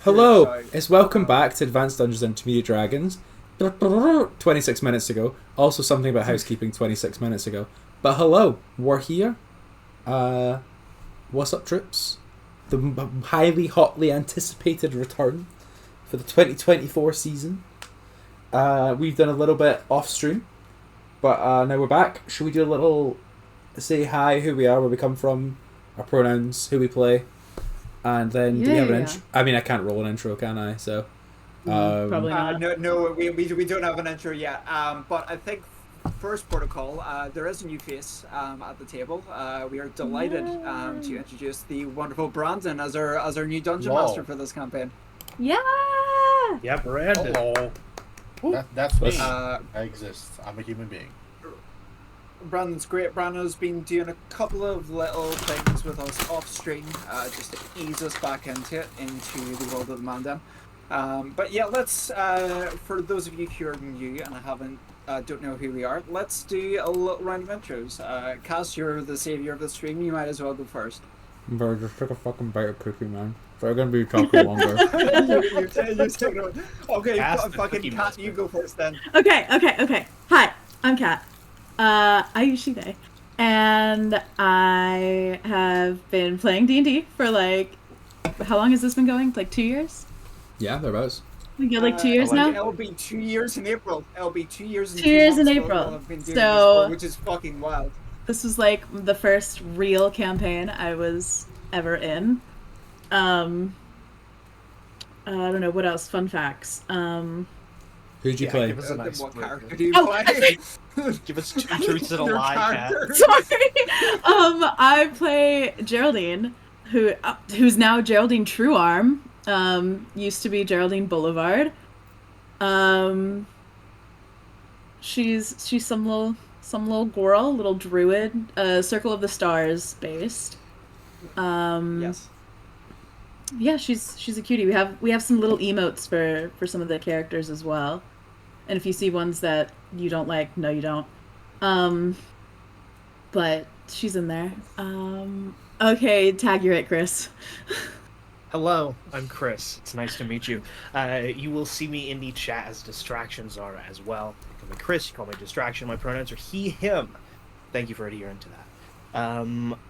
Hello, sorry. it's welcome back to Advanced Dungeons and Intermediate Dragons. 26 minutes ago. Also something about housekeeping 26 minutes ago. But hello, we're here. What's up, troops? The highly, hotly anticipated return for the 2024 season. We've done a little bit off stream, but now we're back. Should we do a little say hi, who we are, where we come from, our pronouns, who we play, and then do we have an intro? I mean, I can't roll an intro, can I? So Probably not. No, we don't have an intro yet. But I think first protocol, there is a new face at the table. We are delighted to introduce the wonderful Brandon as our new dungeon master for this campaign. Yeah. Yeah, Brandon. Hello. That's me. Uh, I exist. I'm a human being. Brandon's great. Brandon's been doing a couple of little things with us off stream, just to ease us back into the world of the Mandem. But yeah, let's for those of you who are new and don't know who we are, let's do a little round of intros. Cass, you're the savior of the stream. You might as well go first. Bro, just take a fucking bite of cookie, man. They're gonna be talking longer. you're taking over. Okay, fucking Kat, you go first then. Okay. Hi, I'm Kat. Ayushide. And I have been playing D&D for how long has this been going? 2 years? Yeah, thereabouts. We get 2 years now? It'll be 2 years in April. It'll be 2 years in 2 years in months April. we'll have been doing So- this for, which is fucking wild. This was the first real campaign I was ever in. I don't know, what else? Fun facts. Who'd you play? Give us a nice What split. character do you Oh, play? Give us 2 truths and a Your lie, Kat. character. Sorry. I play Geraldine, who's now Geraldine Truearm. Used to be Geraldine Boulevard. She's some little girl, little druid, Circle of the Stars based. Yes. Yeah, she's a cutie. We have some little emotes for some of the characters as well. And if you see ones that you don't like, no you don't. But she's in there. Okay, tag you're it, Chris. Hello, I'm Chris. It's nice to meet you. You will see me in the chat as Distractions are as well. You call me Chris, you call me Distraction. My pronouns are he, him. Thank you for adhering to that.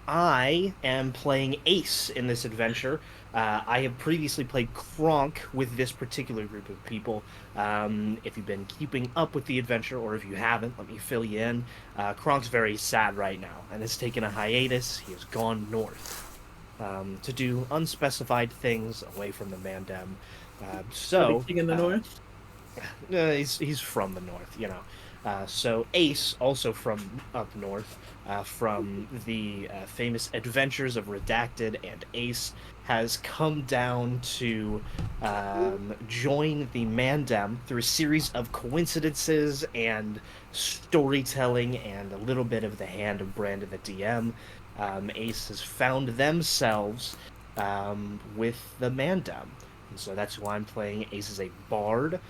I am playing Ace in this adventure. I have previously played Kronk with this particular group of people. If you've been keeping up with the adventure, or if you haven't, let me fill you in. Kronk's very sad right now, and has taken a hiatus. He has gone north to do unspecified things away from the Mandem. Everything in the north. He's from the north, you know. So Ace, also from up north, from the famous Adventures of Redacted and Ace, has come down to join the Mandem through a series of coincidences and storytelling and a little bit of the hand of Brandon the DM. Ace has found themselves with the Mandem. And so that's who I'm playing. Ace is a bard,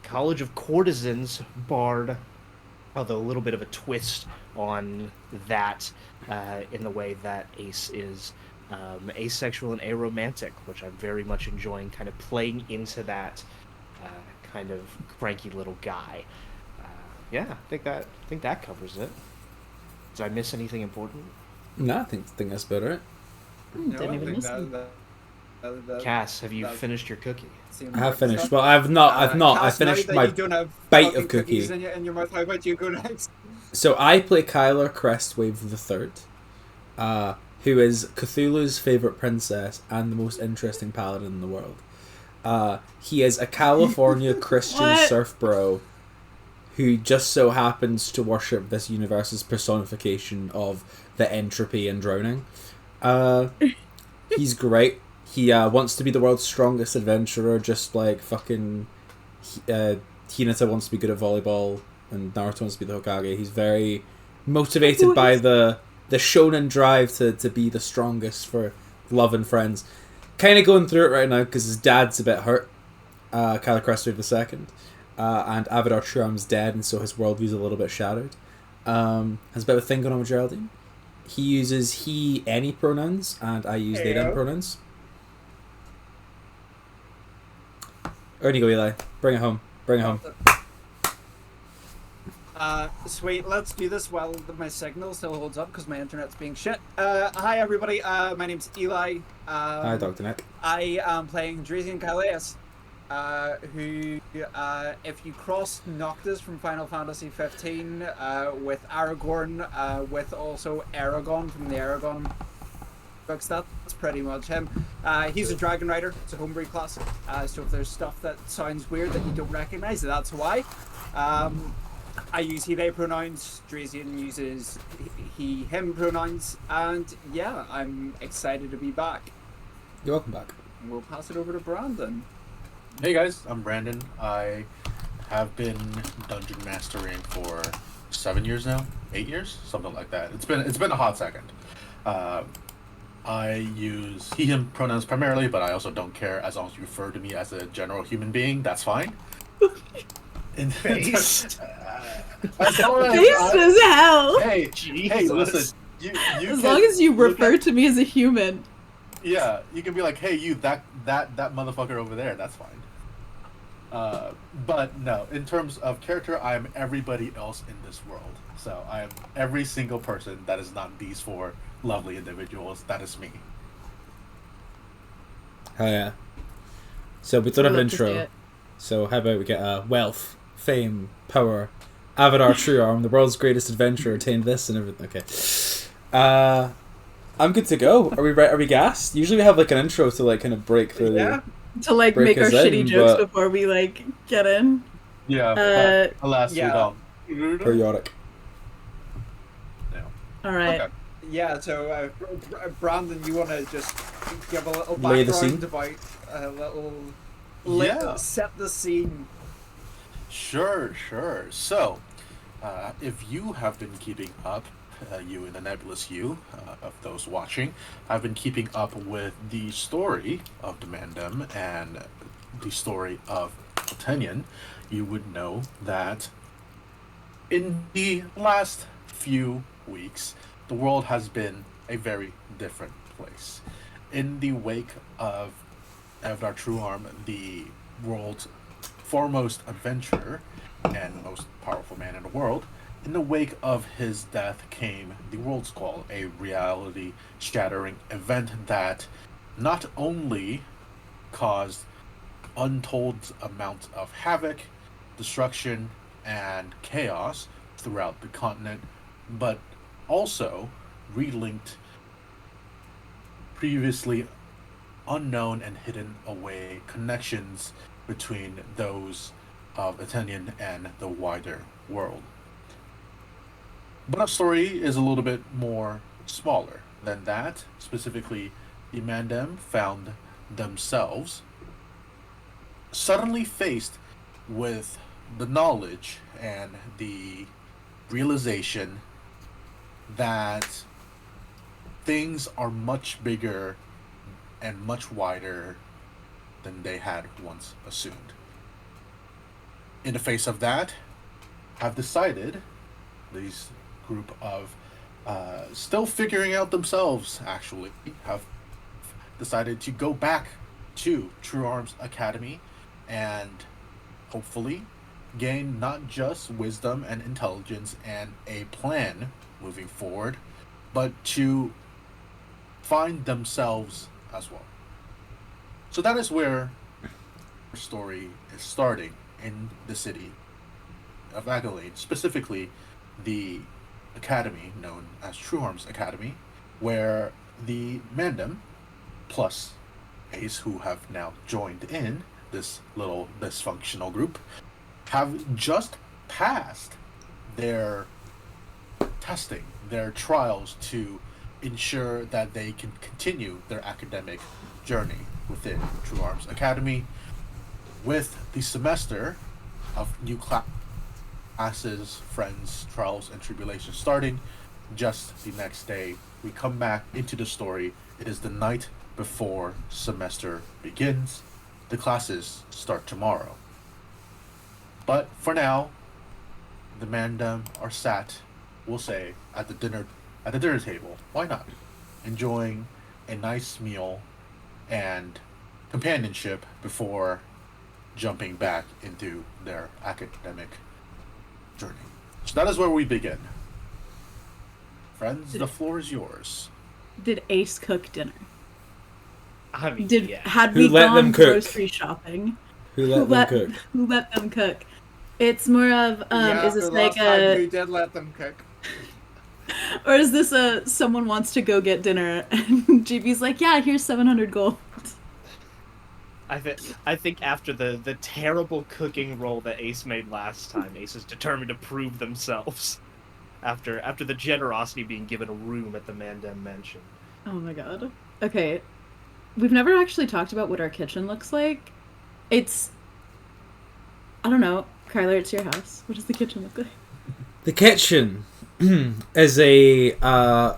College of Courtesans bard, although a little bit of a twist on that in the way that Ace is asexual and aromantic, which I'm very much enjoying, kind of playing into that kind of cranky little guy. Yeah, I think that covers it. Did I miss anything important? No, I think that's about it. Didn't even listen. Cass, have you finished your cookie? I have finished. Well, I've not. I Cass, finished now that my you don't have bite fucking of cookie. cookies in your mouth. How about you go next? So I play Kyler Crestwave the Third, who is Cthulhu's favorite princess and the most interesting paladin in the world. He is a California Christian What? surf bro who just so happens to worship this universe's personification of the entropy and drowning. He's great. He wants to be the world's strongest adventurer, just like fucking Hinata wants to be good at volleyball and Naruto wants to be the Hokage. He's very motivated by the shonen drive to be the strongest for love and friends. Kind of going through it right now because his dad's a bit hurt, Kyler Crestwave II, and Avidar Truearms dead, and so his worldview's a little bit shattered. Has a bit of a thing going on with Geraldine. He uses he, any pronouns, and I use they, them pronouns. On you go, Eli. Bring it home. Bring it home. Sweet, let's do this while my signal still holds up because my internet's being shit. Hi everybody, my name's Eli. Hi, Dr. Nick. I am playing Drazian Kaileus, who, if you cross Noctis from Final Fantasy 15 with Aragorn, with also Aragon from the Aragon books, that's pretty much him. He's a Dragon Rider, it's a homebrew class, so if there's stuff that sounds weird that you don't recognize, that's why. I use he, they pronouns, Drazian uses he, him pronouns, and yeah, I'm excited to be back. You're welcome back. And we'll pass it over to Brandon. Hey guys, I'm Brandon. I have been dungeon mastering for 7 years now, 8 years, something like that. It's been a hot second. I use he, him pronouns primarily, but I also don't care as long as you refer to me as a general human being. That's fine. Based. As long as Based as hell. Hey, Jesus. listen. You As long as you refer to me as a human. Yeah, you can be like, hey, you, that motherfucker over there. That's fine. But no, in terms of character, I am everybody else in this world. So I am every single person that is not these four lovely individuals. That is me. Hell yeah. So we don't have an Love to see intro. it. So how about we get wealth, fame, power, Avatar Truearm, the world's greatest adventurer, attained this and everything. Okay. I'm good to go. Are we gassed? Usually we have like an intro to like kind of break through Yeah. To like Break make our us in, shitty jokes but- before we like get in. Yeah. Uh, but alas, yeah. we don't. periodic. No. All right. Okay. Yeah, so Brandon, you want to just give a little Lay the background scene? about a little... Yeah. Set the scene. Sure. So, if you have been keeping up, you and the nebulous you of those watching, have been keeping up with the story of Demandem and the story of Tenyon, you would know that in the last few weeks, the world has been a very different place. In the wake of Avatar Truearm, the world's foremost adventurer and most powerful man in the world, in the wake of his death came the Worldsquall, a reality-shattering event that not only caused untold amounts of havoc, destruction, and chaos throughout the continent, but also relinked previously unknown and hidden away connections between those of Athenian and the wider world. But our story is a little bit more smaller than that. Specifically, the Mandem found themselves suddenly faced with the knowledge and the realization that things are much bigger and much wider than they had once assumed. In the face of that, have decided, these group of still figuring out themselves, actually, have decided to go back to Truearms Academy and hopefully gain not just wisdom and intelligence and a plan moving forward, but to find themselves as well. So that is where our story is starting, in the city of Adelaide, specifically the academy known as Truearms Academy, where the Mandem plus Ace, who have now joined in this little dysfunctional group, have just passed their testing, their trials to ensure that they can continue their academic journey within Truearms Academy, with the semester of new classes, friends, trials, and tribulations starting just the next day. We come back into the story. It is the night before semester begins. The classes start tomorrow. But for now, the Mandem are sat, we'll say, at the dinner table. Why not? Enjoying a nice meal and companionship before jumping back into their academic journey. So that is where we begin. Friends, the floor is yours. Did Ace cook dinner? I mean, Had Who we let them gone cook? grocery shopping? Who let them cook? Who let them cook? It's more of is this the like last time a who did let them cook? or is this a someone wants to go get dinner and GB's like, yeah, here's 700 gold. I think after the terrible cooking roll that Ace made last time, Ace is determined to prove themselves. After the generosity being given a room at the Mandem Mansion. Oh my god. Okay. We've never actually talked about what our kitchen looks like. It's I don't know. Kyler, it's your house. What does the kitchen look like? The kitchen is a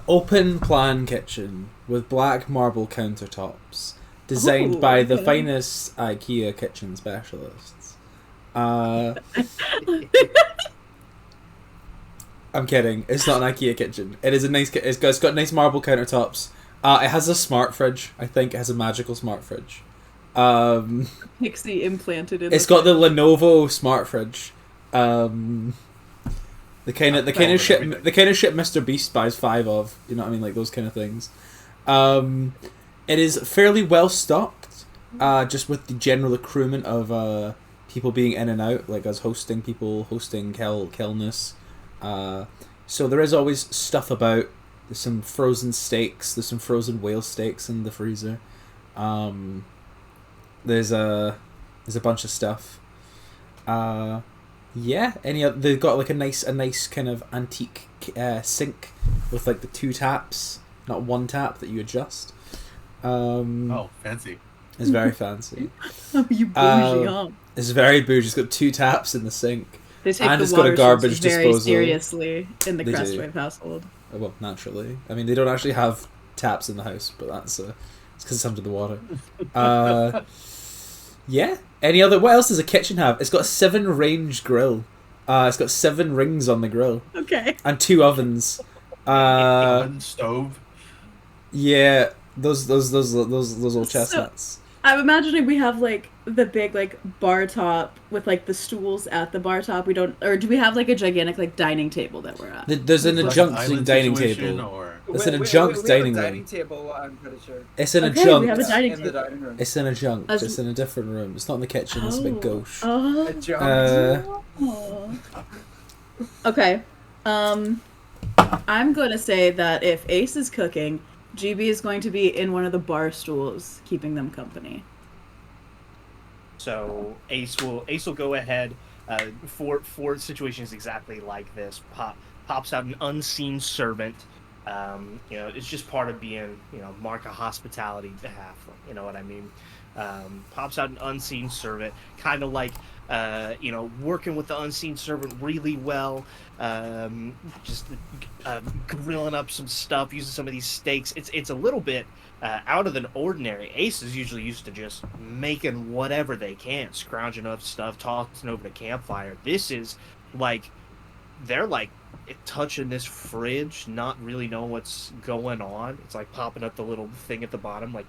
open plan kitchen with black marble countertops, designed Ooh, by the okay. finest IKEA kitchen specialists. I'm kidding. It's not an IKEA kitchen. It is a nice. It's got nice marble countertops. It has a smart fridge. I think it has a magical smart fridge. Pixie implanted in. It's got the Lenovo smart fridge. The kind of shit Mr. Beast buys 5 of. You know what I mean, like those kind of things. It is fairly well stocked. Just with the general accruement of people being in and out, like us hosting people, hosting Kelness. So there is always stuff about. There's some frozen steaks. There's some frozen whale steaks in the freezer. There's a bunch of stuff. Yeah. They've got like a nice kind of antique sink with like the 2 taps, not 1 tap that you adjust. Oh, fancy. It's very fancy. Oh, you bougie, huh? It's very bougie. It's got 2 taps in the sink. They take And the it's got a water garbage sources very disposal. seriously in the They do. Crestwave household. Well, naturally. I mean, they don't actually have taps in the house, but it's because it's under the water. Yeah. What else does a kitchen have? It's got a 7-range grill. It's got 7 rings on the grill. Okay. And 2 ovens. Oven, stove. Yeah, those old chestnuts. I'm imagining we have like the big like bar top with like the stools at the bar top. We don't, or do we have like a gigantic like dining table that we're at? There's an Like adjunct island dining situation, table. Or... It's an adjunct dining we have a room. dining table, I'm pretty sure. It's an Okay, adjunct. we have a dining in the table. dining room. It's an adjunct. As- It's in a different room. It's not in the kitchen. It's a big gauche. Oh. Adjunct. Okay. I'm going to say that if Ace is cooking, GB is going to be in one of the bar stools, keeping them company. So Ace will go ahead for situations exactly like this. Pops out an unseen servant. It's just part of being mark of hospitality behalf. You know what I mean? Pops out an unseen servant, kind of like working with the unseen servant really well. Just grilling up some stuff, using some of these steaks. It's a little bit out of the ordinary. Ace is usually used to just making whatever they can, scrounging up stuff, tossing over the campfire. This is like they're like touching this fridge, not really knowing what's going on. It's like popping up the little thing at the bottom, like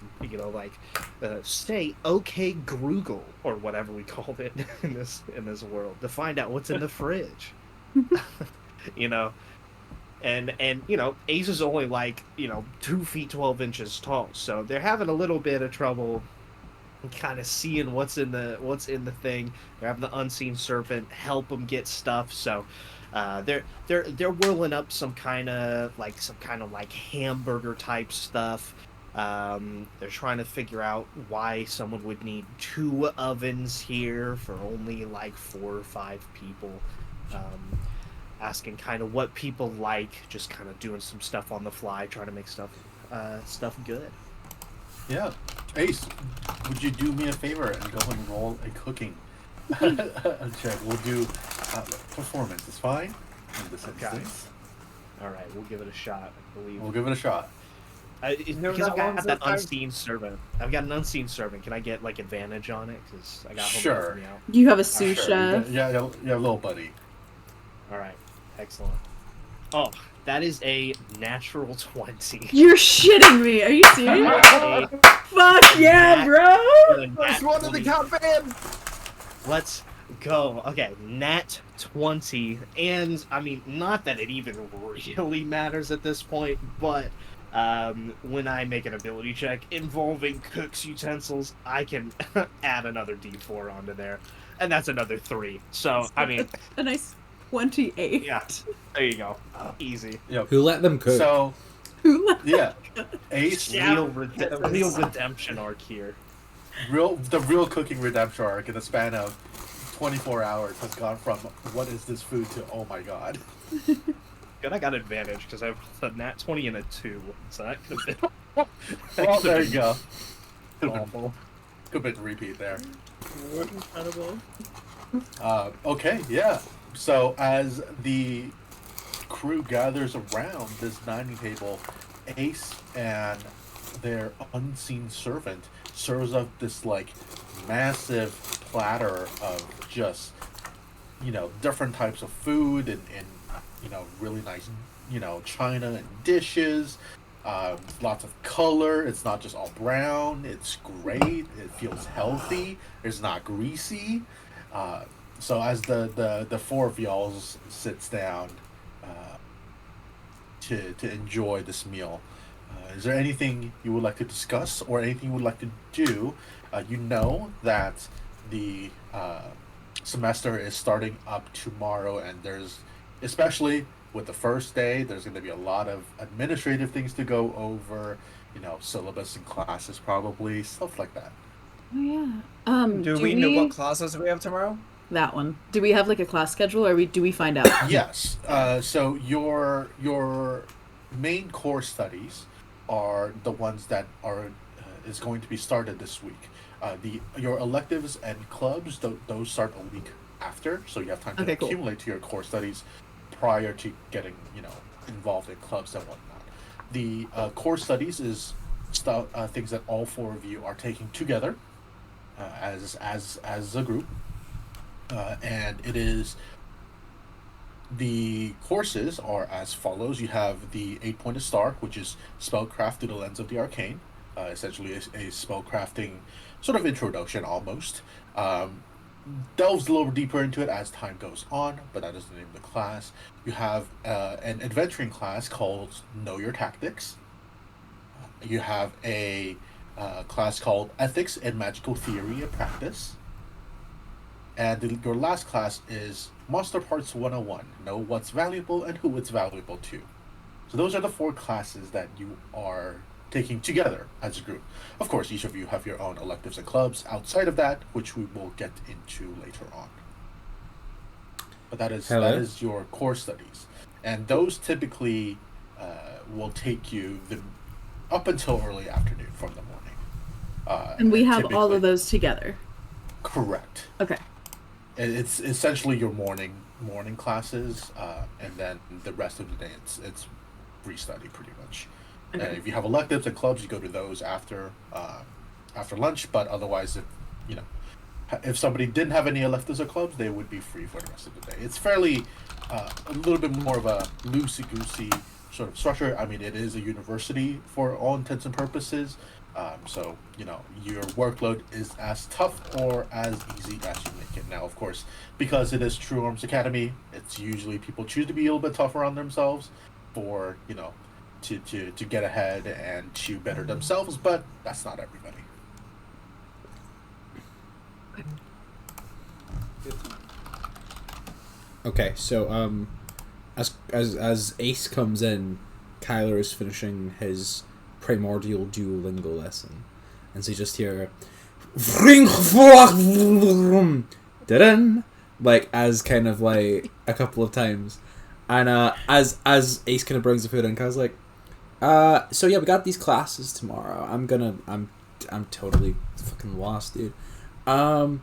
say okay Groogle or whatever we called it in this world to find out what's in the fridge. And Ace is only like 2 feet 12 inches tall, so they're having a little bit of trouble kind of seeing what's in the thing. They're having the unseen serpent help them get stuff, so they're whirling up some kind of like hamburger type stuff. They're trying to figure out why someone would need 2 ovens here for only like 4 or 5 people. Asking kind of what people like, just kind of doing some stuff on the fly, trying to make stuff good. Yeah. Ace, would you do me a favor and go and roll a cooking check? We'll do performance. It's fine in this instance. All right, we'll give it a shot. I believe We'll give it a shot. because I've got that unseen servant. I've got an unseen servant. Can I get like advantage on it? Because I got home Sure. helping me out. You have a sous Sure. chef. Yeah, little buddy. All right, excellent. Oh, that is a natural 20. You're shitting me. Are you serious? A Fuck yeah, bro! nat First one of the 20. campaign! Let's go. Okay, nat 20. And, I mean, not that it even really matters at this point, but when I make an ability check involving cook's utensils, I can add another d4 onto there. And that's another 3. So, I mean, a nice 28. yeah, there you go. Easy. Yep. Who let them cook? So yeah, Ace, Real redemption arc here. the real cooking redemption arc in the span of 24 hours has gone from what is this food to oh my god. Good, I got advantage because I have a nat 20 and a 2, so that could have been. Well, there you go. Awful. Could have been repeat there. Incredible. Okay, yeah. So as the crew gathers around this dining table, Ace and their unseen servant serves up this like massive platter of just different types of food and really nice china and dishes. Lots of color. It's not just all brown. It's great. It feels healthy. It's not greasy. So as the four of y'all sits down to enjoy this meal, is there anything you would like to discuss or anything you would like to do? You know that the semester is starting up tomorrow, and there's, especially with the first day, there's going to be a lot of administrative things to go over, syllabus and classes probably, stuff like that. Oh yeah. Do we know what classes we have tomorrow? That one. Do we have like a class schedule, or do we find out? Yes. So your main core studies are the ones that are is going to be started this week. Your electives and clubs, those start a week after, so you have time to accumulate to your core studies prior to getting involved in clubs and whatnot. The core studies is things that all four of you are taking together as a group, and it is. The courses are as follows. You have the 8-pointed star, which is spellcraft through the lens of the arcane, essentially a spellcrafting sort of introduction almost. Delves a little deeper into it as time goes on, but that is the name of the class. You have an adventuring class called Know Your Tactics. You have a class called Ethics and Magical Theory and Practice. And your last class is Monster Parts 101. Know what's valuable and who it's valuable to. So those are the 4 classes that you are taking together as a group. Of course, each of you have your own electives and clubs outside of that, which we will get into later on. But that is your core studies. And those typically will take you up until early afternoon from the morning. And we have all of those together. Correct. Okay. It's essentially your morning classes, and then the rest of the day it's restudy pretty much. Okay. And if you have electives and clubs, you go to those after lunch. But otherwise, if somebody didn't have any electives or clubs, they would be free for the rest of the day. It's fairly a little bit more of a loosey-goosey sort of structure. I mean, it is a university for all intents and purposes. So, your workload is as tough or as easy as you make it. Now, of course, because it is Truearms Academy, it's usually people choose to be a little bit tougher on themselves for, to get ahead and to better themselves, but that's not everybody. Okay, so as Ace comes in, Kyler is finishing his primordial Duolingo lesson, and so you just hear like as kind of like a couple of times, and as Ace kind of brings the food in, Kyle's like, so yeah, we got these classes tomorrow. I'm totally fucking lost, dude. Do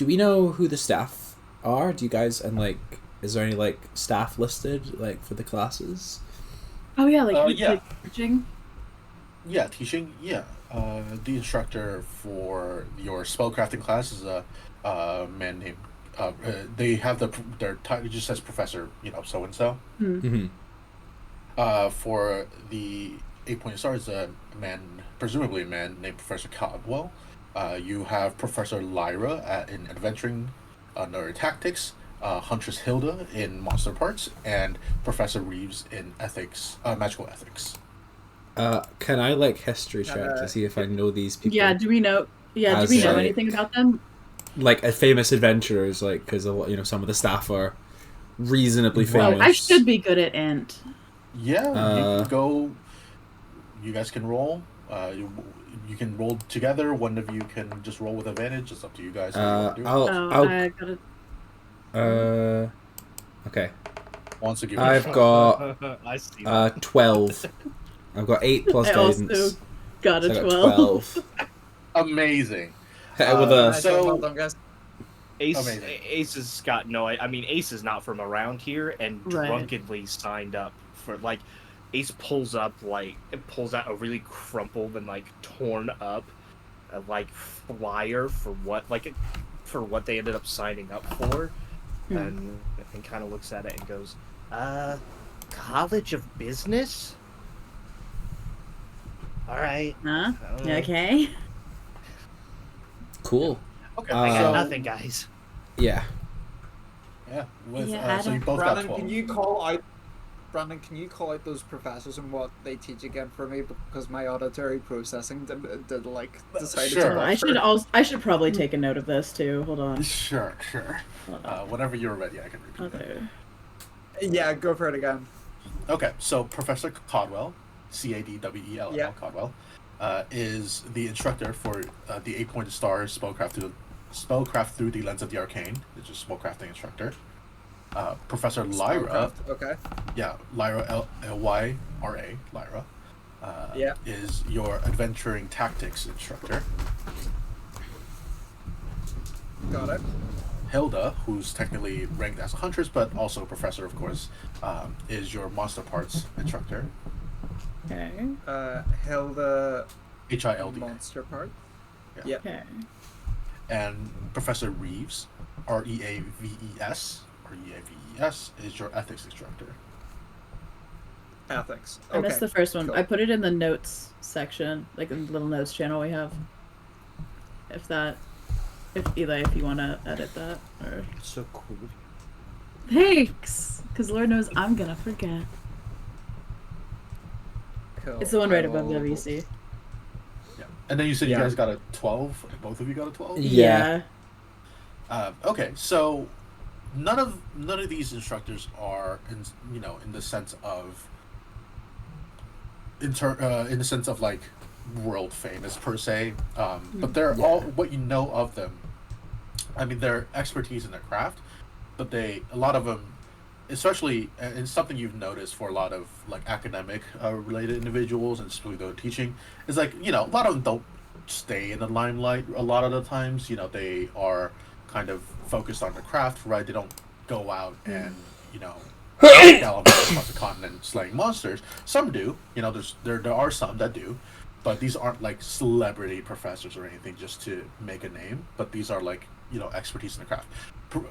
we know who the staff are? Do you guys, and like, is there any like staff listed like for the classes? Oh yeah, like yeah. teaching. Yeah, teaching. Yeah, the instructor for your spellcrafting class is a man named. They have their title. It just says Professor. So and so. Mm-hmm. For the 8-point star is presumably a man named Professor Caldwell. You have Professor Lyra in Adventuring Nerd Tactics, Huntress Hilda in Monster Parts, and Professor Reeves in Ethics, Magical Ethics. Can I like history check to see if I know these people? Yeah, do we know? Yeah, As, do we know like- anything about them? Like famous adventurers, like because some of the staff are reasonably Well, famous. I should be good at int. Yeah, you can Uh, go. You guys can roll. You can roll together. One of you can just roll with advantage. It's up to you guys how you want to do it. I got it. Okay. Wants to give I've it a shot. got I see that. 12. I've got 8 plus I guidance. also got So a I got 12. Amazing. With a Nice So- one, well done, guys. Ace, Amazing. Ace has got no. I mean, Ace is not from around here, and Right. drunkenly signed up for like. Ace pulls up pulls out a really crumpled and like torn up, like flyer for what they ended up signing up for, and kind of looks at it and goes, College of Business. All right. Huh? Okay. cool. Okay. I got So- nothing, guys. Yeah. Yeah. With, Yeah, I so you don't- both got Brandon, 12. can you call out those professors and what they teach again for me, because my auditory processing did like decided Sure. to Oh, I should probably take a note of this too. Hold on. Sure. Hold on. Whenever you're ready, I can repeat that. Okay. Yeah, go for it again. Okay, so Professor Codwell, Cadwell, Yeah. Codwell, is the instructor for the 8-pointed star spellcraft through the lens of the arcane. It's a spellcrafting instructor. Professor Lyra, Spellcraft, okay. yeah, Lyra Lyra, Lyra, Yeah. is your adventuring tactics instructor. Got it. Hilda, who's technically ranked as a huntress but also a professor, of course, is your monster parts instructor. Okay. Hilda HILD. monster part. Yeah. Yeah. Okay. And Professor Reeves, Reaves, is your ethics instructor. Ethics. I missed the first one. cool. I put it in the notes section, like in the little notes channel we have. If Eli, if you want to edit that, or So cool. thanks, because Lord knows I'm gonna forget. Cool. It's the one right I above will- WC. Yeah. And then you said Yeah. you guys got a 12. Both of you got a 12. Yeah. Okay, so none of these instructors are in the sense of in the sense of like world famous per se, but they're all what you know of them. I mean, their expertise in their craft, but a lot of them, especially, and it's something you've noticed for a lot of like academic related individuals and specifically those teaching, is like a lot of them don't stay in the limelight a lot of the times. They are kind of focused on the craft, right? They don't go out and gallop across the continent slaying monsters. Some do, there are some that do, but these aren't like celebrity professors or anything just to make a name. But these are like expertise in the craft.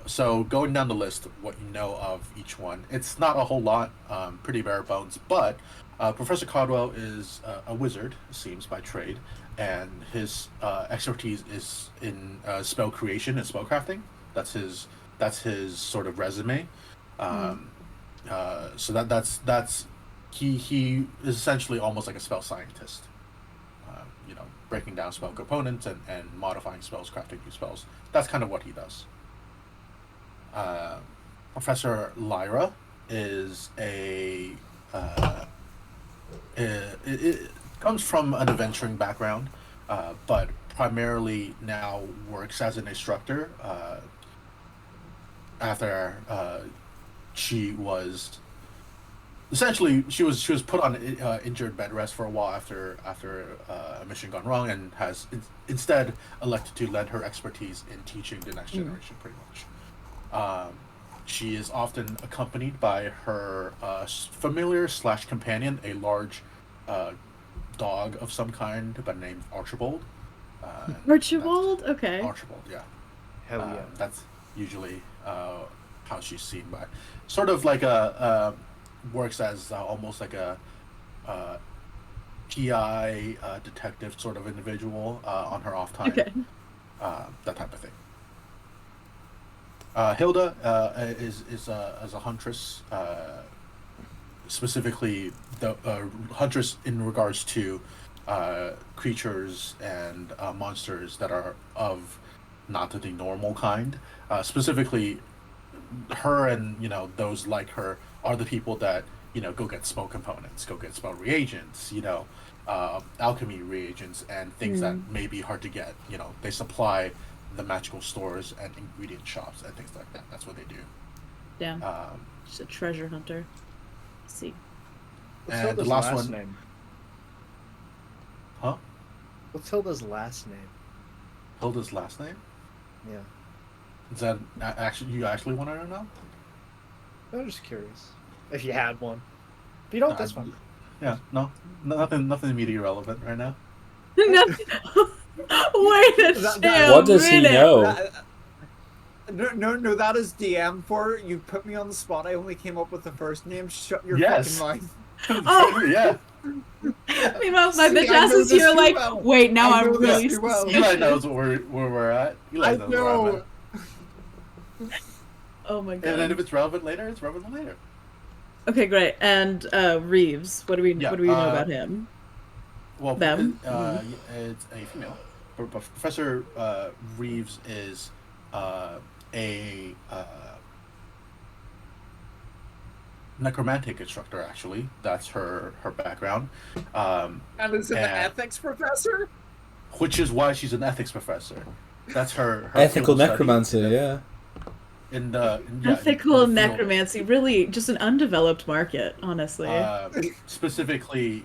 So going down the list, what you know of each one, it's not a whole lot, pretty bare bones. But Professor Codwell is a wizard, it seems, by trade, and his expertise is in spell creation and spell crafting. That's his sort of resume. So that's he is essentially almost like a spell scientist. Breaking down spell components and modifying spells, crafting new spells. That's kind of what he does. Professor Lyra is it comes from an adventuring background, but primarily now works as an instructor. After she was put on injured bed rest for a while after a mission gone wrong, and has instead elected to lend her expertise in teaching the next generation, pretty much. She is often accompanied by her familiar / companion, a large dog of some kind, but named Archibald. Archibald? Okay. Archibald, yeah. Hell yeah. That's usually how she's seen by. Sort of like works as almost like GI detective sort of individual on her off time. Okay. That type of thing. Hilda is a huntress, specifically the huntress in regards to creatures and monsters that are of not the normal kind. Specifically, her and those like her are the people that go get spell components, go get spell reagents, alchemy reagents, and things that may be hard to get. They supply the magical stores and ingredient shops and things like that. That's what they do. Damn. She's a treasure hunter. Let's see. What's And Hilda's the last last one- name? Huh? What's Hilda's last name? Hilda's last name? Yeah. Is that actually you actually want to know? I'm just curious. If you had one. If you don't, that's fine. Yeah, nothing immediately relevant right now. Wait a That- damn What does he minute. know? No, that is DM for you. Put me on the spot. I only came up with the first name. Shut your Yes. fucking mouth. Oh. Yeah. Meanwhile, my See, bitch I ass know is here this like, too well. wait, now I I'm know this really too well. suspicious. Eli knows where we're at. Eli I knows where I'm know. at. Oh my And then god. if it's relevant later, it's relevant later. Okay, great. And Reeves, what do we know about him? Well, Them? it's a female. But Professor Reeves is a necromantic instructor. Actually, that's her background. And is it an And- ethics professor? Which is why she's an ethics professor. That's her Ethical field of study. necromancer, yeah. Ethical in the field. necromancy, really just an undeveloped market, honestly. Specifically,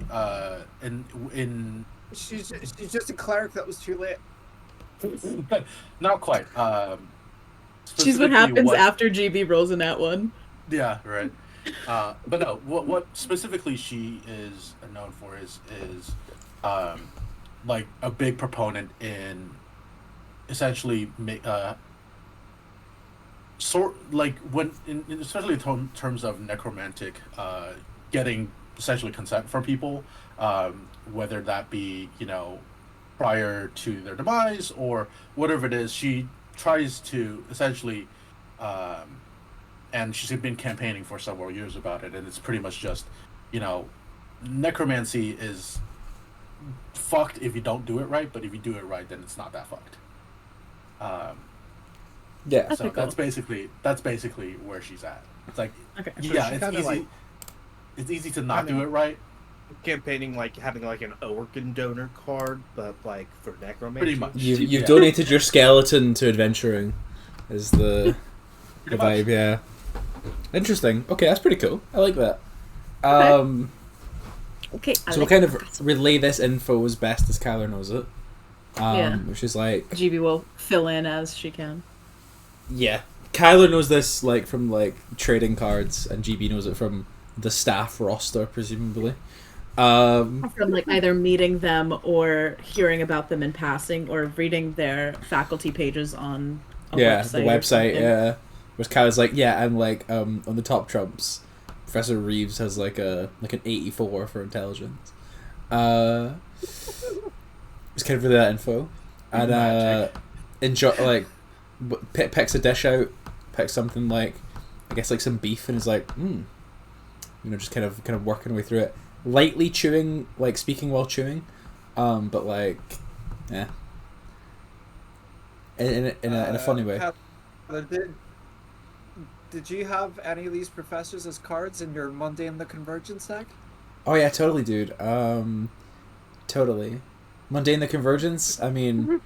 in She's just a cleric that was too late. not quite. She's what specifically happens after GB rolls in that one. Yeah, right. But no, what specifically she is known for is like a big proponent in essentially sort like when especially in terms of necromantic getting essentially consent from people, whether that be prior to their demise or whatever it is. She tries to essentially and she's been campaigning for several years about it, and it's pretty much just necromancy is fucked if you don't do it right, but if you do it right, then it's not that fucked. Yeah. So Ethical. that's basically where she's at. It's like Okay. So yeah, she it's kinda, easy. like, It's easy to not kinda- do it right. Campaigning like having like an organ donor card, but like for necromancy. Pretty much. You've Yeah. donated your skeleton to adventuring, is the Pretty vibe, much. yeah. Interesting. Okay, that's pretty cool. I like that. Okay. So we'll kind of relay this info as best as Kyler knows it. Yeah. Which is like, GB will fill in as she can. yeah. Kyler knows this like from like trading cards, and GB knows it from the staff roster, presumably. From like either meeting them or hearing about them in passing or reading their faculty pages on a Yeah, website. the or website, something. yeah. Where Kyle's like, yeah, I'm like, on the top trumps, Professor Reeves has like an 84 for intelligence. Just kind of really that info. And Magic. enjoy picks a dish out, picks something like, I guess like some beef, and is like, just kind of working way through it. Lightly chewing, like speaking while chewing, but like, yeah. In a funny way. Did you have any of these professors as cards in your Mundane the Convergence deck? Oh yeah, totally, dude. Totally. Mundane the Convergence. I mean,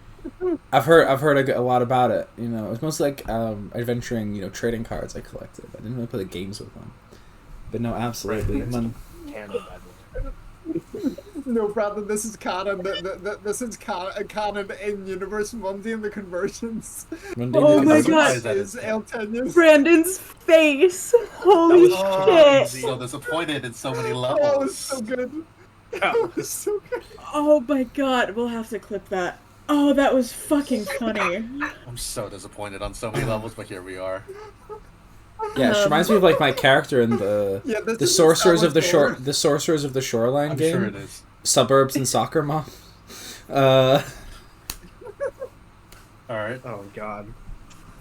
I've heard a lot about it. It was mostly like adventuring, trading cards I collected. I didn't really play the games with them. But no, absolutely. Canon, by the way. No, Brandon, this is canon. This is canon in Universe Mundane the Convergence. Mundane Oh the my Convergence. God. Is Eltenius. Brandon's face. Holy Oh, shit. so disappointed in so many Oh, levels. it's so good. Yeah. Oh, it's so good. Oh my god, we'll have to clip that. Oh, that was fucking funny. I'm so disappointed on so many levels, but here we are. Yeah, it reminds me of like my character in the Yeah, this the is sorcerers of the Star the sorcerers of the shoreline I'm game. sure it is. suburbs and soccer mom. All right. Oh God.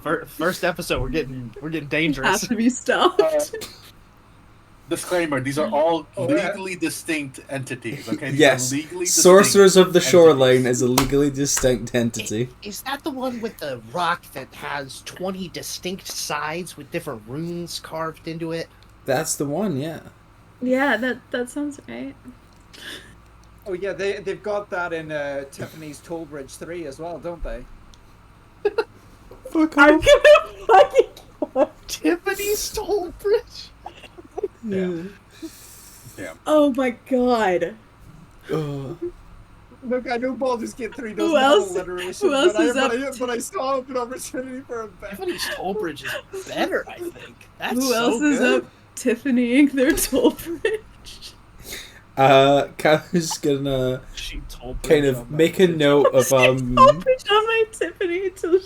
First episode, we're getting dangerous. Has to be stopped. Disclaimer: these are all legally distinct entities. Okay. These Yes, are legally Sorcerers of the distinct Shoreline entities. is a legally distinct entity. Is that the one with the rock that has 20 distinct sides with different runes carved into it? That's the one, yeah. Yeah, that sounds right. Oh yeah, they've got that in Tiffany's Toll Bridge 3 as well, don't they? Fuck I'm gonna fucking. Tiffany's Toll Bridge? Yeah. Oh my god. Look, I know Baldur's Gate 3 doesn't Who have else- alliteration, who else but, is up but I saw an opportunity for a bet. Tiffany's Toll Bridge is better, I think. That's Who so else is good. up Tiffanying their toll bridge? Kyler's gonna She Toll Bridge kind on of my make a Tiffany. note of Toll bridge on my Tiffany till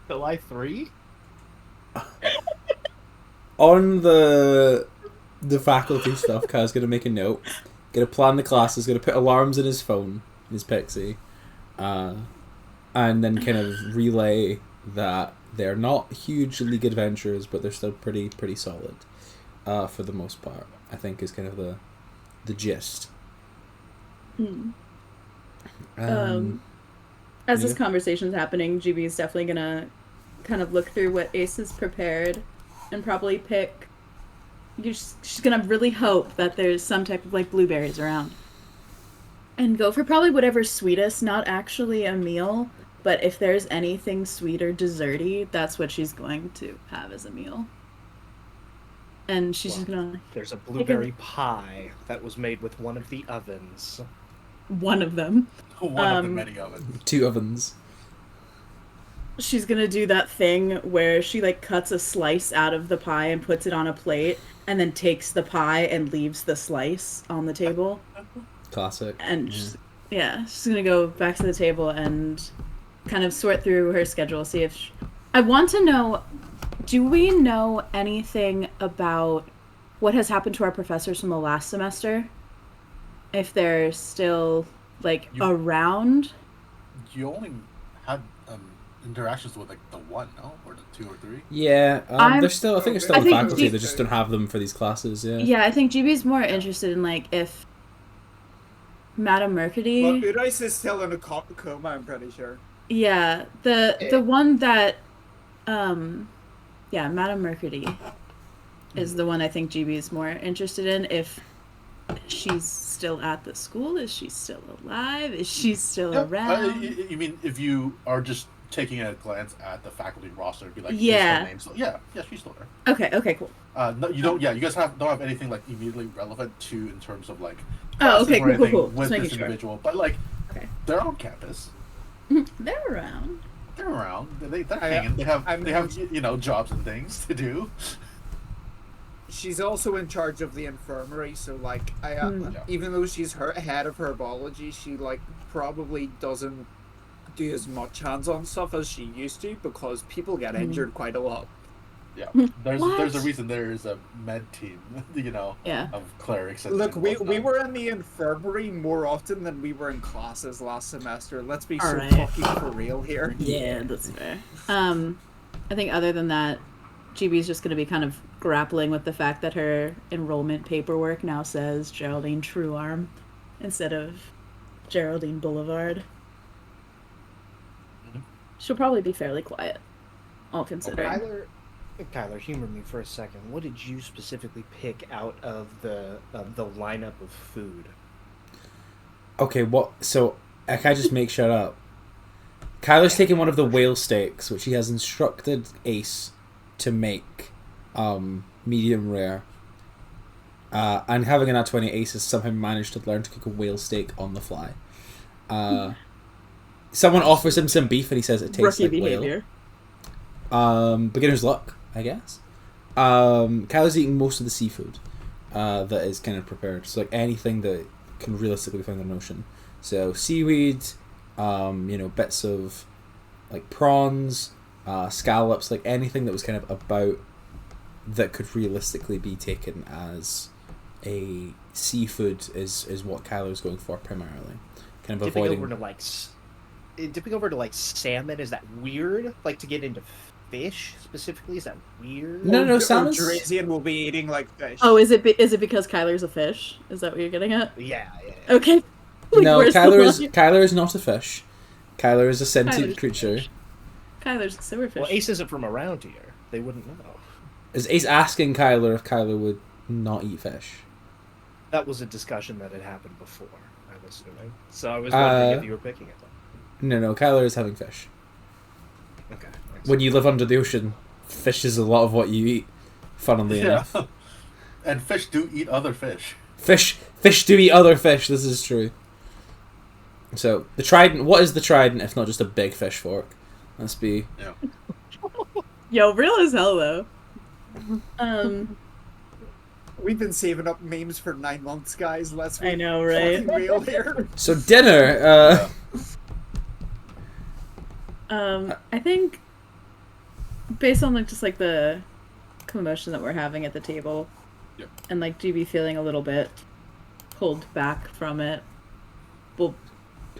July 3? on the faculty stuff. Kyle's gonna make a note, gonna plan the classes, gonna put alarms in his phone, his Pixie, and then kind of relay that they're not huge league adventurers, but they're still pretty solid, for the most part. I think is kind of the gist. As this conversation's happening, GB is definitely gonna kind of look through what Ace has prepared and probably pick. She's gonna really hope that there's some type of like blueberries around, and go for probably whatever's sweetest. Not actually a meal, but if there's anything sweet or desserty, that's what she's going to have as a meal. And she's just gonna There's a blueberry pie that was made with one of the ovens. one of them. One of the many ovens. 2 ovens. She's gonna do that thing where she like cuts a slice out of the pie and puts it on a plate, and then takes the pie and leaves the slice on the table. Classic. And she's gonna go back to the table and kind of sort through her schedule, see if I want to know, do we know anything about what has happened to our professors from the last semester? If they're still like around? You only had interactions with like the one, no, or the 2 or 3. Yeah, they're still. I think they're still I on the think faculty. They just don't have them for these classes. Yeah. Yeah, I think GB's more interested in like if Madame Mercady. Well, Udais is still in a coma, I'm pretty sure. Yeah, the one that, yeah, Madame Mercady is the one I think GB is more interested in. If she's still at the school, is she still alive? Is she still around? You mean if you are just taking a glance at the faculty roster, be like, Yeah. Names. So, yeah, she's still there. Okay, cool. No, you don't. Yeah, you guys don't have anything like immediately relevant to in terms of like. Oh, okay, classes or anything cool. With Just this making sure. individual, but like, Okay. they're on campus. They're around. They're around. They're hanging. They have you know jobs and things to do. She's also in charge of the infirmary, so like, even though she's head of herbology, she like probably doesn't do as much hands-on stuff as she used to because people get injured quite a lot. Yeah, there's a reason there is a med team, you know, Yeah. of clerics. And Look, we whatnot. were in the infirmary more often than we were in classes last semester. Let's be Alright. so fucking for real here. Yeah, that's fair. I think other than that, GB's just going to be kind of grappling with the fact that her enrollment paperwork now says Geraldine Truearm instead of Geraldine Boulevard. She'll probably be fairly quiet, all considering. Kyler, humor me for a second. What did you specifically pick out of the lineup of food? Okay, what? So, I can't just make shit up. Kyler's taking one of the whale steaks, which he has instructed Ace to make medium rare. And having an A20, Ace has somehow managed to learn to cook a whale steak on the fly. Someone offers him some beef and he says it tastes Rookie like behavior. whale. Beginner's luck, I guess. Kyler's eating most of the seafood that is kind of prepared. So like anything that can realistically be found in the ocean. So seaweed, bits of like prawns, scallops, like anything that was kind of about that could realistically be taken as a seafood is what Kyler's going for primarily. Kind of Dipping avoiding. over to like salmon, is that weird? Like to get into fish specifically, is that weird? No, salmon's. Drazian will be eating like fish. Oh, is it because Kyler's a fish? Is that what you're getting at? Yeah. Okay. No, where's the line? Kyler is not a fish. Kyler is a sentient Kyler's creature. Kyler's a silverfish. Well, Ace isn't from around here. They wouldn't know. Is Ace asking Kyler if Kyler would not eat fish? That was a discussion that had happened before, I'm assuming. So I was wondering if you were picking it up. No, Kyler is having fish. Okay. When you live under the ocean, fish is a lot of what you eat, funnily enough. And fish do eat other fish. Fish do eat other fish, this is true. So, the trident, what is the trident if not just a big fish fork? Let's be... Yeah. Yo, real as hell though. We've been saving up memes for 9 months, guys. Let's be I know, right? fucking real here. So, dinner, I think based on like just like the commotion that we're having at the table, Yep. and like GB feeling a little bit pulled back from it, we'll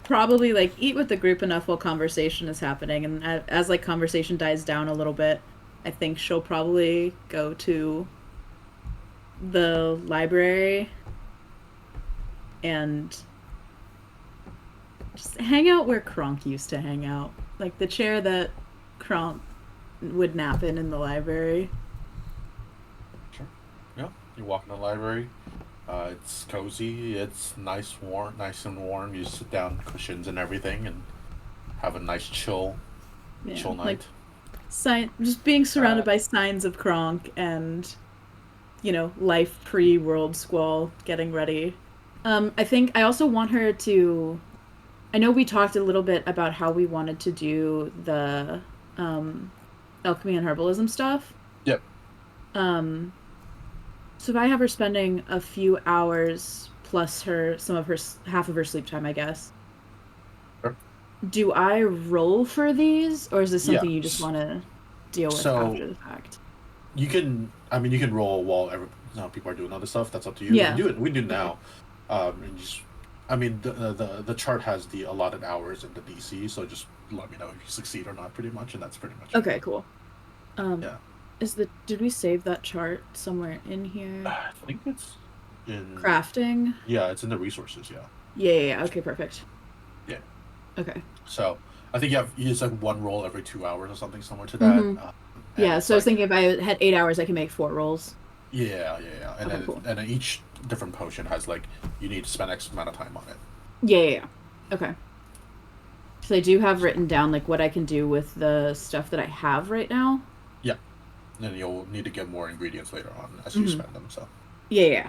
probably like eat with the group enough while conversation is happening, and as like conversation dies down a little bit, I think she'll probably go to the library and just hang out where Kronk used to hang out. Like the chair that Kronk would nap in the library. Sure. Yeah. You walk in the library. It's cozy. It's nice and warm. You sit down, cushions and everything, and have a nice chill night. Just being surrounded by signs of Kronk and, life pre-Worldsquall, getting ready. I think I also want her to... I know we talked a little bit about how we wanted to do the alchemy and herbalism stuff. Yep. So if I have her spending a few hours plus half of her sleep time, I guess. Sure. Do I roll for these, or is this something you just want to deal with after the fact? You can roll while people are doing other stuff. That's up to you. Yeah. We can do it now. The chart has the allotted hours and the DC, so just let me know if you succeed or not, pretty much, and that's pretty much it. Okay, cool. Yeah. Did we save that chart somewhere in here? I think it's in Crafting? Yeah, it's in the resources, yeah. Yeah. Okay, perfect. Yeah. Okay. So I think it's like one roll every 2 hours or something similar to that. Mm-hmm. So I was thinking if I had 8 hours, I can make 4 rolls. Yeah. And Okay, cool. and then each different potion has like you need to spend X amount of time on it. Yeah. Okay. So I do have written down like what I can do with the stuff that I have right now. Yeah. Then you'll need to get more ingredients later on as you spend them. So. Yeah.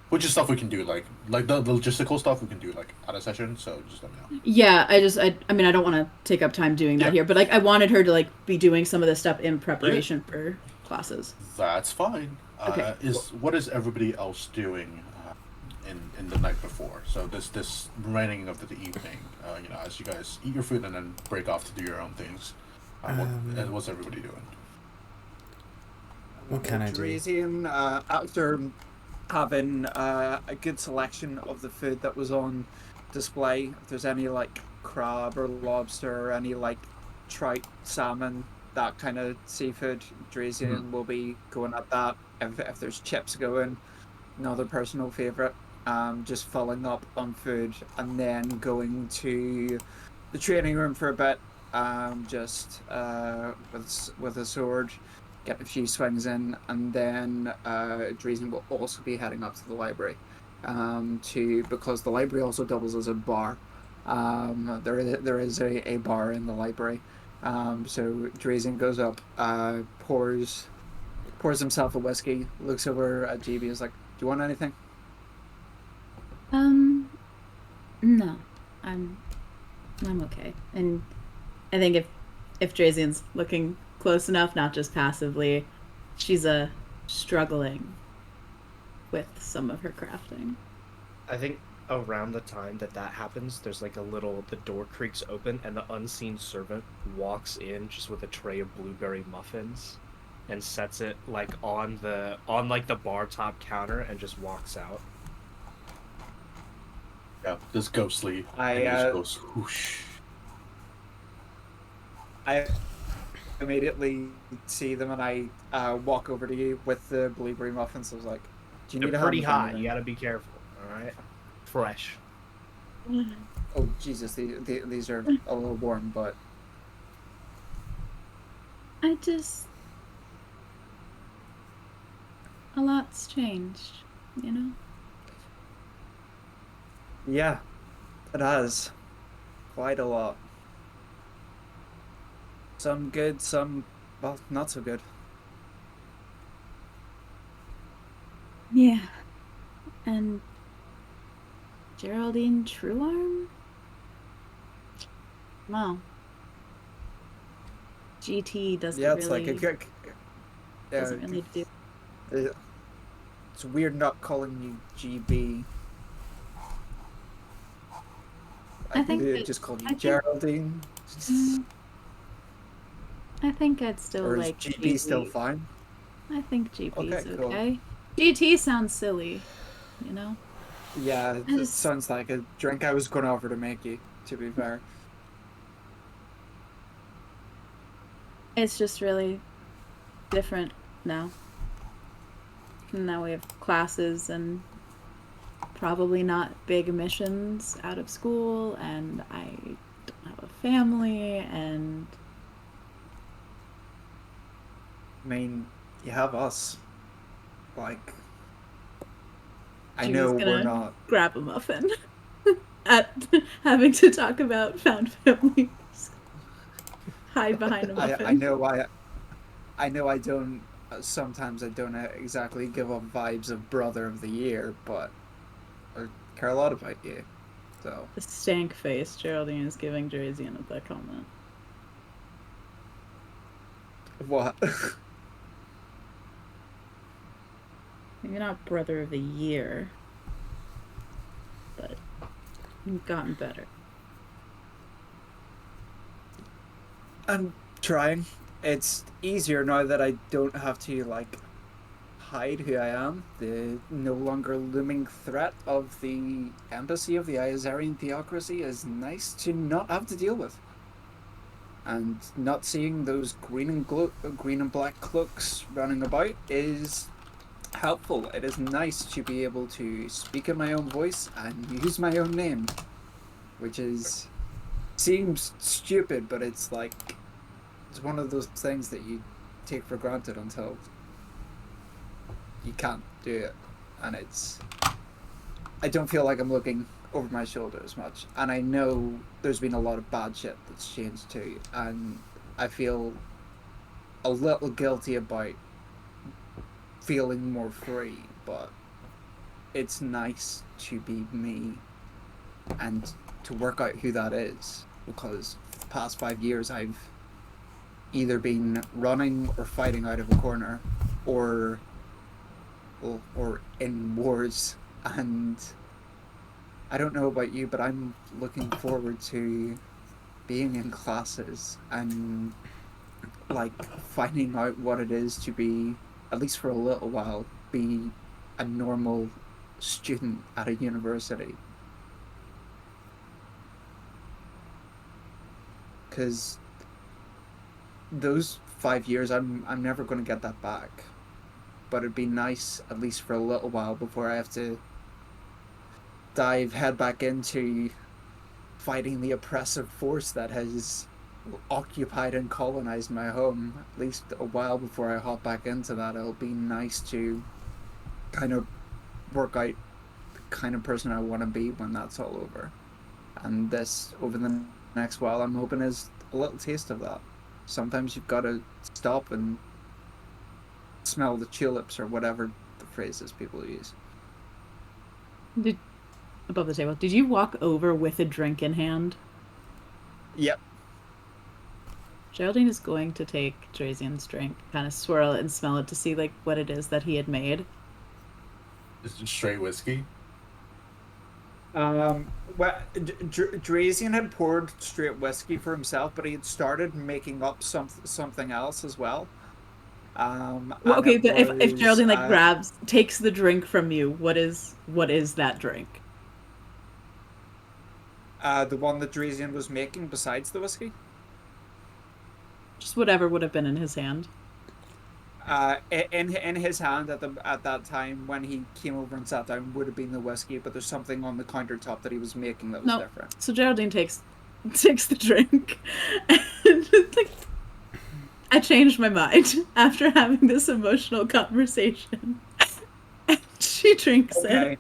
Which is stuff we can do like the logistical stuff we can do like out of session. So just let me know. Yeah, I don't want to take up time doing that here, but like I wanted her to like be doing some of this stuff in preparation for classes. That's fine. Okay. What is everybody else doing in the night before? So this remaining of the evening, as you guys eat your food and then break off to do your own things. What's everybody doing? What can I do? Drazian, after having a good selection of the food that was on display, if there's any like crab or lobster or any like trout, salmon, that kind of seafood, Drazian will be going at that. If there's chips going, another personal favorite, just filling up on food and then going to the training room for a bit, just with a sword, getting a few swings in, and then Drazian will also be heading up to the library, because the library also doubles as a bar. There is a bar in the library. So Drazian goes up, pours himself a whiskey, looks over at GB, is like, "Do you want anything?" No, I'm okay. And I think if Drazian's looking close enough, not just passively, she's struggling with some of her crafting. I think around the time that happens, there's like the door creaks open and the unseen servant walks in just with a tray of blueberry muffins and sets it like on the bar top counter and just walks out. Yeah, just ghostly. I, And just goes whoosh. I immediately see them and I walk over to you with the blueberry muffins. I was like, "Do you need They're a help pretty with hot. anything?" You gotta be careful. All right, fresh. Oh Jesus, these are a little warm, but I just. A lot's changed, you know? yeah, it has quite a lot. Some good, some well, not so good. Yeah. And Geraldine Truearm? Wow. GT doesn't Yeah, it's really like yeah, doesn't really do. it's weird not calling you GB. I think could that, just call you I think Geraldine. mm, I think I'd still Or is like GB still GT. fine? I think GP's Okay, cool. okay. GT sounds silly, you know? Yeah, I it just sounds like a drink I was going to offer to make you, to be fair. it's just really different now. Now we have classes and probably not big missions out of school, and I don't have a family, and I mean, you have us. Like, I Jimmy's know we're gonna not. grab a muffin at having to talk about found families. Hide behind a I muffin. know I don't. Sometimes I don't exactly give off vibes of brother of the year, but I care a lot about you. So The stank face Geraldine is giving Drazian at that comment. what? Maybe not brother of the year, but you've gotten better. I'm trying. It's easier now that I don't have to like hide who I am. The no longer looming threat of the embassy of the Iazarian theocracy is nice to not have to deal with. And not seeing those green and black cloaks running about is helpful. It is nice to be able to speak in my own voice and use my own name, which is seems stupid, but it's like it's one of those things that you take for granted until you can't do it, and it's I don't feel like I'm looking over my shoulder as much, and I know there's been a lot of bad shit that's changed too, and I feel a little guilty about feeling more free, but it's nice to be me and to work out who that is, because for the past 5 years I've either been running or fighting out of a corner or in wars, and I don't know about you, but I'm looking forward to being in classes and like finding out what it is to be, at least for a little while, be a normal student at a university. Because those 5 years, I'm never going to get that back. But it'd be nice, at least for a little while, before I have to dive head back into fighting the oppressive force that has occupied and colonized my home. At least a while before I hop back into that, it'll be nice to kind of work out the kind of person I want to be when that's all over. And this, over the next while, I'm hoping is a little taste of that. Sometimes you've got to stop and smell the tulips, or whatever the phrases people use. Above the table. Did you walk over with a drink in hand? Yep. Geraldine is going to take Drazian's drink, kind of swirl it and smell it to see like what it is that he had made. Is it straight whiskey? Well, Drazian had poured straight whiskey for himself, but he had started making up something else as well. Well, and okay, it but if was, Geraldine like takes the drink from you, what is that drink? the one that Drazian was making besides the whiskey. Just whatever would have been in his hand. In his hand at that time when he came over and sat down would have been the whiskey, but there's something on the countertop that he was making that was different. So Geraldine takes the drink, and like, I changed my mind after having this emotional conversation. And she drinks it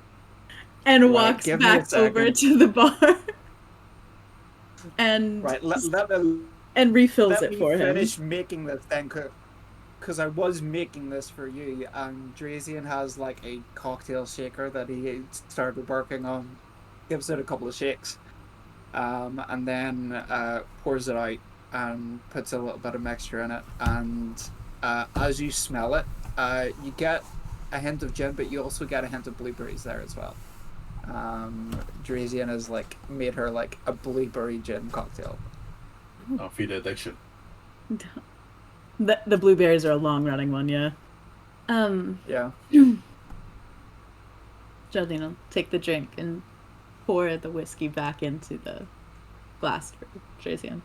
and walks back over to the bar and and refills it for him. Let me finish making this then, because I was making this for you, and Drazian has like a cocktail shaker that he started working on. Gives it a couple of shakes, and then pours it out and puts a little bit of mixture in it. And as you smell it, you get a hint of gin, but you also get a hint of blueberries there as well. Drazian has like made her like a blueberry gin cocktail. Oh, feed addiction. The blueberries are a long running one, yeah. Yeah. Geraldine will take the drink and pour the whiskey back into the glass for Drazian.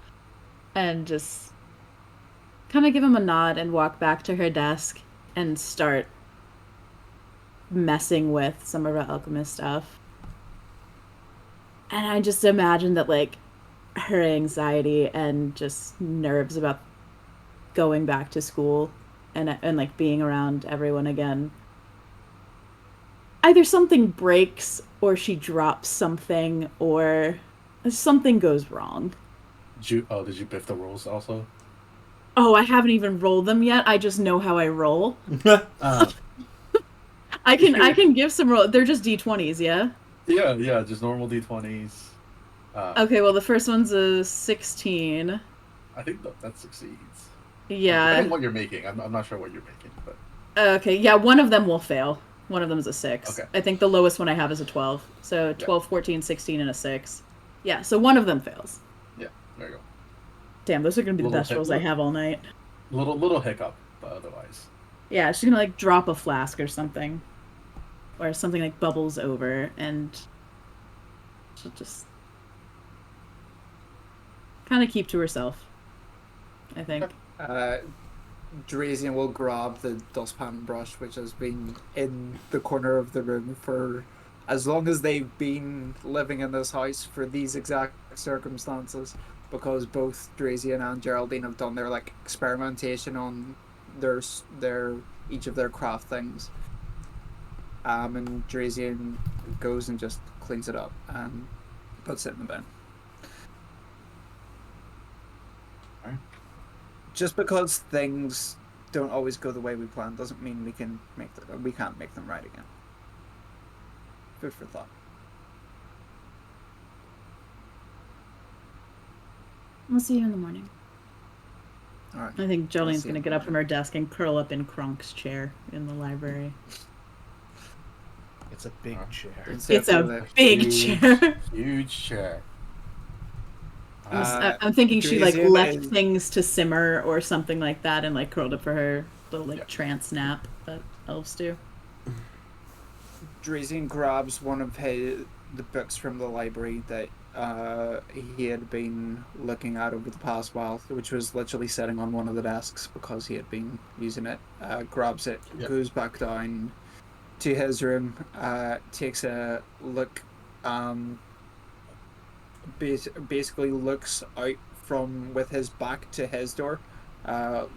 And just kind of give him a nod and walk back to her desk and start messing with some of her alchemist stuff. And I just imagine that, like, her anxiety and just nerves about going back to school and like being around everyone again, either something breaks or she drops something or something goes wrong. Did you biff the rolls also? Oh, I haven't even rolled them yet. I just know how I roll. I can give some roll. They're just d20s, yeah? Yeah, just normal d20s. Okay, well the first one's a 16. I think that succeeds. Yeah. I think what you're making. I'm not sure what you're making, but okay, yeah, one of them will fail. One of them is a 6. Okay. I think the lowest one I have is a 12. So 12, 14, 16, and a 6. Yeah, so one of them fails. Yeah, there you go. Damn, those are gonna be the best rolls I have all night. Little hiccup, but otherwise. Yeah, she's gonna like drop a flask or something. Or something like bubbles over and she'll just kind of keep to herself, I think. Drazian will grab the dustpan brush, which has been in the corner of the room for as long as they've been living in this house for these exact circumstances, because both Drazian and Geraldine have done their like experimentation on their each of their craft things. And Drazian goes and just cleans it up and puts it in the bin. Just because things don't always go the way we plan doesn't mean we can't make them right again. Food for thought. I'll see you in the morning. All right. I think Geraldine's gonna get up from her desk and curl up in Kronk's chair in the library. It's a big chair. It's a big chair. Huge chair. I'm thinking she like left things to simmer or something like that and like curled up for her little like trance nap that elves do. Drazian grabs one of the books from the library that he had been looking at over the past while, which was literally sitting on one of the desks because he had been using it. Grabs it, goes back down to his room, takes a look, basically looks out from with his back to his door,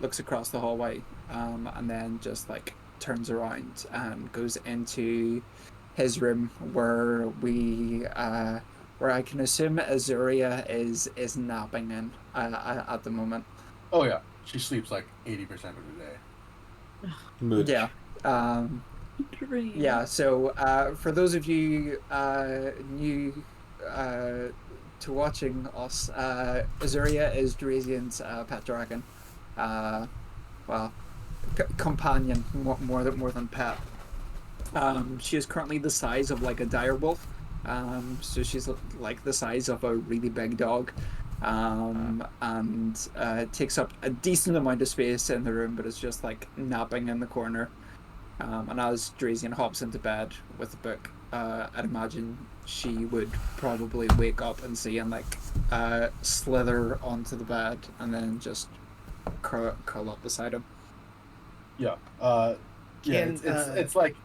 looks across the hallway, and then just like turns around and goes into his room where where I can assume Azuria is napping in at the moment. Oh yeah, she sleeps like 80% of the day. Mooch. Yeah. Yeah, so for those of you new to watching us, Azuria is Drazian's pet dragon. Well, companion, more than pet. She is currently the size of like a direwolf. So she's like the size of a really big dog. and it takes up a decent amount of space in the room, but it's just like napping in the corner. And as Drazian hops into bed with the book, I'd imagine she would probably wake up and see and like slither onto the bed and then just curl up beside him. Yeah. Can, It's like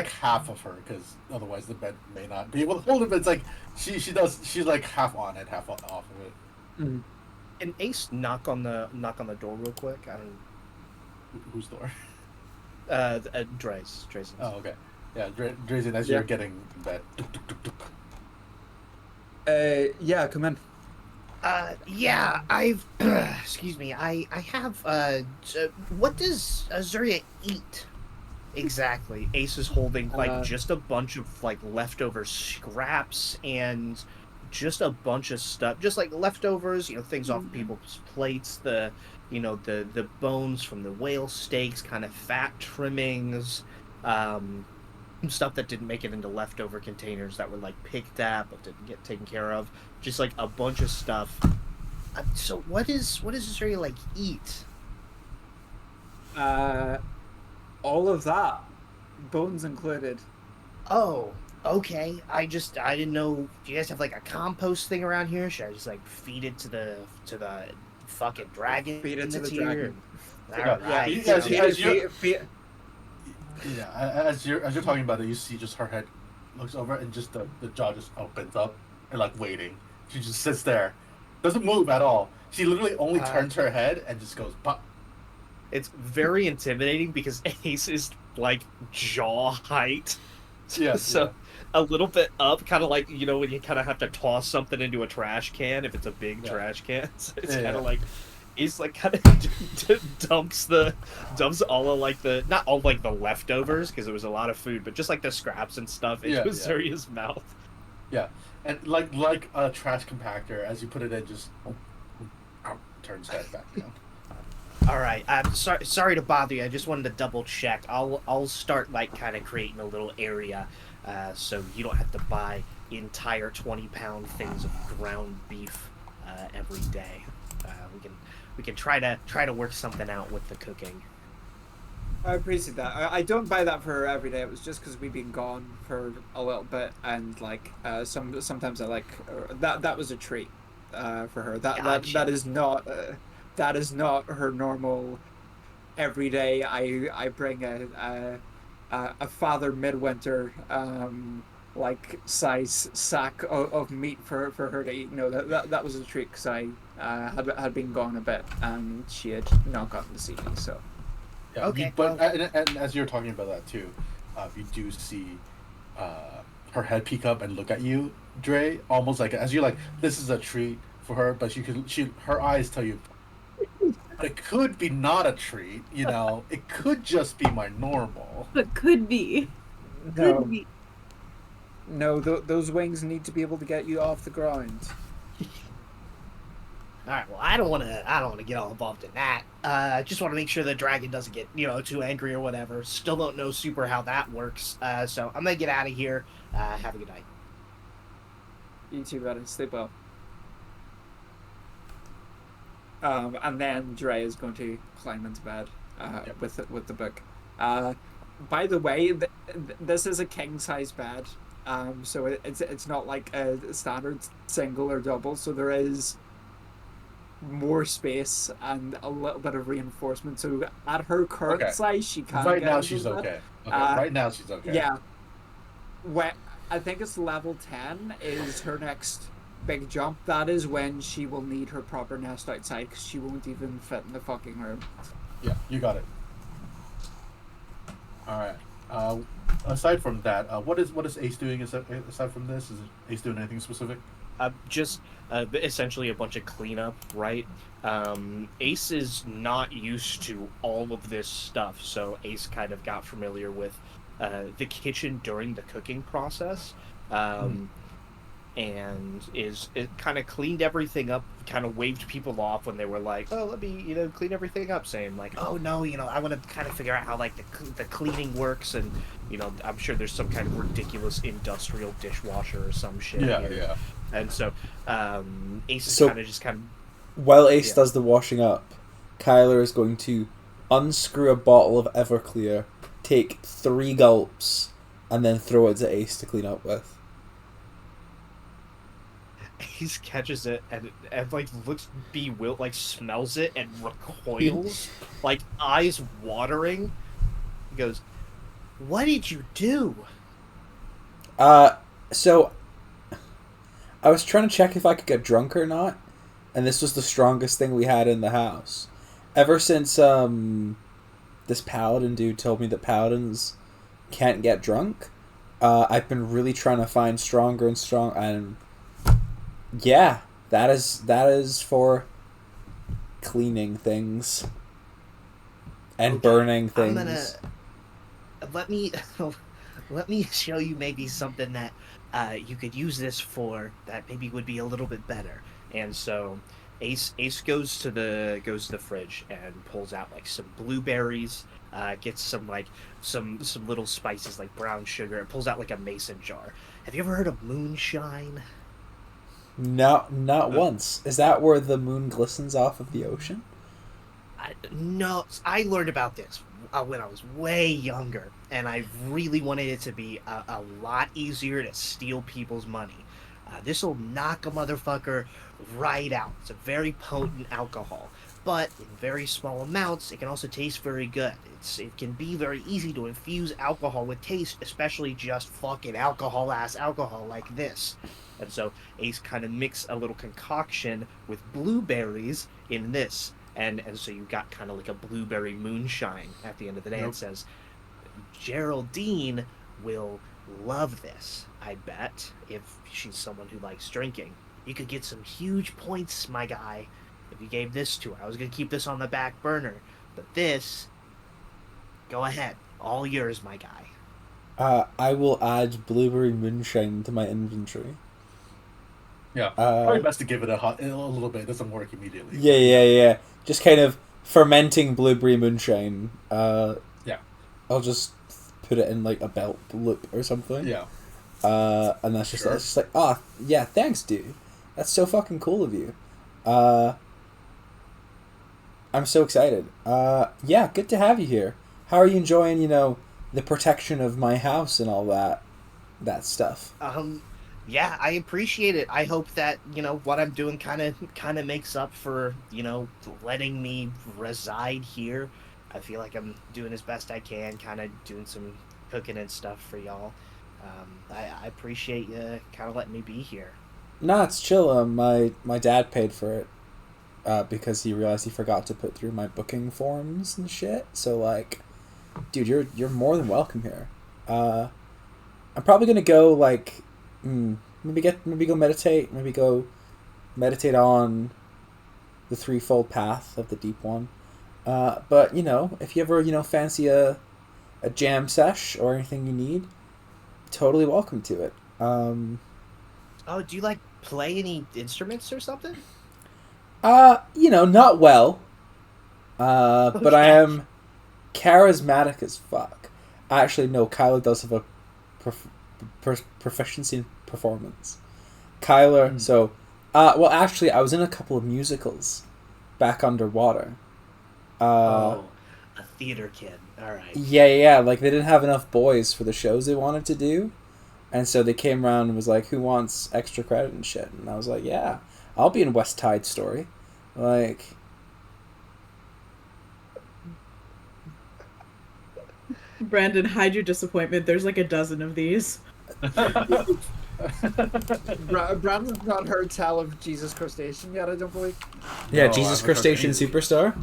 half of her, because otherwise the bed may not be able to hold it. But it's like she's like half on it, half off of it. Mm-hmm. Can Ace knock on the door real quick? I don't. Whose door? Dre's. Oh, okay. Yeah, Drazen, as you're getting in bed. Yeah, come in. Yeah, I've. Excuse me. I have. What does Azuria eat? Exactly. Ace is holding like just a bunch of like leftover scraps and just a bunch of stuff, just like leftovers, things off people's plates, the bones from the whale steaks, kind of fat trimmings, stuff that didn't make it into leftover containers that were like picked at but didn't get taken care of, just like a bunch of stuff. So what does Azuria like eat? All of that, bones included. Oh, okay. I didn't know. Do you guys have like a compost thing around here? Should I just like feed it to the fucking dragon? Feed it to the here? dragon. All right. As you're talking about it, you see just her head looks over and just the jaw just opens up and like waiting. She just sits there, doesn't move at all. She literally only turns her head and just goes pop. It's very intimidating because Ace is like jaw height. Yeah. So a little bit up, kind of like, when you kind of have to toss something into a trash can if it's a big trash can. So it's kind of like Ace like kind of dumps all of like not all like the leftovers, because it was a lot of food, but just like the scraps and stuff into Azuria's mouth. Yeah. And like a trash compactor, as you put it in, just turns head back down. All right, I'm sorry to bother you. I just wanted to double check. I'll start like kind of creating a little area, so you don't have to buy entire 20-pound things of ground beef every day. We can try to work something out with the cooking. I appreciate that. I don't buy that for her every day. It was just because we've been gone for a little bit, and like sometimes I like that was a treat for her. That is not. That is not her normal everyday. I bring a Father Midwinter like size sack of meat for her to eat. No, that was a treat, because I had been gone a bit and she had not gotten to see me. So yeah, okay. And as you're talking about that too, you do see her head peek up and look at you, Dre, almost like as you're like, this is a treat for her, but her eyes tell you, but it could be not a treat, it could just be my normal. But could be. No. Could be. No, those wings need to be able to get you off the ground. All right. Well, I don't want to get all involved in that. I just want to make sure the dragon doesn't get too angry or whatever. Still don't know super how that works. So I'm gonna get out of here. Have a good night. You too, buddy. Sleep well. And then Dre is going to climb into bed with the book. By the way, this is a king size bed, so it's not like a standard single or double. So there is more space and a little bit of reinforcement. So at her current size, she can. Right now she's okay. Right now she's okay. Yeah. I think it's level 10 is her next big jump. That is when she will need her proper nest outside, because she won't even fit in the fucking room. Yeah, you got it. All right. Aside from that, what is Ace doing aside from this? Is Ace doing anything specific? Just essentially a bunch of cleanup, right? Ace is not used to all of this stuff, so Ace kind of got familiar with the kitchen during the cooking process. And it kind of cleaned everything up, kind of waved people off when they were like, oh, let me, clean everything up, saying like, oh no, I want to kind of figure out how like the cleaning works, and I'm sure there's some kind of ridiculous industrial dishwasher or some shit. Yeah. And so Ace is So- kind of While Ace Yeah. does the washing up, Kyler is going to unscrew a bottle of Everclear, take 3 gulps, and then throw it to Ace to clean up with. Ace catches it and like looks bewildered, like smells it and recoils, like eyes watering. He goes, "What did you do?" So I was trying to check if I could get drunk or not, and this was the strongest thing we had in the house. Ever since this paladin dude told me that paladins can't get drunk, I've been really trying to find stronger and strong, and yeah, that is for cleaning things and Okay, burning I'm things. let me let me show you maybe something that you could use this for that maybe would be a little bit better. And so Ace goes to the fridge and pulls out like some blueberries, gets some like some little spices like brown sugar, and pulls out like a mason jar. Have you ever heard of moonshine? No, not once. Is that where the moon glistens off of the ocean? No, I learned about this when I was way younger, and I really wanted it to be a lot easier to steal people's money. This will knock a motherfucker right out. It's a very potent alcohol, but in very small amounts, it can also taste very good. It can be very easy to infuse alcohol with taste, especially just fucking alcohol-ass alcohol like this. And so Ace kind of mix a little concoction with blueberries in this. And so you got kind of like a blueberry moonshine at the end of the day. Yep. It says, Geraldine will love this, I bet, if she's someone who likes drinking. You could get some huge points, my guy, if you gave this to her. I was going to keep this on the back burner. But this, go ahead. All yours, my guy. I will add blueberry moonshine to my inventory. Yeah, probably best to give it a little bit. It doesn't work immediately. Yeah. Just kind of fermenting blueberry moonshine. Yeah. I'll just put it in like a belt loop or something. Yeah. And that's just Sure. that's just like, oh yeah, thanks, dude. That's so fucking cool of you. I'm so excited. Yeah, good to have you here. How are you enjoying, the protection of my house and all that stuff? Yeah, I appreciate it. I hope that, what I'm doing kind of makes up for, letting me reside here. I feel like I'm doing as best I can, kind of doing some cooking and stuff for y'all. I appreciate you kind of letting me be here. Nah, it's chill. My dad paid for it because he realized he forgot to put through my booking forms and shit. So like, dude, you're more than welcome here. I'm probably gonna go like, maybe go meditate. Maybe go meditate on the threefold path of the deep one. But if you ever fancy a jam sesh or anything you need, totally welcome to it. Oh, do you like play any instruments or something? Not well. But I Okay. am charismatic as fuck. Actually, no, Kyler does have a proficiency in performance. Kyler, so, well, actually, I was in a couple of musicals back underwater. Oh, a theater kid. All right. Yeah, like they didn't have enough boys for the shows they wanted to do, and so they came around and was like, "Who wants extra credit and shit?" And I was like, "Yeah, I'll be in West Tide Story." Like, Brandon, hide your disappointment. There's like a dozen of these. Brandon's not heard tell of Jesus Crustacean yet, I don't believe. yeah, No, Jesus I haven't heard Crustacean anything. Superstar.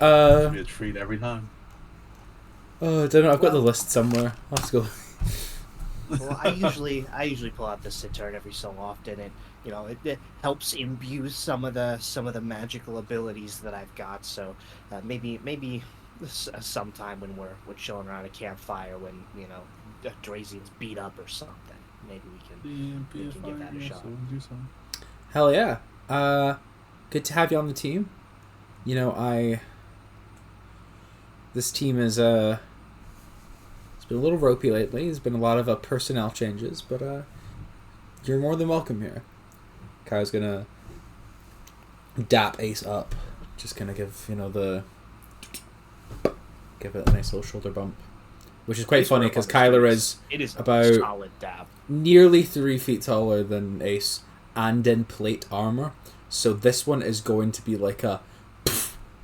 Be a treat every time. Oh, I don't know. I've got the Well- list somewhere. I'll have to go. Well, I usually pull out the Saturn every so often, and it helps imbue some of the magical abilities that I've got. So maybe sometime when we're chilling around a campfire, when Drazian's beat up or something, maybe we can give that a shot. Hell yeah. Good to have you on the team. This team is it's been a little ropey lately. There's been a lot of personnel changes, but you're more than welcome here. Kai's gonna dap Ace up, just gonna give give it a nice little shoulder bump, which is quite funny because Kyler is about a solid dab, nearly 3 feet taller than Ace, and in plate armor. So this one is going to be like a,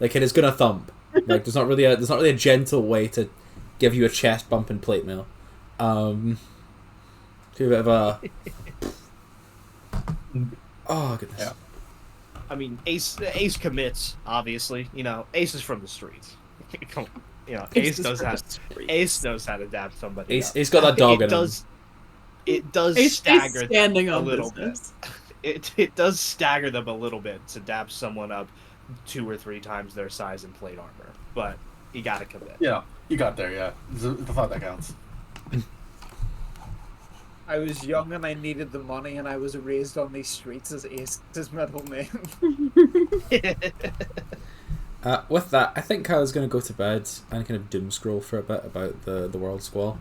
like it is gonna thump. Like there's not really a gentle way to give you a chest bump in plate mail. Do a bit of a. Oh goodness. Yeah. I mean, Ace commits. Obviously, Ace is from the streets. Ace knows how to dab somebody. Ace got that dog in him. It does Ace stagger standing them a on little business. bit. It does stagger them a little bit to dab someone up 2 or 3 times their size in plate armor, but you gotta commit. Yeah, you got there. Yeah, the thought that counts. I was young and I needed the money, and I was raised on these streets as Ace's middle name. With that, I think Kyle's going to go to bed and kind of doom scroll for a bit about the Worldsquall.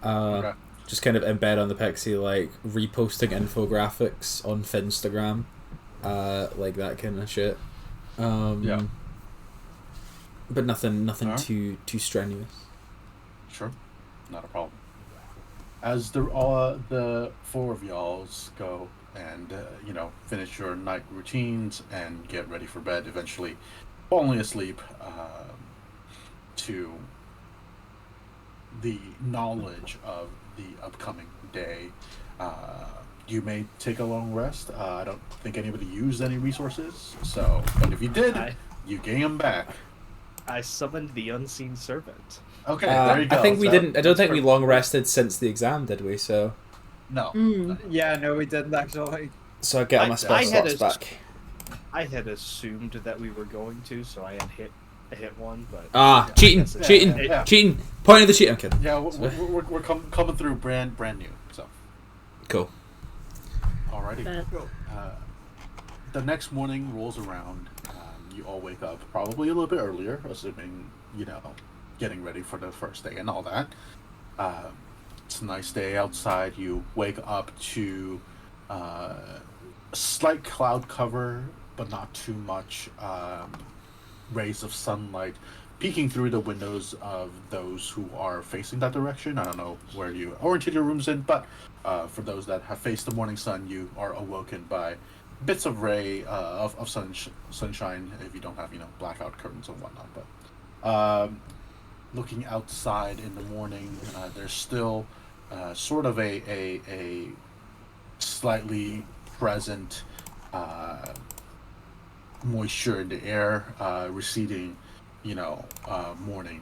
Okay. Just kind of in bed on the Pixie, like reposting infographics on Finstagram, like that kind of shit. Yeah. But nothing Alright. too strenuous. Sure, not a problem. As the 4 of y'alls go and finish your night routines and get ready for bed, eventually falling asleep to the knowledge of the upcoming day. You may take a long rest. I don't think anybody used any resources, so but if you did, you gain them back. I summoned the unseen servant. Okay, there you go. I think we didn't. I don't think we perfect. long rested since the exam, did we? So No. Yeah, no, we didn't actually. I get all my spell slots back. I had assumed that we were going to, so I had hit one, but Cheating. Yeah. Cheating. Point of the cheat. I'm kidding. Yeah, we're coming through brand new. So Cool. alrighty. But The next morning rolls around. You all wake up probably a little bit earlier, assuming getting ready for the first day and all that. It's a nice day outside. You wake up to slight cloud cover, but not too much. Rays of sunlight peeking through the windows of those who are facing that direction. I don't know where you oriented your rooms in, but for those that have faced the morning sun, you are awoken by bits of ray of sunshine. If you don't have blackout curtains and whatnot, but looking outside in the morning, there's still sort of a slightly present moisture in the air, receding, morning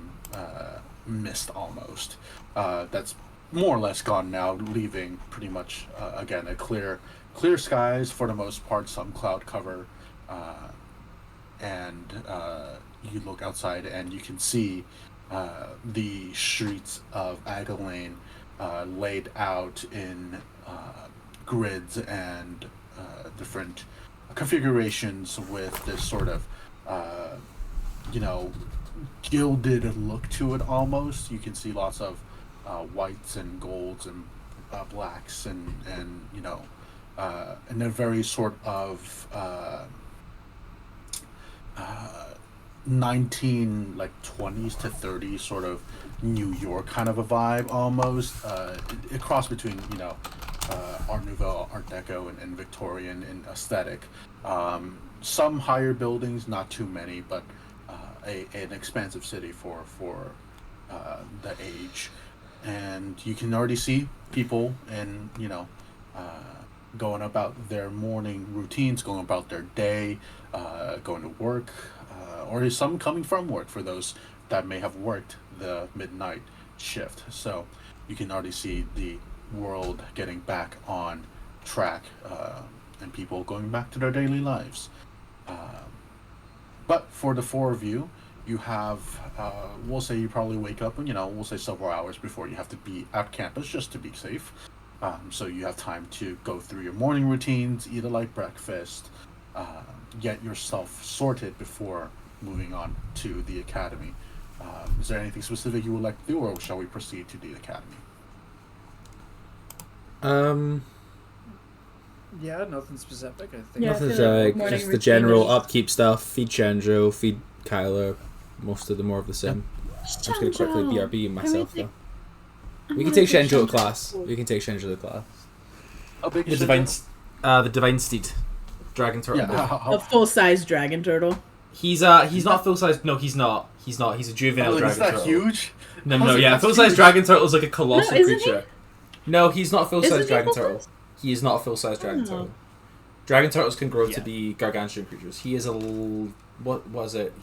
mist almost. That's more or less gone now, leaving pretty much again a clear skies for the most part, some cloud cover, and you look outside and you can see the streets of Agalane laid out in grids and different configurations with this sort of gilded look to it almost. You can see lots of whites and golds and blacks and a very sort of 1920s to 30s sort of New York kind of a vibe almost. A cross between Art Nouveau, Art Deco, and Victorian in aesthetic. Some higher buildings, not too many, but an expansive city for the age. And you can already see people and going about their morning routines, going about their day, going to work, or some coming from work for those that may have worked the midnight shift. So you can already see the world getting back on track, and people going back to their daily lives. But for the 4 of you, you have, we'll say you probably wake up, and we'll say several hours before you have to be at campus just to be safe. So you have time to go through your morning routines, eat a light breakfast, get yourself sorted before moving on to the academy Is there anything specific you would like to do, or shall we proceed to the academy? Yeah, nothing specific, I think. Yeah, I Nothing's feel like like morning just the routine general is- upkeep stuff. Feed Shenjo, feed Kyla. Most of the more of the same. I'm just gonna quickly Shenjo! BRB myself Can we though. I We can wanna take take Shenjo to Shenjo. class. We can take Shenjo to class. How big The is divine, Shenjo? the divine steed, dragon turtle. Yeah, A full-size dragon turtle. He's not full size. No, he's not. He's not. He's a juvenile is dragon that turtle. huge? No, How's no, it yeah, that full size huge? dragon turtle is like a colossal No, isn't he? creature. No, he's not a full Isn't size he dragon full-size? turtle. He is not a full size dragon Oh. turtle. Dragon turtles can grow to Yeah. be gargantuan creatures. He is what was it?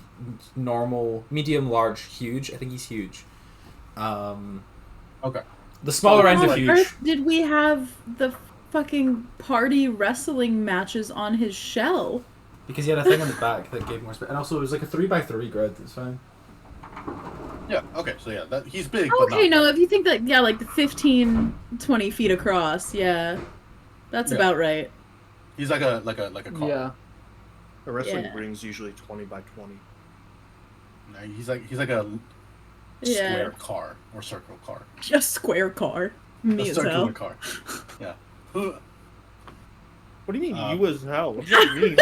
Normal, medium, large, huge. I think he's huge. Okay. The smaller end How of on huge. earth did we have the fucking party wrestling matches on his shell? Because he had a thing on the back that gave more space. And also, it was like a 3x3 grid. It's fine. Yeah. Okay. So yeah, he's big. But Okay, not no, if you think that, yeah, like 15, 20 feet across, yeah. That's Yeah. about right. He's like a car. Yeah. A wrestling Yeah. ring's usually 20 by 20. No, he's like a Yeah. square car or circle car. A square car. Me A as circular hell. car. Yeah. What do you mean, Um, you as hell? What does that mean?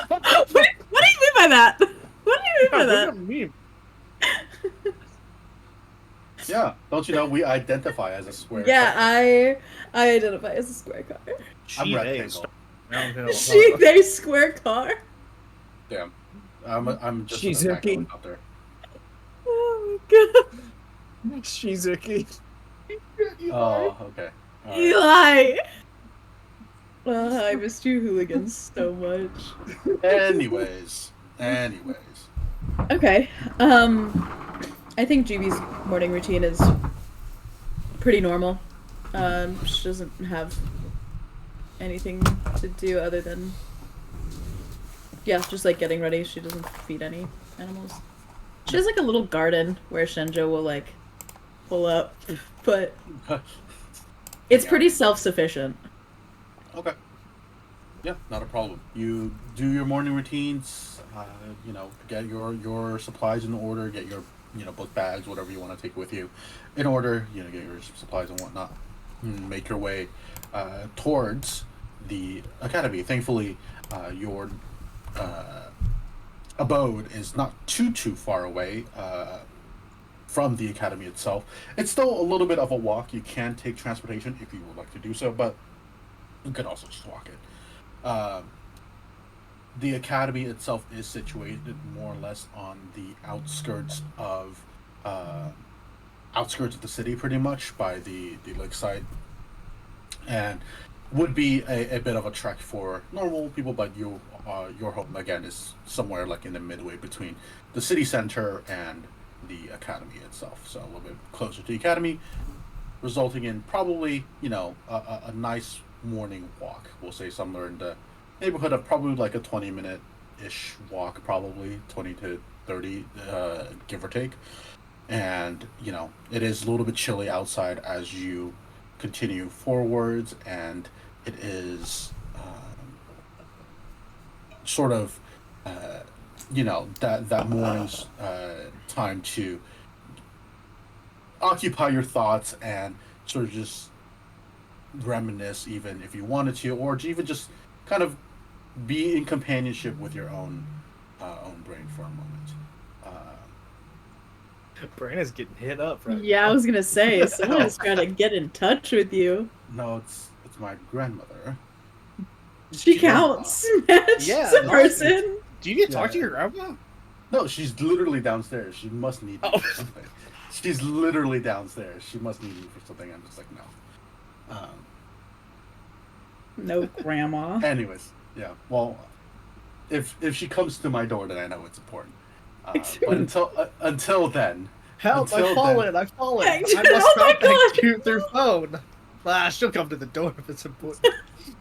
What do you mean by that? What do you mean by What does that? that mean? Yeah. Don't you know we identify as a square? Yeah, car. I identify as a square car. I'm She, they, rectangle. stop downhill. She, they, square car. Damn. I'm just Shizuki. rectangle out there. Oh my god. Shizuki. Oh, okay. All right. Eli! I missed you hooligans so much. Anyways. Okay. I think GB's morning routine is pretty normal. She doesn't have anything to do other than, yeah, just like getting ready. She doesn't feed any animals. She has like a little garden where Shenjo will like pull up, but it's pretty self-sufficient. Okay. Yeah, not a problem. You do your morning routines. Get your supplies in order. Get your book bags, whatever you want to take with you, in order. Get your supplies and whatnot. Make your way towards the academy. Thankfully, your abode is not too far away from the academy itself. It's still a little bit of a walk. You can take transportation if you would like to do so, but you could also just walk it. The academy itself is situated more or less on the outskirts of the city, pretty much by the lakeside, and would be a bit of a trek for normal people. But your home again is somewhere like in the midway between the city center and the academy itself, so a little bit closer to the academy, resulting in probably a nice morning walk. We'll say somewhere in the neighborhood of probably like a 20-minute-ish walk, probably 20 to 30, give or take. And it is a little bit chilly outside as you continue forwards, and it is sort of that morning's time to occupy your thoughts and sort of just reminisce, even if you wanted to, or even just kind of be in companionship with your own brain for a moment. Brandon's getting hit up, right? Yeah, I was gonna say, someone's trying to get in touch with you. No, it's my grandmother. She counts. She's Yeah, a person. Do you get to talk Yeah. to your grandma? No, she's literally downstairs. She must need me for something. She's literally downstairs. She must need me for something. I'm just like, no. No, grandma. Anyways, yeah. Well, if she comes to my door, then I know it's important. But until then, Help! Until I've fallen! I've fallen! I Hector, must oh my contact you through phone. She'll come to the door if it's important.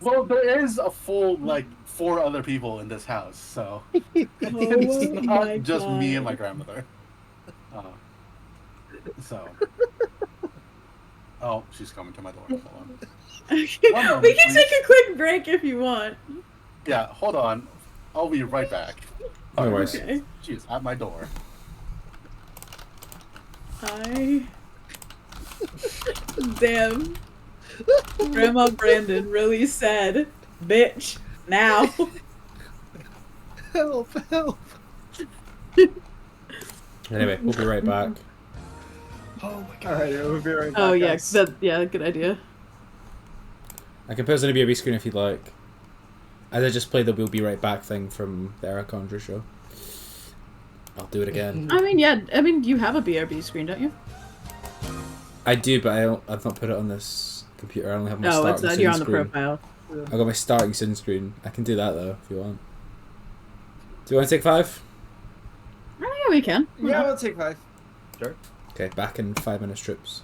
well, there is a full 4 other people in this house, so it's my not just me God. and my grandmother. So. Oh, she's coming to my door. Hold on. We moment, can please. take a quick break if you want. Yeah, hold on. I'll be right back. No worries. Okay. She's at my door. I. Damn. Grandma Brandon really said, bitch, now. Help! Help! Anyway, we'll be right back. Oh my god! All right, we'll be right back. Oh, yeah, guys. good idea. I can put it on a BRB screen if you'd like. As I just played the "We'll be right back" thing from the Eric Andre show. I'll do it again. I mean, yeah, you have a BRB screen, don't you? I do, but I've not put it on this computer. I only have my Oh, starting it's scene you're on the screen. profile. I got my starting scene screen. I can do that though if you want. Do you want to take 5? Oh, yeah, we can. Why Yeah, not? we'll take 5. Sure. Okay, back in 5 minutes trips.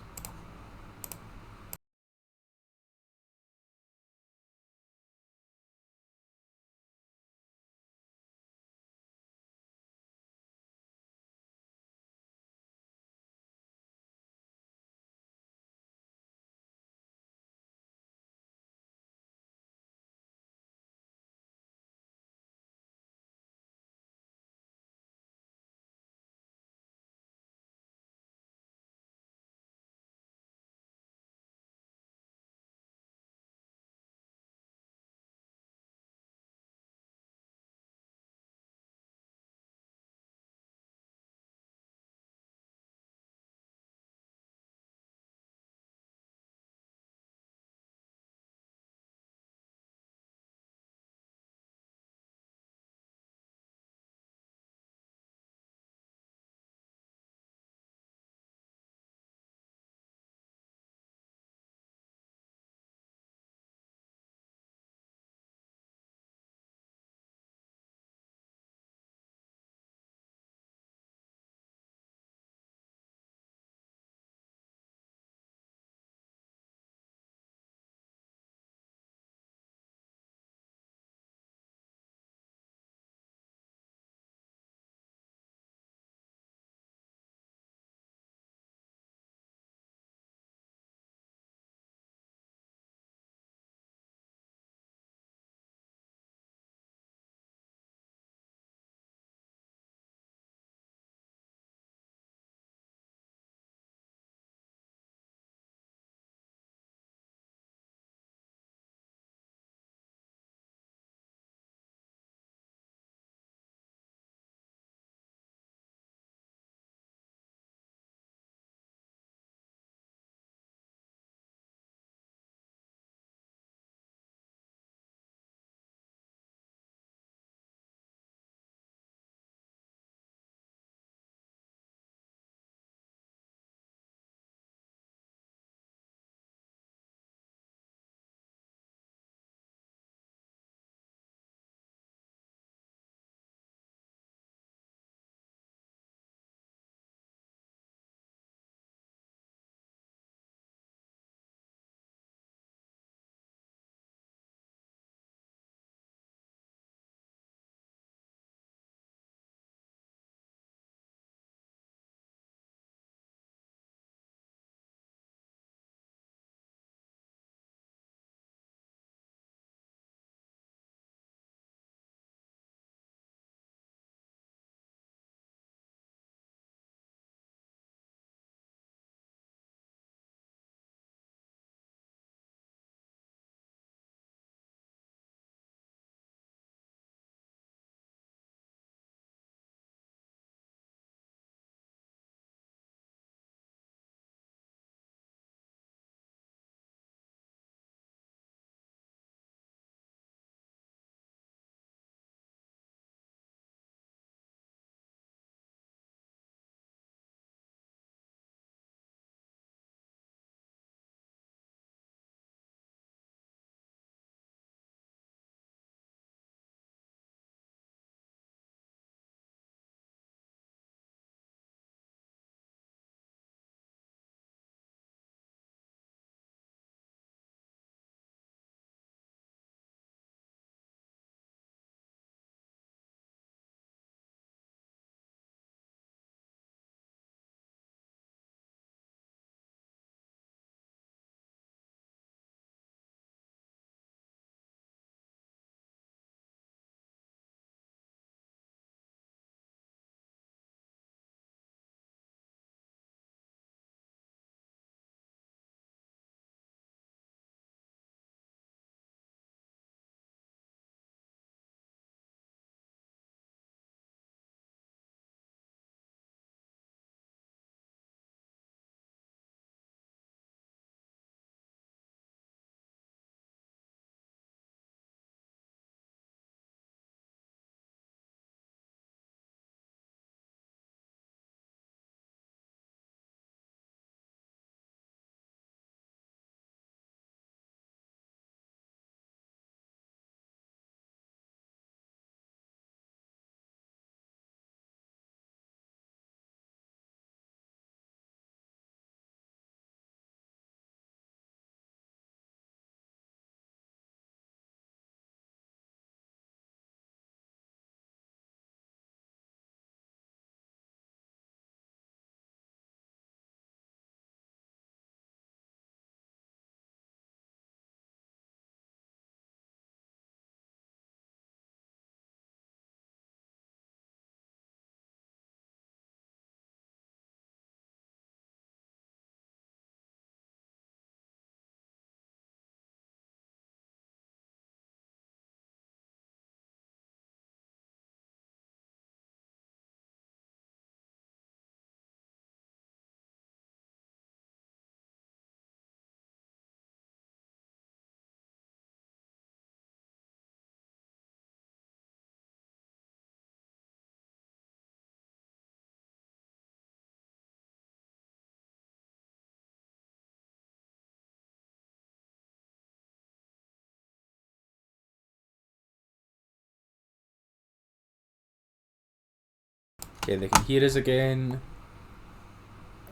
Okay, they can hear us again.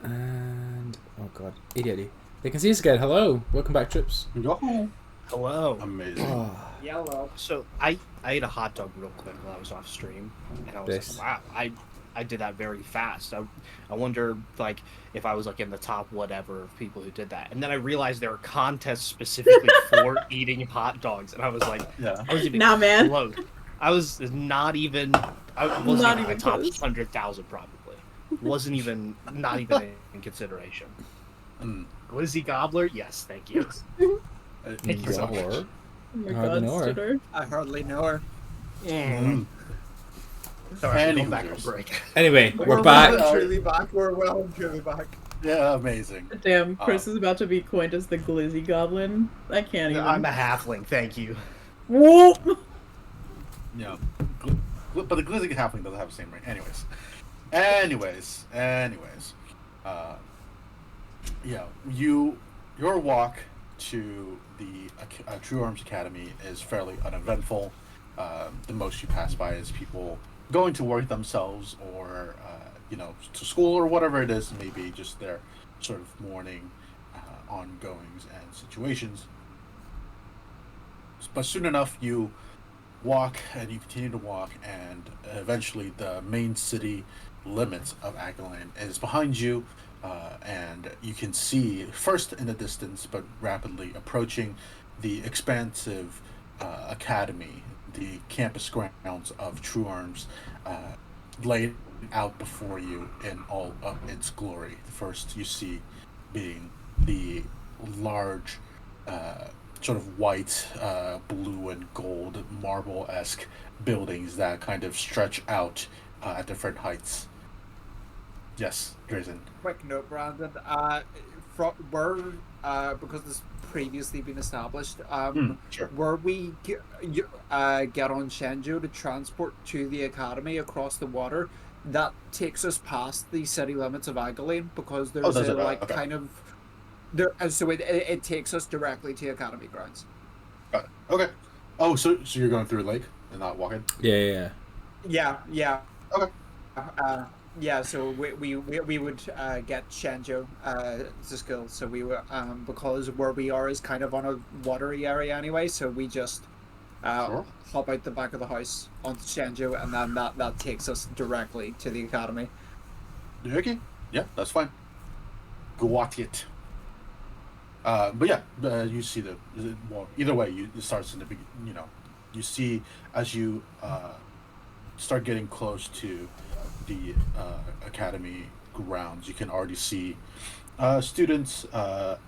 And oh god, idiot. They can see us again. Hello, welcome back, troops. Yo. Hello. Amazing. Oh, Yellow. So I ate a hot dog real quick while I was off stream, and I was This. like, wow, I did that very fast. I wonder like if I was like in the top whatever of people who did that, and then I realized there are contests specifically for eating hot dogs, and I was like, Yeah. I was even Nah, man. close. I was not even. I wasn't Not even my even top close. 100,000 probably. Wasn't even not even in consideration. Mm. Glizzy Gobbler, yes, thank you. Thank you so much. Gobbler. Oh my Hardly god, know her. Studer. I hardly know her. Mm. Sorry, we'll go back Anywho's. on break. Anyway, we're well back. and truly back. We're well and truly back. Yeah, amazing. Damn, Chris is about to be coined as the Glizzy Goblin. I can't even. I'm a halfling, thank you. Whoop! Yeah. But the glizzy halfling doesn't have the same ring. Anyways. Yeah, your walk to the Truearms Academy is fairly uneventful. The most you pass by is people going to work themselves, or to school, or whatever it is. Maybe just their sort of morning ongoings and situations. But soon enough, you walk and you continue to walk, and eventually the main city limits of Agalan is behind you, and you can see first in the distance but rapidly approaching the expansive academy, the campus grounds of Truearms, laid out before you in all of its glory. First you see being the large sort of white, blue, and gold marble-esque buildings that kind of stretch out at different heights. Yes, Drazen. Quick note, Brandon. Because this previously been established, Sure. were we get on Shenzhou to transport to the academy across the water, that takes us past the city limits of Agaline, because there's does a it? Okay. kind of there. So it takes us directly to academy grounds. Got it. Okay. Oh, so you're going through a lake and not walking? Yeah. Yeah. Okay. Yeah, so we would get Shenzhou to school. So we were because where we are is kind of on a watery area anyway. So we just Sure. hop out the back of the house onto Shenzhou, and then that takes us directly to the academy. Okay. Yeah, that's fine. Got it. But yeah, you see well, either way, it starts in the beginning. You see as you start getting close to the academy grounds, you can already see students of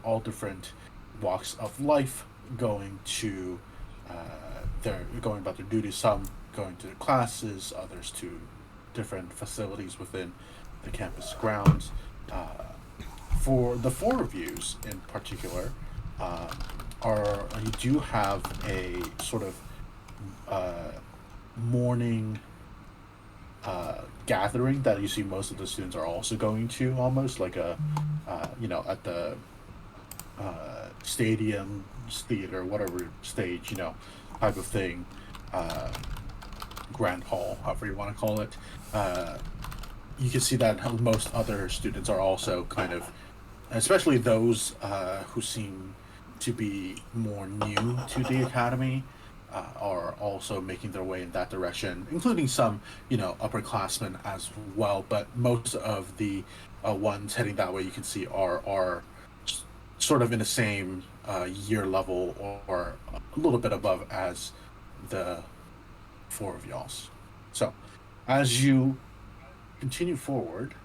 all different walks of life going to going about their duties. Some going to classes, others to different facilities within the campus grounds. For the four of you in particular, you do have a sort of morning gathering that you see most of the students are also going to, almost like a at the stadium, theater, whatever stage, type of thing, grand hall, however you want to call it. You can see that most other students are also kind of, especially those who seem to be more new to the academy, are also making their way in that direction, including some, upperclassmen as well. But most of the ones heading that way, you can see, are sort of in the same year level, or a little bit above as the four of y'all's. So, as you continue forward,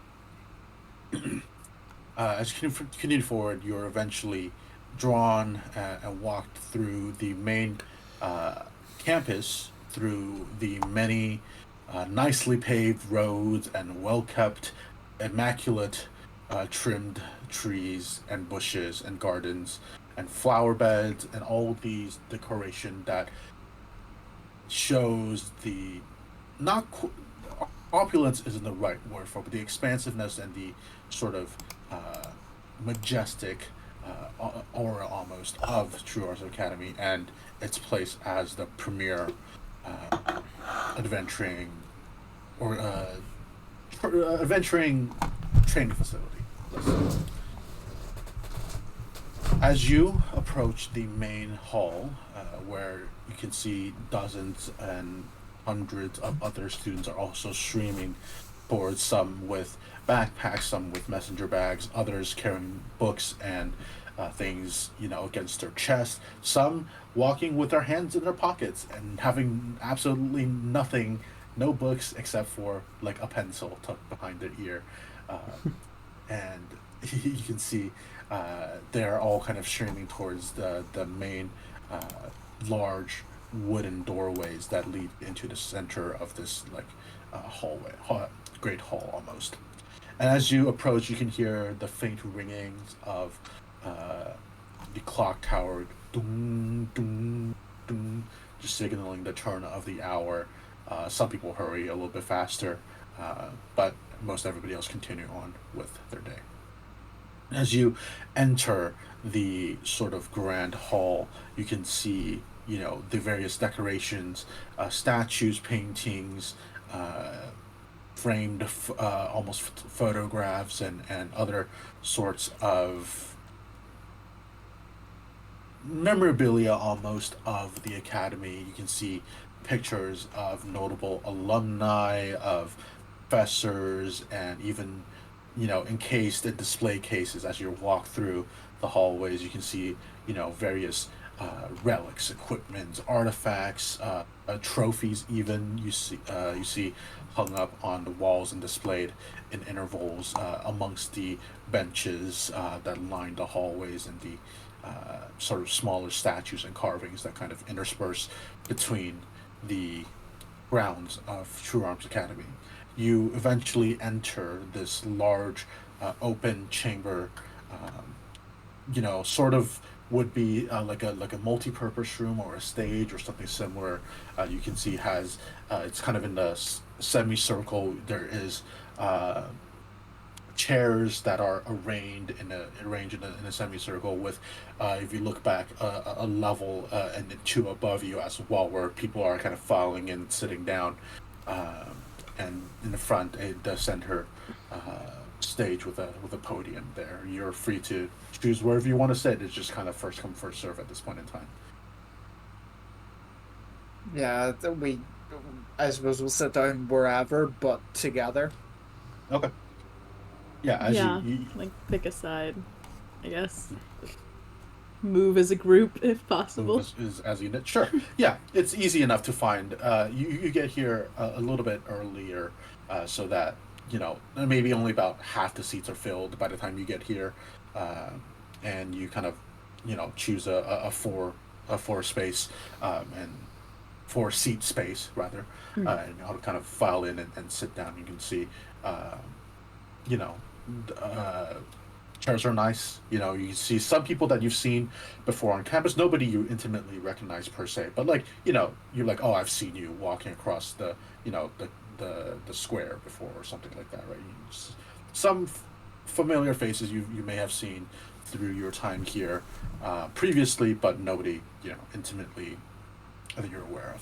you're eventually drawn and walked through the main campus, through the many nicely paved roads and well-kept, immaculate, trimmed trees and bushes and gardens and flower beds and all these decoration that shows the opulence isn't the right word for it, but the expansiveness and the sort of majestic aura almost of Truearms Academy and its place as the premier adventuring or adventuring training facility. Let's say. As you approach the main hall, where you can see dozens and hundreds of other students are also streaming towards, some with backpacks, some with messenger bags, others carrying books and things, against their chest, some walking with their hands in their pockets and having absolutely nothing, no books except for like a pencil tucked behind their ear. Uh, and you can see they're all kind of streaming towards the main uh, large wooden doorways that lead into the center of this like great hall almost. And as you approach, you can hear the faint ringings of uh, the clock tower, doom, doom, doom, just signaling the turn of the hour. Some people hurry a little bit faster, but most everybody else continue on with their day. As you enter the sort of grand hall, you can see, the various decorations, statues, paintings, uh, framed almost photographs and other sorts of memorabilia almost of the academy. You can see pictures of notable alumni, of professors, and even encased in display cases. As you walk through the hallways, you can see various relics, equipment, artifacts, trophies. Even you see hung up on the walls and displayed in intervals amongst the benches that line the hallways, and the sort of smaller statues and carvings that kind of intersperse between the grounds of True Arms Academy. You eventually enter this large open chamber, um, sort of would be like a multi-purpose room or a stage or something similar. You can see has it's kind of in the semicircle. There is chairs that are arranged in a semicircle with, if you look back, a level and two above you as well, where people are kind of filing in, sitting down, and in the front, the center stage with a podium. There, you're free to choose wherever you want to sit. It's just kind of first come first serve at this point in time. Yeah, I suppose we'll sit down wherever, but together. Okay. Yeah, as Yeah, you like pick a side, I guess. Move as a group if possible. is as you know. Sure. Yeah, it's easy enough to find. You get here a little bit earlier, so that maybe only about half the seats are filled by the time you get here, uh, and you kind of choose a four space, and four seat space rather, and I'll kind of file in and sit down. You can see, you know. Uh, Chairs are nice. You see some people that you've seen before on campus. Nobody you intimately recognize per se, but like you're like, oh, I've seen you walking across the square before or something like that, right? Some familiar faces you may have seen through your time here previously, but nobody intimately that you're aware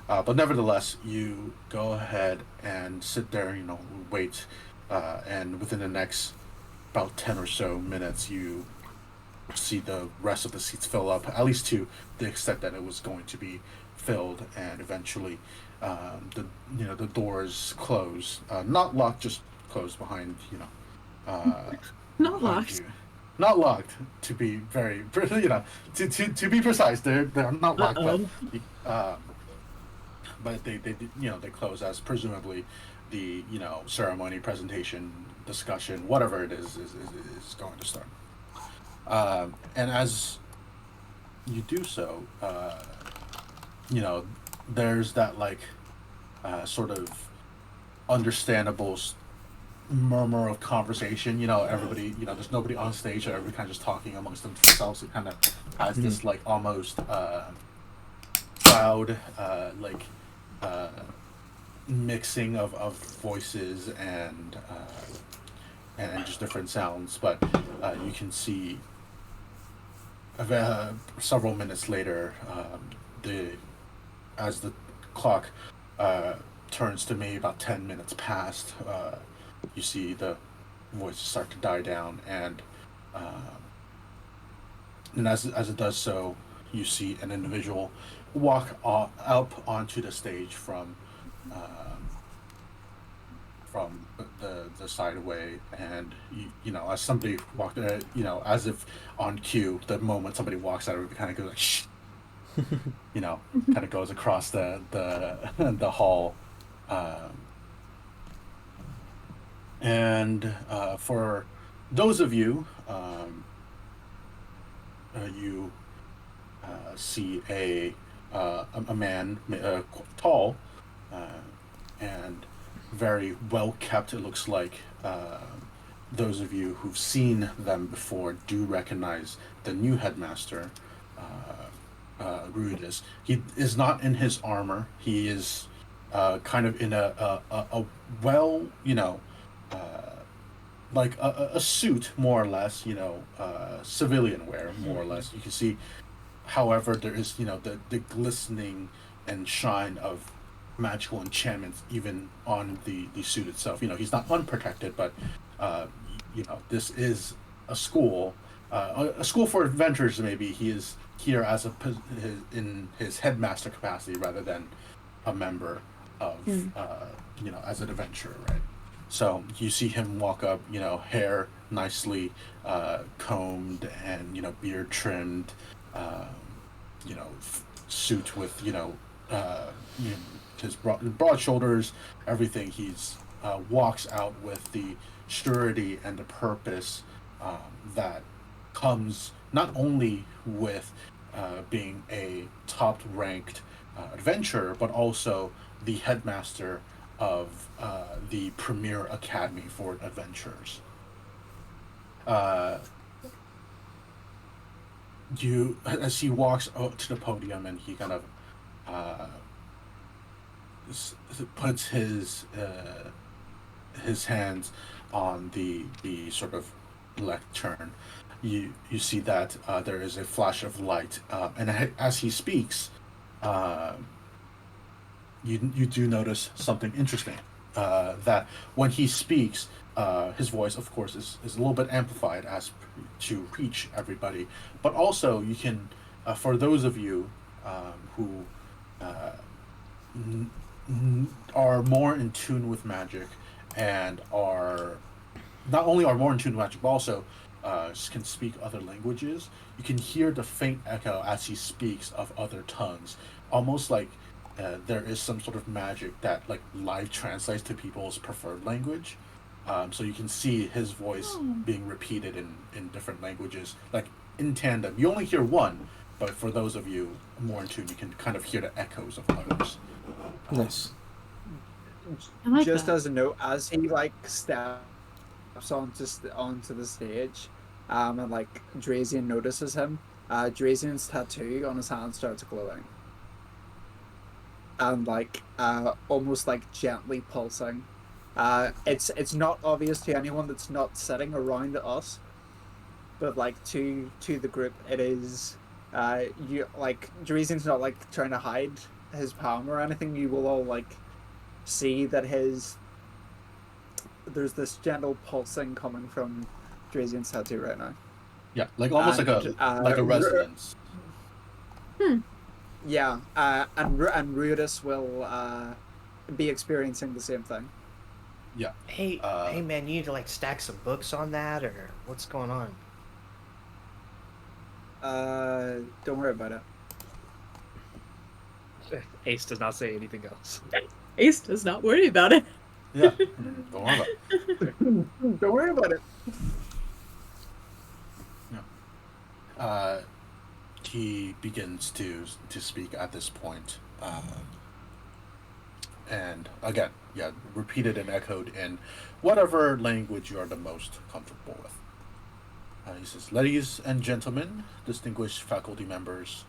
of. But nevertheless, you go ahead and sit there. Wait, and within the next about 10 or so minutes, you see the rest of the seats fill up, at least to the extent that it was going to be filled, and eventually the doors close, not locked, just closed behind Not behind locked. you. Not locked, to be very to be precise. They're not locked, Uh-oh. but they close, as presumably the ceremony, presentation, discussion, whatever it is going to start. And as you do so, there's that like sort of understandable murmur of conversation. Everybody, there's nobody on stage, so everybody kind of just talking amongst themselves. It kind of has this like almost loud like mixing of voices and just different sounds. But you can see several minutes later, the as the clock turns to maybe about 10 minutes past. You see the voice start to die down, and as it does so, you see an individual walk up onto the stage from the sideway, and you know, as somebody walked, you know, as if on cue, the moment somebody walks out, it kind of goes like shh, you know, kind of goes across the the hall, and for those of you, you see a man, tall, and very well kept. It looks like those of you who've seen them before do recognize the new headmaster, Ruidus. He is not in his armor. He is kind of in a well, you know, like a suit, more or less, you know, civilian wear, more or less. You can see, however, there is, you know, the glistening and shine of magical enchantments even on the suit itself. You know, he's not unprotected, but you know, this is a school for adventurers. Maybe he is here as in his headmaster capacity rather than a member of you know, as an adventurer, right? So you see him walk up, you know, hair nicely combed and, you know, beard trimmed, you know, suit with, you know, his broad shoulders, everything. He's walks out with the surety and the purpose that comes not only with being a top-ranked adventurer, but also the headmaster of the premier academy for adventurers. As he walks out to the podium, and he kind of puts his hands on the sort of lectern. You see that there is a flash of light, and as he speaks, you do notice something interesting. That when he speaks, his voice, of course, is a little bit amplified as to reach everybody, but also you can, for those of you who are more in tune with magic, and are not only are more in tune with magic, but also can speak other languages, you can hear the faint echo as he speaks of other tongues, almost like there is some sort of magic that like live translates to people's preferred language. So you can see his voice being repeated in different languages, like in tandem. You only hear one, but for those of you more in tune, you can kind of hear the echoes of others. Nice. I like Just that. as a note, as he like steps onto the stage, and like Drazian notices him, Drazian's tattoo on his hand starts glowing, and like almost like gently pulsing. It's not obvious to anyone that's not sitting around us, but like to the group, it is. You like Drazian's not like trying to hide his palm or anything. You will all like see that there's this gentle pulsing coming from Drazian's tattoo right now. Yeah, like almost And, like a resonance. Yeah, and Ruidus will be experiencing the same thing. Yeah. Hey, hey, man, you need to like stack some books on that, or what's going on? Don't worry about it. Ace does not say anything else. Ace does not worry about it. Yeah. Don't worry about it. Don't worry about it. He begins to speak at this point, and again, yeah, repeated and echoed in whatever language you are the most comfortable with. He says, "Ladies and gentlemen, distinguished faculty members,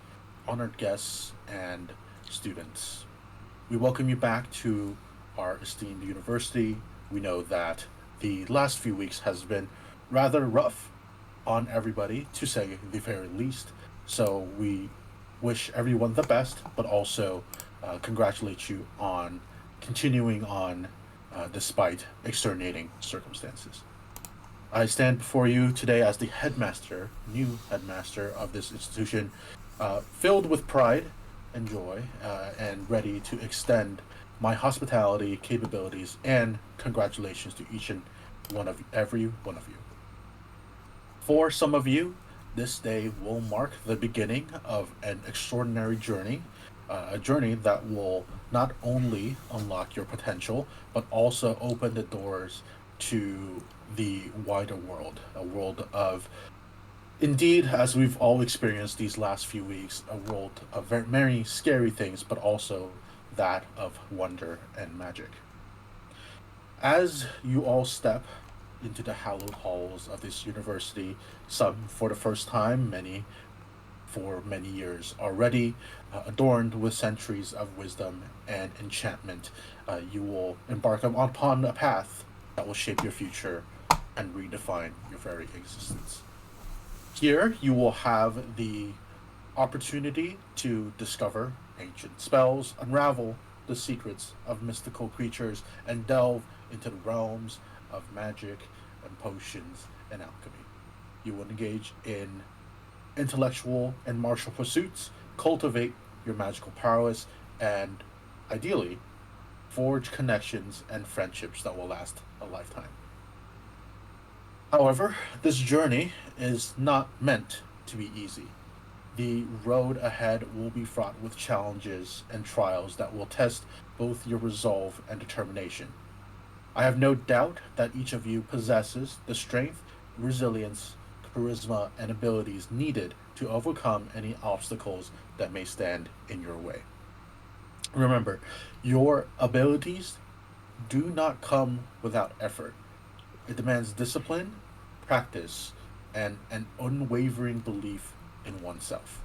honored guests, and students, we welcome you back to our esteemed university. We know that the last few weeks has been rather rough on everybody, to say the very least. So we wish everyone the best, but also congratulate you on continuing on despite extenuating circumstances. I stand before you today as the headmaster, new headmaster of this institution, filled with pride and joy, and ready to extend my hospitality capabilities and congratulations to each and every one of you. For some of you, this day will mark the beginning of an extraordinary journey, a journey that will not only unlock your potential, but also open the doors to the wider world, a world of, indeed, as we've all experienced these last few weeks, a world of very, many scary things, but also that of wonder and magic. As you all step into the hallowed halls of this university, some for the first time, many for many years already, adorned with centuries of wisdom and enchantment, you will embark upon a path that will shape your future and redefine your very existence. Here, you will have the opportunity to discover ancient spells, unravel the secrets of mystical creatures, and delve into the realms of magic and potions and alchemy. You will engage in intellectual and martial pursuits, cultivate your magical prowess, and ideally, forge connections and friendships that will last a lifetime. However, this journey is not meant to be easy. The road ahead will be fraught with challenges and trials that will test both your resolve and determination. I have no doubt that each of you possesses the strength, resilience, charisma, and abilities needed to overcome any obstacles that may stand in your way. Remember, your abilities do not come without effort. It demands discipline, practice, and an unwavering belief in oneself.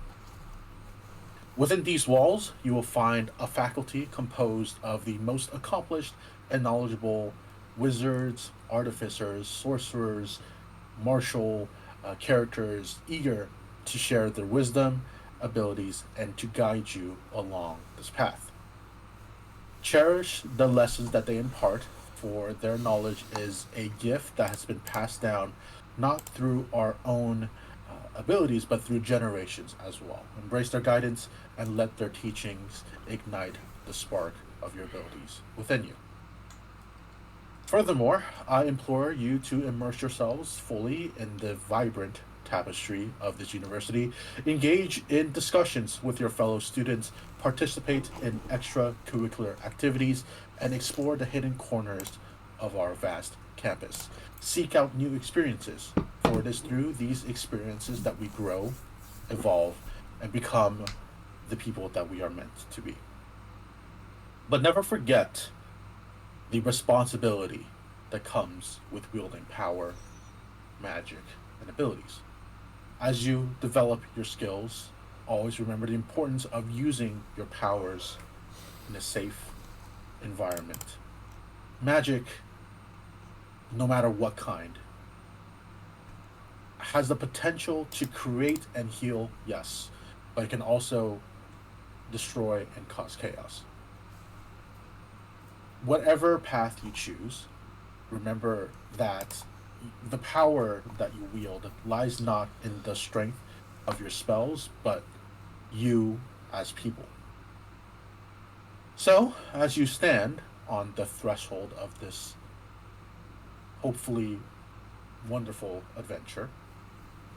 Within these walls, you will find a faculty composed of the most accomplished and knowledgeable wizards, artificers, sorcerers, martial characters eager to share their wisdom, abilities, and to guide you along this path. Cherish the lessons that they impart, for their knowledge is a gift that has been passed down not through our own abilities, but through generations as well. Embrace their guidance and let their teachings ignite the spark of your abilities within you. Furthermore, I implore you to immerse yourselves fully in the vibrant tapestry of this university, engage in discussions with your fellow students, participate in extracurricular activities, and explore the hidden corners of our vast campus. Seek out new experiences, for it is through these experiences that we grow, evolve, and become the people that we are meant to be. But never forget the responsibility that comes with wielding power, magic, and abilities. As you develop your skills, always remember the importance of using your powers in a safe environment. Magic, no matter what kind, has the potential to create and heal, yes, but it can also destroy and cause chaos. Whatever path you choose, remember that the power that you wield lies not in the strength of your spells, but you as people. So, as you stand on the threshold of this hopefully wonderful adventure,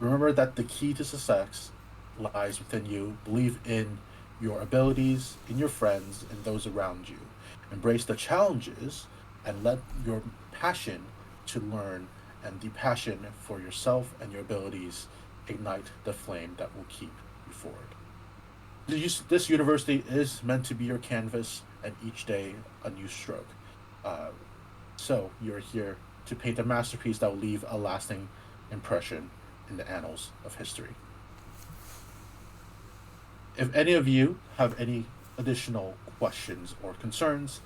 remember that the key to success lies within you. Believe in your abilities, in your friends, and those around you. Embrace the challenges and let your passion to learn and the passion for yourself and your abilities ignite the flame that will keep you forward. This university is meant to be your canvas, and each day a new stroke. So you're here to paint a masterpiece that will leave a lasting impression in the annals of history. If any of you have any additional questions or concerns,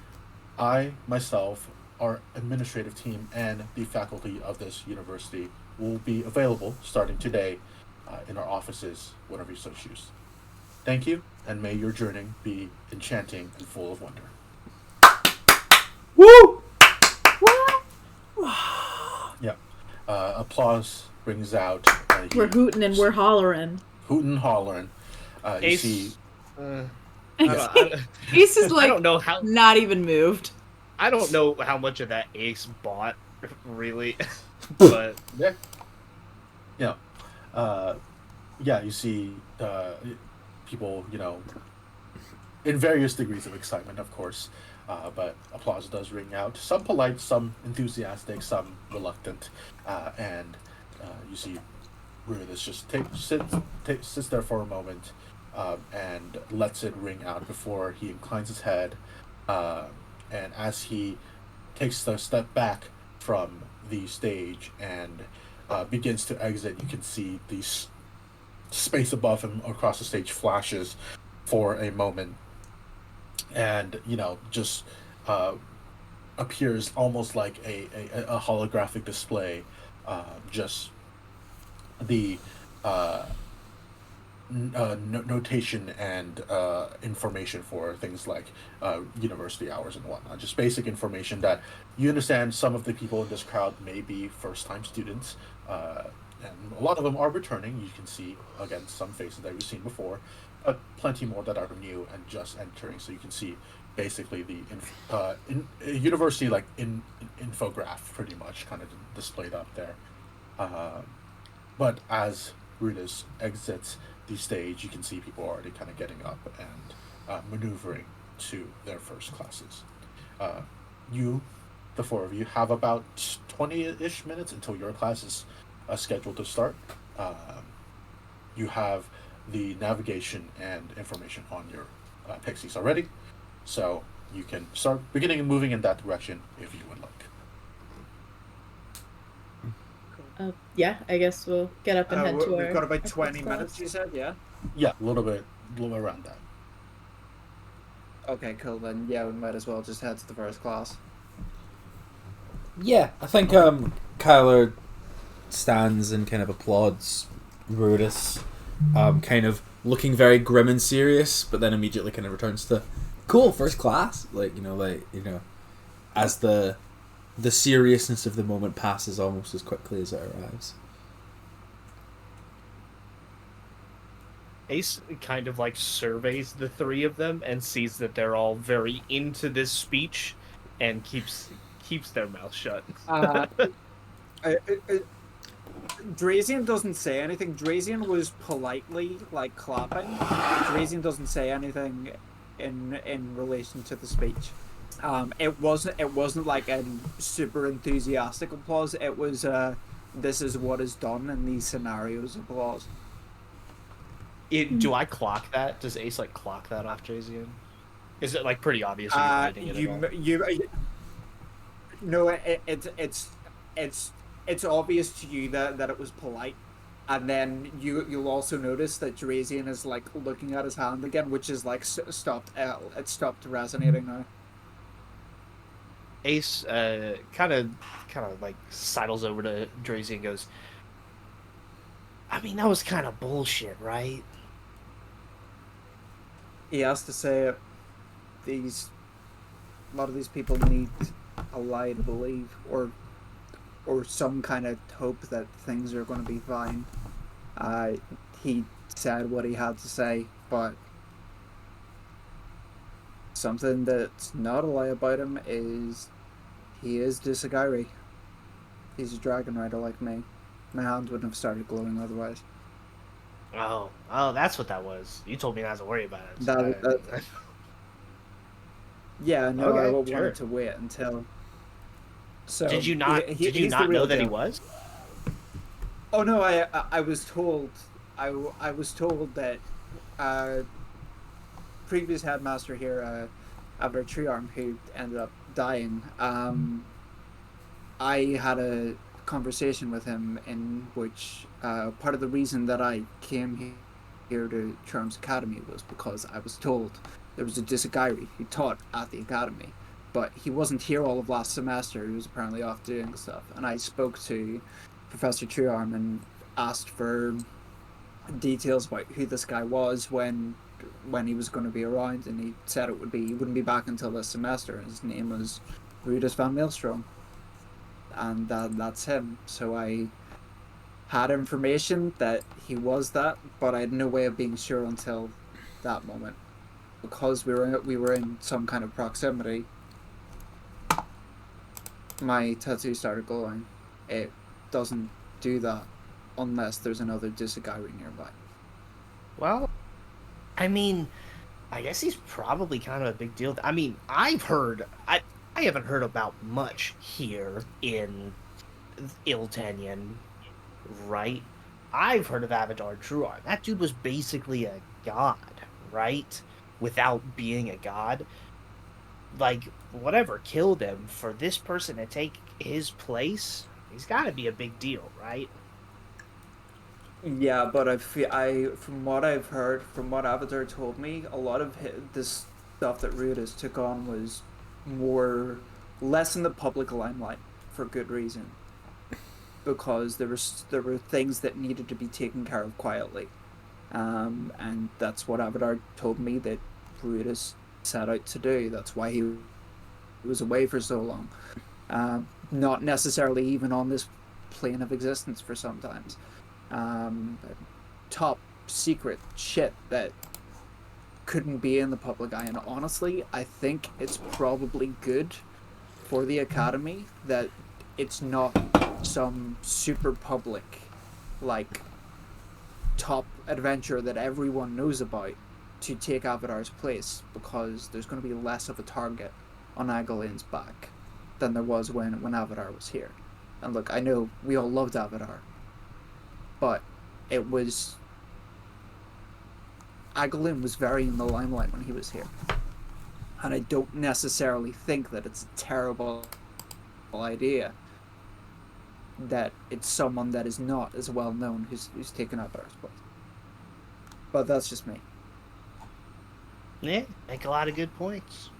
I, myself, our administrative team, and the faculty of this university will be available starting today in our offices whenever you so choose. Thank you, and may your journey be enchanting and full of wonder. Woo! Yeah. Applause rings out. We're hooting and we're hollering. Hooting, hollering. You Ace, see. Ace is like I don't know how. not even moved. I don't know how much of that Ace bought, really, but Yeah. Yeah. Yeah, you see people, in various degrees of excitement, of course, but applause does ring out. Some polite, some enthusiastic, some reluctant, and you see Ruidus just sits there for a moment and lets it ring out before he inclines his head, and as he takes a step back from the stage and begins to exit, you can see the space above him across the stage flashes for a moment, and just appears almost like a holographic display, just the notation and information for things like university hours and whatnot. Just basic information that you understand some of the people in this crowd may be first-time students, and a lot of them are returning. You can see, again, some faces that you've seen before, but plenty more that are new and just entering. So you can see basically the university infograph pretty much kind of displayed up there. But as Ruidus exits the stage, you can see people already kind of getting up and maneuvering to their first classes. The four of you, have about 20-ish minutes until your class is scheduled to start. You have the navigation and information on your pixies already, so you can start beginning and moving in that direction if you would like. Yeah, I guess we'll get up and head to our. We've got about our 20 first minutes, class. you said, yeah? Yeah, a little bit around that. Okay, cool, then yeah, we might as well just head to the first class. Yeah, I think Kyler stands and kind of applauds Ruidus, kind of looking very grim and serious, but then immediately kind of returns to, cool, first class, as the seriousness of the moment passes almost as quickly as it arrives. Ace kind of surveys the three of them and sees that they're all very into this speech, and keeps their mouth shut. Drazian doesn't say anything. Drazian was politely clapping. Drazian doesn't say anything in relation to the speech. It wasn't like a super enthusiastic applause. It was this is what is done in these scenarios applause. Do I clock that? Does Ace clock that off Drazian? Is it pretty obvious? No, it's obvious to you that it was polite, and then you'll also notice that Drazian is looking at his hand again, which is stopped. It stopped resonating now. Ace kind of sidles over to Drazian and goes, I mean, that was kind of bullshit, right? He has to say it. A lot of these people need a lie to believe, or some kind of hope that things are going to be fine. He said what he had to say, but something that's not a lie about him is he is Disagiri. He's a dragon rider like me. My hand wouldn't have started glowing otherwise. Oh, that's what that was. You told me not to worry about it. Yeah, no, Okay, I sure. wanted to wait until. So did you not? Did you he's not the real know that he deal. was? Oh no, I was told. I was told that previous headmaster here, after Truearm, who ended up dying. I had a conversation with him in which part of the reason that I came here to Truearm's Academy was because I was told there was a Disagiri who taught at the academy, but he wasn't here all of last semester. He was apparently off doing stuff, and I spoke to Professor Truearm and asked for details about who this guy was, when he was going to be around, and he said he wouldn't be back until this semester. His name was Rudis Van Maelstrom, and that's him. So I had information that he was that, but I had no way of being sure until that moment, because we were in some kind of proximity. My tattoo started glowing. It doesn't do that unless there's another Disagari nearby. Well, I mean, I guess he's probably kind of a big deal. I mean, I haven't heard about much here in Iltanian, right? I've heard of Avatar Truearm. That dude was basically a god, right? Without being a god. Like, whatever killed him, for this person to take his place, he's got to be a big deal, right? Yeah, but from what I've heard, from what Avatar told me, a lot of this stuff that Rudis took on was more less in the public limelight for good reason, because there were things that needed to be taken care of quietly, and that's what Avatar told me that Rudis set out to do. That's why he was away for so long, not necessarily even on this plane of existence for sometimes. Top secret shit that couldn't be in the public eye. And honestly, I think it's probably good for the Academy that it's not some super public, like, top adventure that everyone knows about to take Avatar's place, because there's going to be less of a target on Agalin's back than there was when Avatar was here. And look, I know we all loved Avatar, but it was... Agalin was very in the limelight when he was here. And I don't necessarily think that it's a terrible idea that it's someone that is not as well known who's taken Avatar's place. But that's just me. Yeah, make a lot of good points.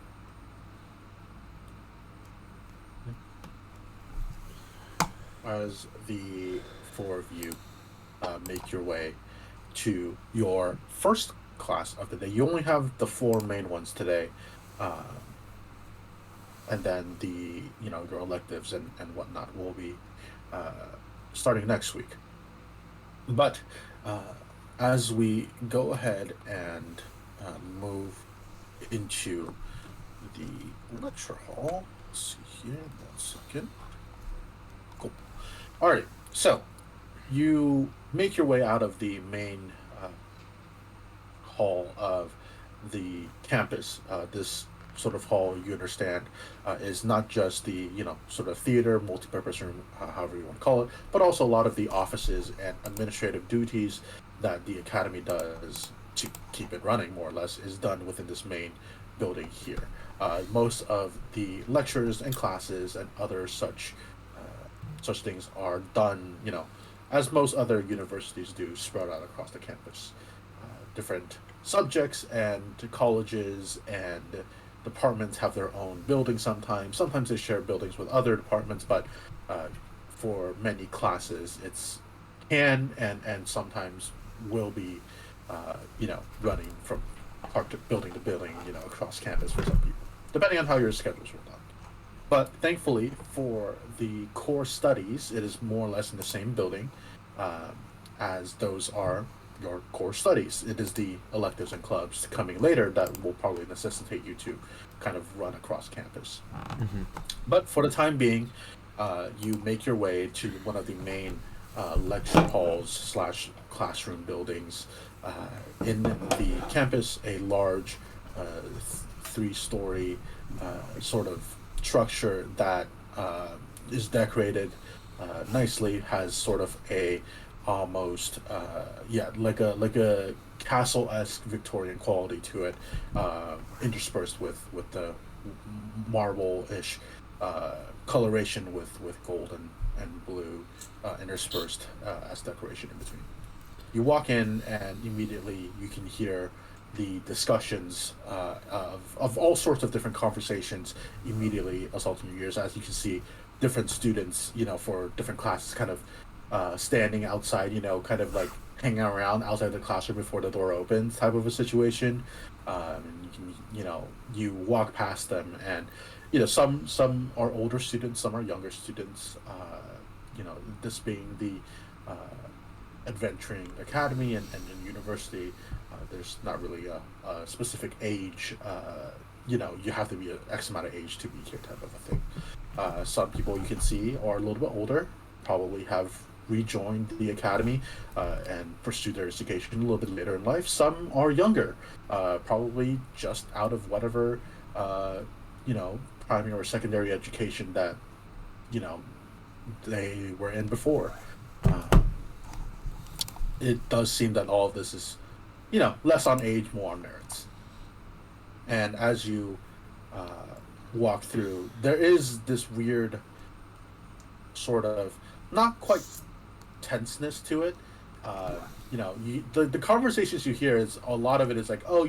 As the four of you make your way to your first class of the day, you only have the four main ones today, and then your electives and whatnot will be starting next week. But as we go ahead and move into the lecture hall, let's see here, 1 second. Cool. All right, so you make your way out of the main hall of the campus. This sort of hall, you understand, is not just the sort of theater, multi-purpose room, however you want to call it, but also a lot of the offices and administrative duties that the academy does to keep it running, more or less, is done within this main building here. Most of the lectures and classes and other such things are done, as most other universities do, spread out across the campus. Different subjects and colleges and departments have their own buildings sometimes. Sometimes they share buildings with other departments, but for many classes, it's can and sometimes will be, running from building to building, across campus for some people, depending on how your schedules are done. But thankfully, for the core studies, it is more or less in the same building, as those are your core studies. It is the electives and clubs coming later that will probably necessitate you to kind of run across campus. Mm-hmm. But for the time being, you make your way to one of the main lecture halls / classroom buildings in the campus, a large 3-story sort of structure that is decorated nicely, has sort of a almost like a castle-esque Victorian quality to it, interspersed with the marble-ish coloration with gold and blue interspersed as decoration in between. You walk in and immediately you can hear the discussions of all sorts of different conversations immediately assaulting your ears. As you can see, different students, for different classes, kind of standing outside, kind of like hanging around outside the classroom before the door opens, type of a situation. And you walk past them, and some are older students, some are younger students. This being the adventuring academy and university, there's not really a specific age. You have to be an X amount of age to be here, type of a thing. Some people you can see are a little bit older, probably have rejoined the academy and pursued their education a little bit later in life. Some are younger, probably just out of whatever primary or secondary education that they were in before. It does seem that all of this is less on age, more on merits. And as you walk through, there is this weird sort of not quite tenseness to it. The conversations you hear is a lot of it is like, oh,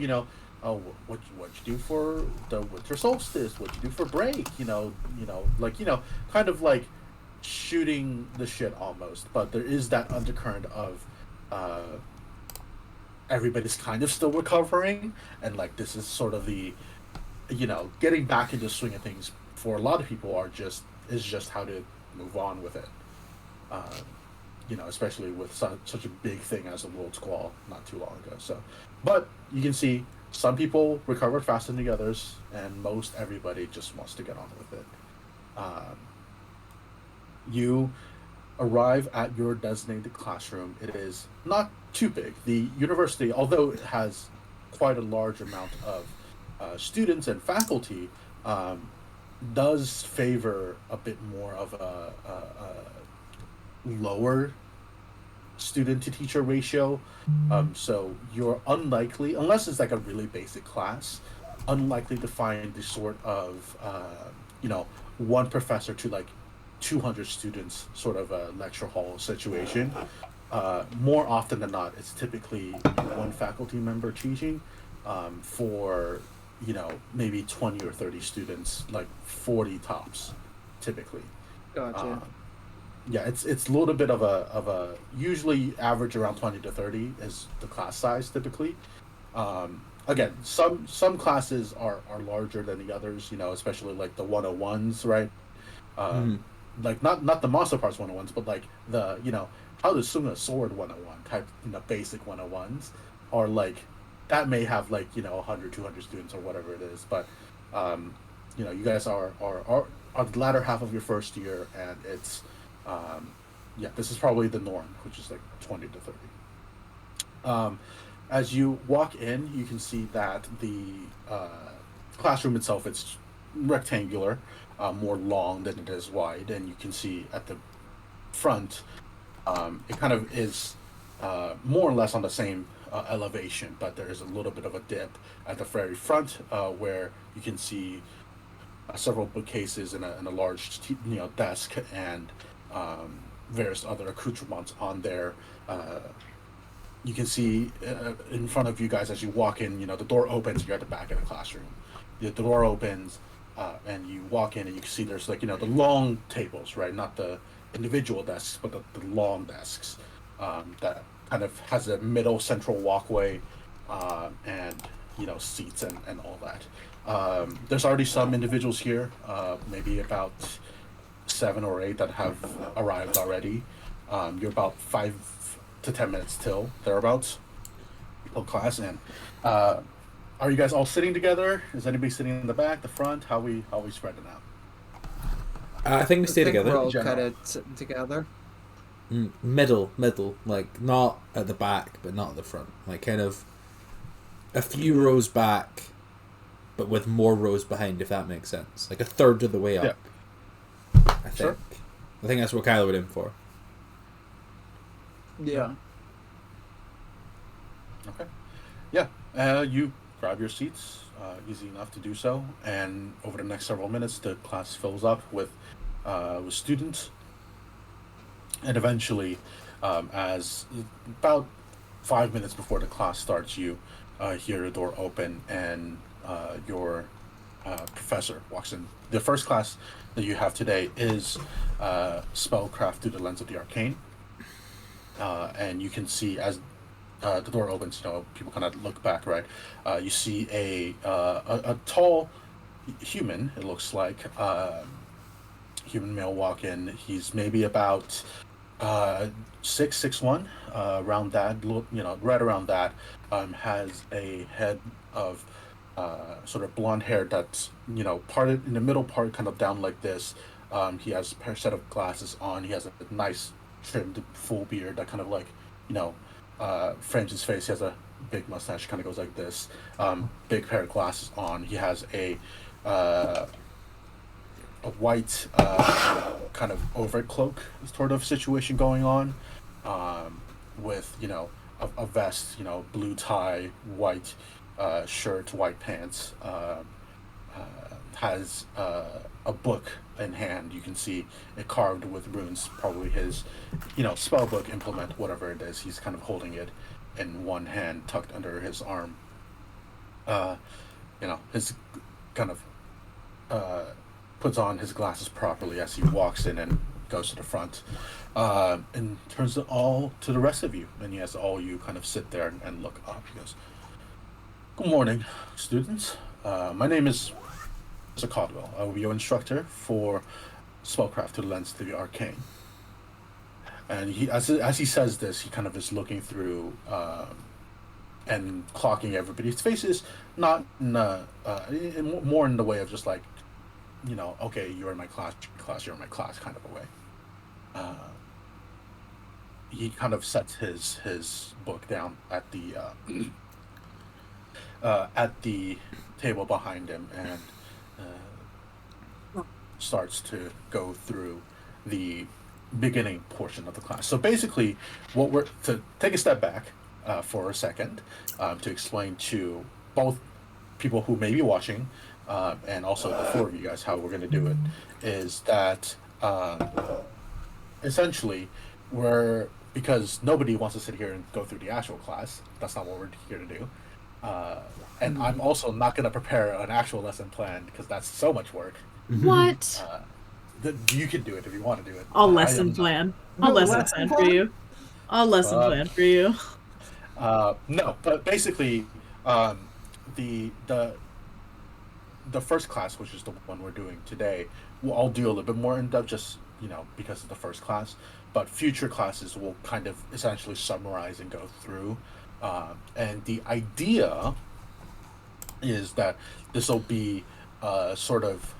what you do for the winter solstice, what you do for break, kind of like shooting the shit almost. But there is that undercurrent of everybody's kind of still recovering, and like this is sort of the getting back into the swing of things for a lot of people is just how to move on with it. Especially with such a big thing as a Worldsquall not too long ago. So, but you can see some people recovered faster than the others, and most everybody just wants to get on with it. You arrive at your designated classroom. It is not too big. The university, although it has quite a large amount of students and faculty, does favor a bit more of a lower student to teacher ratio. So you're unlikely, unless it's like a really basic class, unlikely to find the sort of one professor to like 200 students sort of a lecture hall situation. More often than not, it's typically one faculty member teaching for maybe 20 or 30 students, like 40 tops typically. Gotcha. It's a little bit of a usually average around 20 to 30 is the class size typically. Again, some classes are larger than the others, especially like the 101s, right? Like not the Monster Parts 101s, but like the how to swing a sword 101 type, basic 101s, or like that may have like 100 200 students or whatever it is. But you guys are the latter half of your first year, and it's this is probably the norm, which is like 20 to 30. As you walk in, you can see that the classroom itself, it's rectangular, more long than it is wide, and you can see at the front, it kind of is more or less on the same elevation, but there is a little bit of a dip at the very front, where you can see several bookcases and a large desk and various other accoutrements on there. You can see in front of you guys as you walk in, the door opens, you're at the back of the classroom. The door opens, and you walk in and you can see there's like, the long tables, right? Not the individual desks, but the long desks that kind of has a middle central walkway, and, seats and all that. There's already some individuals here, maybe about 7 or 8 that have arrived already. You're about 5 to 10 minutes till thereabouts of class. And are you guys all sitting together? Is anybody sitting in the back, the front? How we spreading out? I think we stay together. We're all kind of sitting together. Middle, like not at the back, but not at the front. Like kind of a few rows back, but with more rows behind, if that makes sense. Like a third of the way up. Yeah. I think. Sure. I think that's what Kylo would aim for. Yeah. Okay. Yeah. You grab your seats. Easy enough to do so. And over the next several minutes, the class fills up with students. And eventually, as about 5 minutes before the class starts, you hear the door open and your professor walks in. The first class that you have today is Spellcraft Through the Lens of the Arcane. And you can see as the door opens, people kind of look back, right? You see a tall human. It looks like human male walk in. He's maybe about 6'1", around that. Right around that. Has a head of sort of blonde hair that's parted in the middle part, kind of down like this. He has a pair set of glasses on. He has a nice trimmed full beard that kind of like frames his face. He has a big mustache, kind of goes like this. Big pair of glasses on. He has a white kind of overcloak sort of situation going on, with a vest, blue tie, white shirt, white pants. Has a book in hand. You can see it carved with runes, probably his spell book, implement, whatever it is. He's kind of holding it in one hand, tucked under his arm. His kind of puts on his glasses properly as he walks in and goes to the front, and turns it all to the rest of you, and he has all you kind of sit there and look up. He goes, "Good morning, students. My name is Mr. Caldwell. I will be your instructor for spellcraft to the lens to the arcane." And as he says this, he kind of is looking through and clocking everybody's faces, not more in the way of just like, okay, you're in my class, you're in my class kind of a way. He kind of sets his book down at the table behind him and starts to go through the beginning portion of the class. So basically, to take a step back for a second, to explain to both people who may be watching, and also the four of you guys how we're going to do it, is that essentially because nobody wants to sit here and go through the actual class. That's not what we're here to do. And I'm also not going to prepare an actual lesson plan because that's so much work. What? You can do it if you want to do it. I'll lesson plan. I'll lesson plan for you. I'll lesson plan for you. No, but basically, the first class, which is the one we're doing today, I'll do a little bit more in depth, just because of the first class. But future classes will kind of essentially summarize and go through. And the idea is that this will be sort of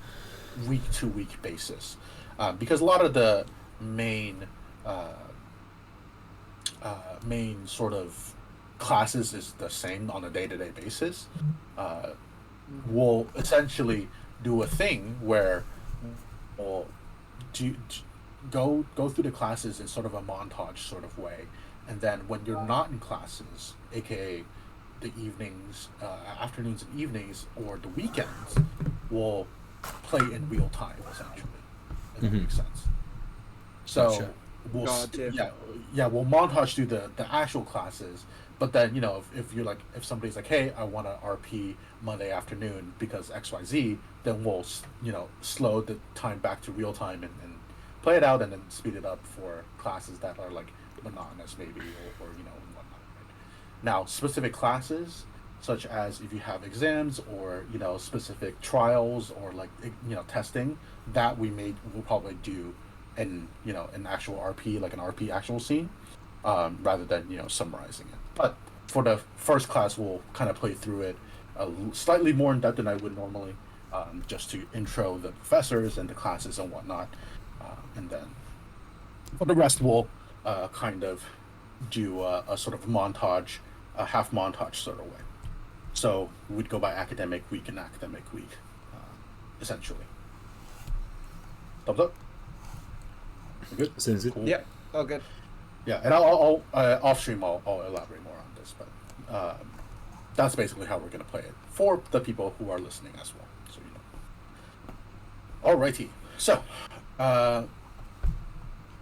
week-to-week basis, because a lot of the main sort of classes is the same on a day-to-day basis. We'll essentially do a thing where we'll go through the classes in sort of a montage sort of way, and then when you're not in classes, aka the evenings, afternoons and evenings, or the weekends, we'll play in real time essentially. If that makes sense. So Gotcha. we'll montage through the actual classes, but then if somebody's like, hey, I want to RP Monday afternoon because XYZ, then we'll slow the time back to real time and play it out, and then speed it up for classes that are like monotonous maybe or whatnot. Right? Now specific classes, such as if you have exams or specific trials or like testing, that we'll probably do in an actual RP, like an RP actual scene, rather than summarizing it. But for the first class, we'll kind of play through it slightly more in depth than I would normally, just to intro the professors and the classes and whatnot, and then for the rest we'll kind of do a sort of montage, a half montage sort of way. So we'd go by academic week and academic week, essentially. Thumbs up? We're good? Sounds good. Cool. Yep, all good. Yeah, and I'll off stream I'll elaborate more on this, but that's basically how we're gonna play it for the people who are listening as well. So Alrighty. So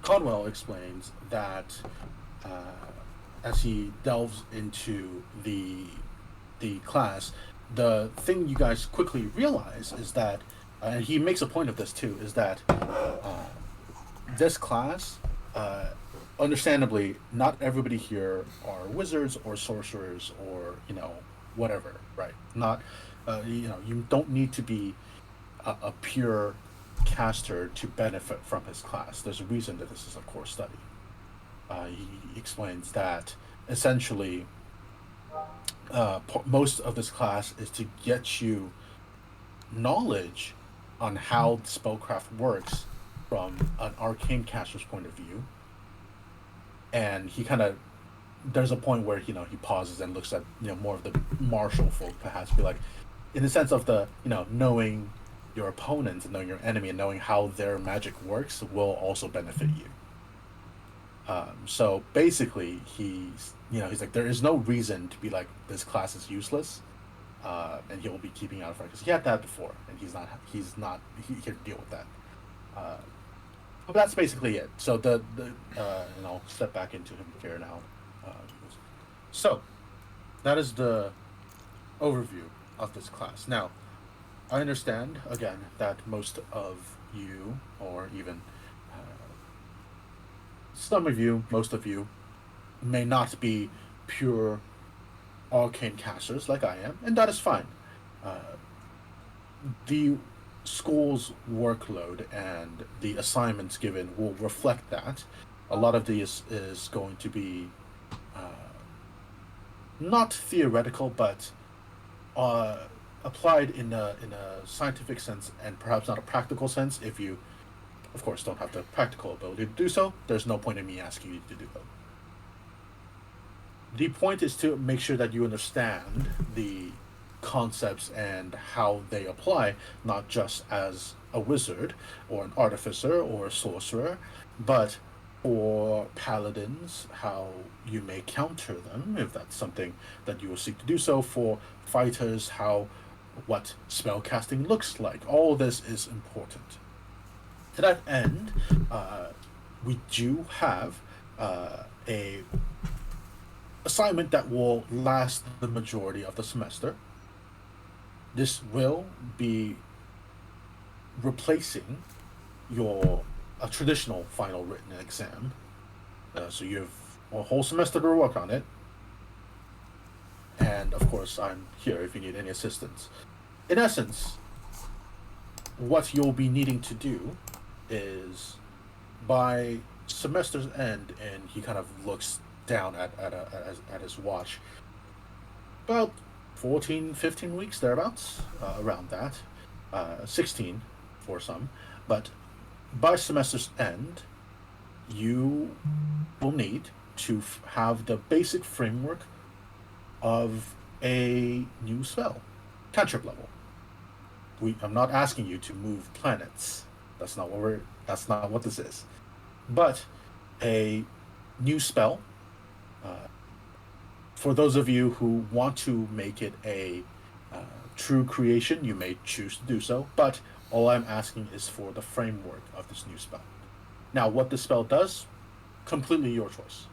Conwell explains that as he delves into the class, the thing you guys quickly realize is that, and he makes a point of this too, is that this class, understandably, not everybody here are wizards or sorcerers or whatever, right? Not you don't need to be a pure caster to benefit from his class. There's a reason that this is a core study. He explains that essentially most of this class is to get you knowledge on how spellcraft works from an arcane caster's point of view. And he kind of, there's a point where, he pauses and looks at, more of the martial folk, perhaps, be like, in the sense of the, knowing your opponent and knowing your enemy and knowing how their magic works will also benefit you. So basically, he's like, there is no reason to be like, this class is useless, and he'll be keeping out of it because he had that before, and he's not here to deal with that. But that's basically it. So and I'll step back into him here now. So that is the overview of this class. Now, I understand again that most of you, or even some of you, most of you, may not be pure arcane casters like I am, and that is fine. The school's workload and the assignments given will reflect that. A lot of these is going to be not theoretical, but applied in a scientific sense and perhaps not a practical sense. If you, of course, don't have the practical ability to do so, there's no point in me asking you to do that. The point is to make sure that you understand the concepts and how they apply, not just as a wizard or an artificer or a sorcerer, but for paladins, how you may counter them, if that's something that you will seek to do so. For fighters, what spellcasting looks like. All this is important. To that end, we do have a assignment that will last the majority of the semester. This will be replacing a traditional final written exam. So you have a whole semester to work on it. And of course, I'm here if you need any assistance. In essence, what you'll be needing to do is, by semester's end, and he kind of looks down at his watch, about 14, 15 weeks, thereabouts, around that, 16 for some, but by semester's end, you will need to have the basic framework of a new spell, cantrip level. I'm not asking you to move planets. That's not what this is. But a new spell. For those of you who want to make it a true creation, you may choose to do so, but all I'm asking is for the framework of this new spell. Now, what the spell does, completely your choice.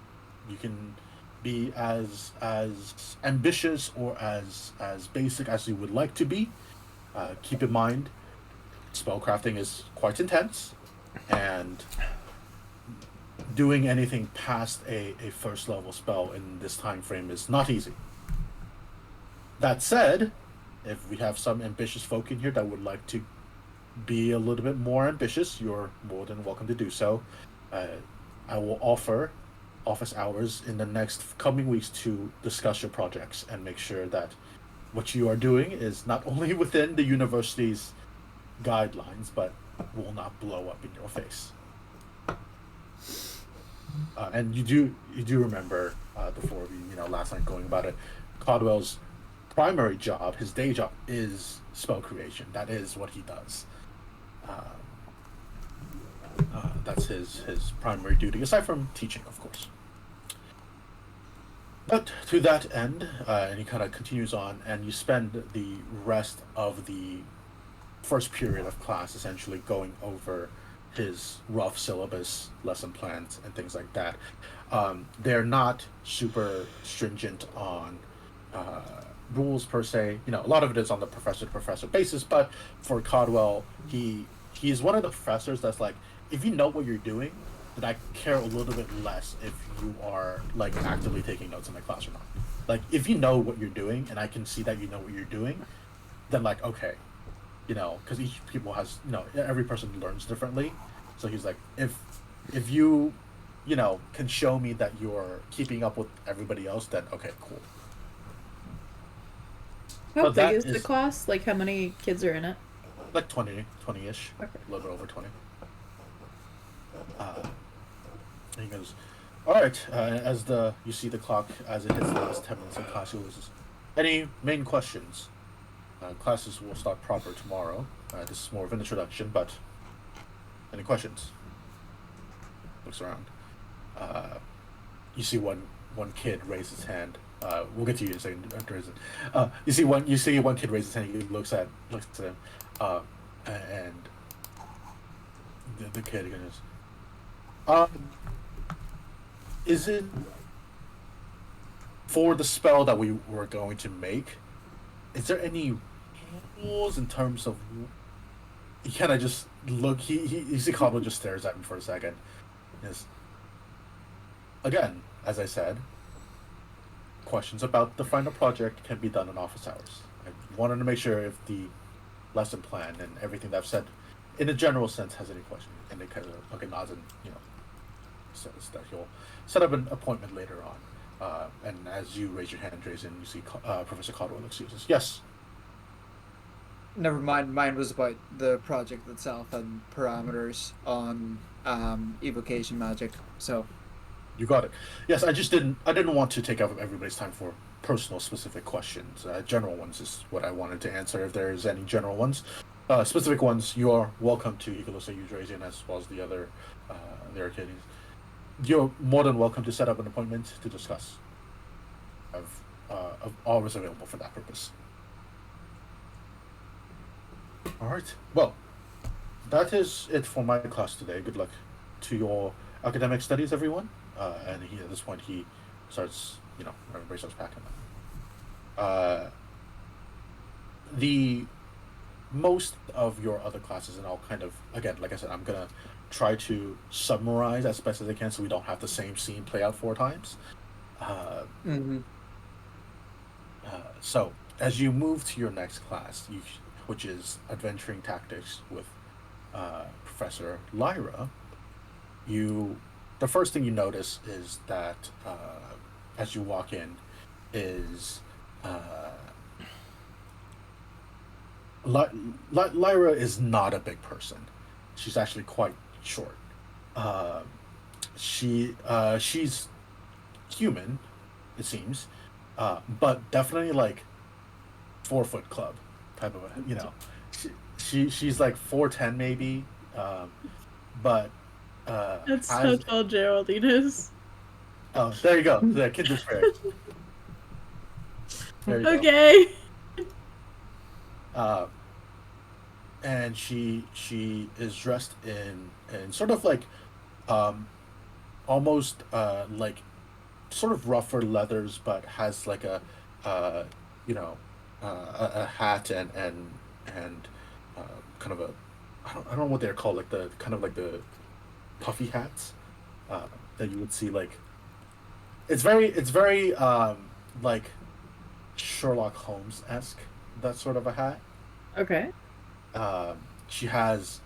You can be as ambitious or as basic as you would like to be. Keep in mind, spellcrafting is quite intense, and doing anything past a first level spell in this time frame is not easy. That said, if we have some ambitious folk in here that would like to be a little bit more ambitious, you're more than welcome to do so. I will offer office hours in the next coming weeks to discuss your projects and make sure that what you are doing is not only within the university's guidelines, but will not blow up in your face. And you do remember before we last night going about it, Caldwell's primary job, his day job, is spell creation. That is what he does. That's his primary duty, aside from teaching, of course. But to that end, and he kind of continues on, and you spend the rest of the first period of class essentially going over his rough syllabus, lesson plans, and things like that. They're not super stringent on rules per se. A lot of it is on the professor-to-professor basis, but for Caldwell, he's one of the professors that's like, if you know what you're doing, then I care a little bit less if you are like actively taking notes in my class or not. Like, if you know what you're doing and I can see that you know what you're doing, then like, okay, because each people has, every person learns differently. So he's like, if you, can show me that you're keeping up with everybody else, then okay, cool. How But big that is the is- class? Like, how many kids are in it? Like 20-ish, Okay. a little bit over 20. And he goes, all right. As you see the clock as it hits the last 10 minutes of class, he goes, any main questions? Classes will start proper tomorrow. This is more of an introduction, but any questions? Looks around. You see one kid raise his hand. We'll get to you in a second. You see one kid raise his hand. He looks at him, and the kid goes, is it for the spell that we were going to make? Is there any rules in terms of? He kind of just look. You see Cobble just stares at him for a second. Yes. Again, as I said, questions about the final project can be done in office hours. I wanted to make sure if the lesson plan and everything that I've said, in a general sense, has any questions. And they kind of nods and says that he'll set up an appointment later on. And as you raise your hand, Jason, you see Professor Caldwell looks at you and says, yes. Never mind. Mine was about the project itself and parameters on evocation magic. So You got it. Yes, I didn't want to take up everybody's time for personal specific questions. General ones is what I wanted to answer if there's any general ones. Specific ones, you are welcome to Ecolosa Eudrasian as well as the other Arcadians. You're more than welcome to set up an appointment to discuss. I've always available for that purpose. Alright, well, that is it for my class today. Good luck to your academic studies, everyone. And at this point, he starts, everybody starts packing up. The most of your other classes, and I'll kind of, again, like I said, I'm going to try to summarize as best as I can so we don't have the same scene play out 4 times. So, as you move to your next class, which is Adventuring Tactics with Professor Lyra, the first thing you notice is that as you walk in is Lyra is not a big person. She's actually quite short. She's human, it seems, but definitely like 4-foot club type of she's like 4'10" maybe, but That's how tall Geraldine is. Oh, there you go. The kid is fair. There you Okay. go. And she is dressed in sort of like almost like sort of rougher leathers, but has like a hat and kind of a I don't know what they're called, like the kind of like the puffy hats that you would see, like it's very like Sherlock Holmes-esque, that sort of a hat. Okay. She has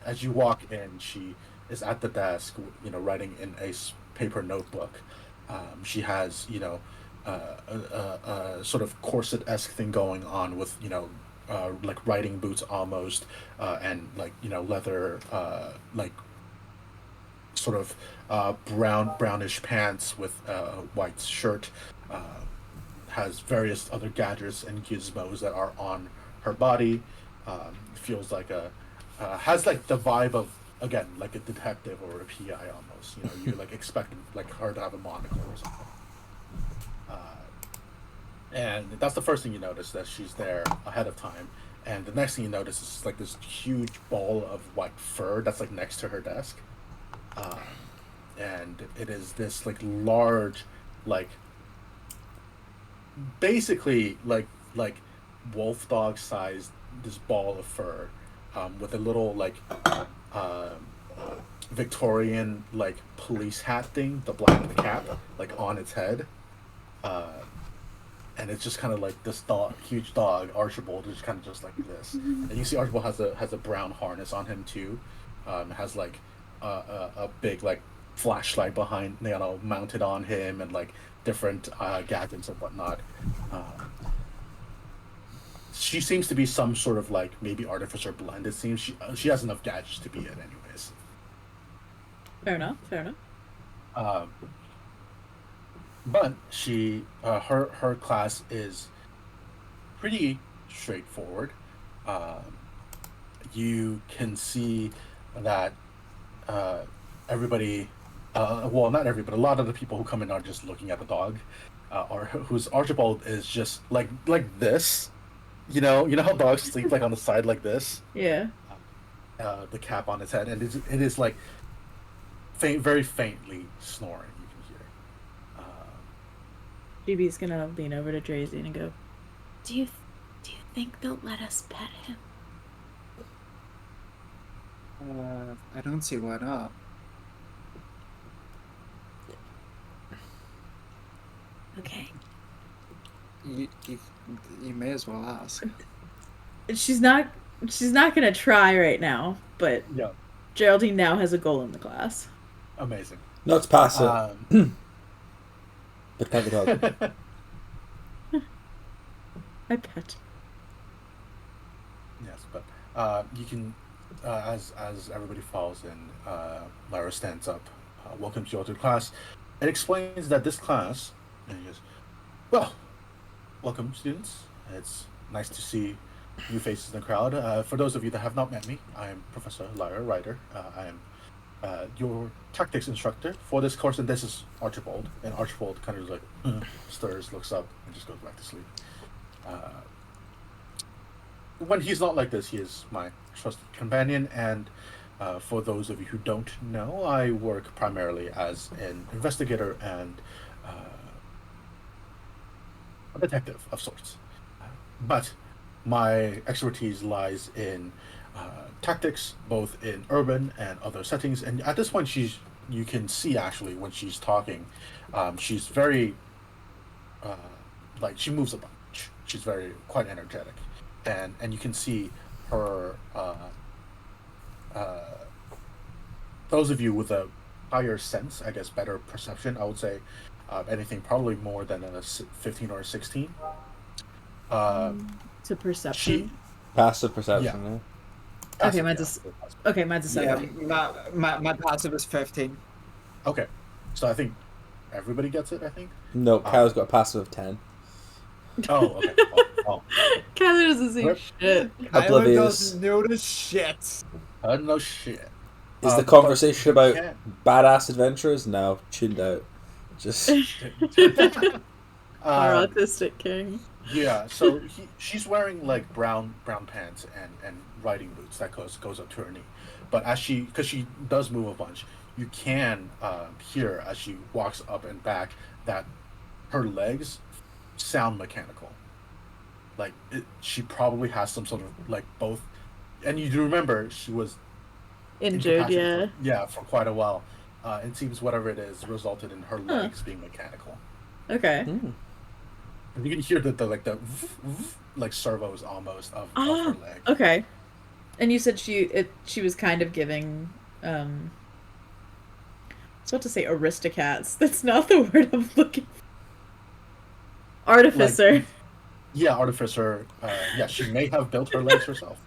as you walk in, she is at the desk, writing in a paper notebook. She has a sort of corset-esque thing going on with like riding boots almost, and like leather like sort of brownish pants with a white shirt. Has various other gadgets and gizmos that are on her body. Feels like has like the vibe of, again, like a detective or a PI almost. You like expect like her to have a monocle or something. And that's the first thing you notice, that she's there ahead of time. And the next thing you notice is like this huge ball of white fur that's like next to her desk. And it is this like large, like basically like wolf dog sized, this ball of fur, with a little like Victorian like police hat thing, the black cap, like on its head. and it's just kind of like this dog, huge dog, Archibald, is kind of just like this. And you see Archibald has a brown harness on him too. Has like a big like flashlight behind, mounted on him, and like different gadgets and whatnot. She seems to be some sort of like maybe artificer blend. It seems she has enough gadgets to be it, anyways. Fair enough. Fair enough. But she her class is pretty straightforward. You can see that everybody, well, not everybody, a lot of the people who come in are just looking at the dog, or whose Archibald is just like this. You know how dogs sleep like on the side like this. Yeah. The cap on its head, and it is like very faintly snoring. You can hear. GB's gonna lean over to Drazy and go, Do you think they'll let us pet him? I don't see why not. Okay. You may as well ask. She's not gonna try right now, but Yeah, Geraldine now has a goal in the class. amazing. No, it's pass it. But pet the dog. I pet. Yes, but you can, as everybody falls in, Lyra stands up. Welcome you all to class. It explains that this class, and he goes, well, welcome students. It's nice to see new faces in the crowd. For those of you that have not met me, I am Professor Lyra Ryder. I am your tactics instructor for this course, and this is Archibald. And Archibald kind of like stirs, looks up, and just goes back to sleep. When he's not like this, he is my trusted companion, and for those of you who don't know, I work primarily as an investigator and a detective of sorts. But my expertise lies in tactics, both in urban and other settings. And at this point, you can see actually when she's talking, she's very like she moves a bunch. She's quite energetic, and you can see her. Those of you with a higher sense, I guess, better perception, I would say, anything probably more than a 15 or a 16. To perception. Passive perception. Yeah. Okay, mine's a 7. Yeah, my passive is 15. Okay, so I think everybody gets it. I think. No, Kyle's got a passive of 10. Oh, okay. Oh. Kyler doesn't see shit. Oblivious. Doesn't notice shit. No shit. Is the conversation about yeah. badass adventurers? No, tuned out. Just Our autistic king. Yeah, so she's wearing like brown pants and riding boots that goes up to her knee. But because she does move a bunch, you can hear as she walks up and back that her legs sound mechanical. Like she probably has some sort of like both. And you do remember she was Injured, yeah. For quite a while. It seems whatever it is resulted in her legs being mechanical. Okay. Mm. And you can hear the like servos almost of her leg. Okay. And you said she was kind of giving I was about to say aristocats. That's not the word I'm looking for. Artificer. Like, yeah, artificer. Yeah, she may have built her legs herself.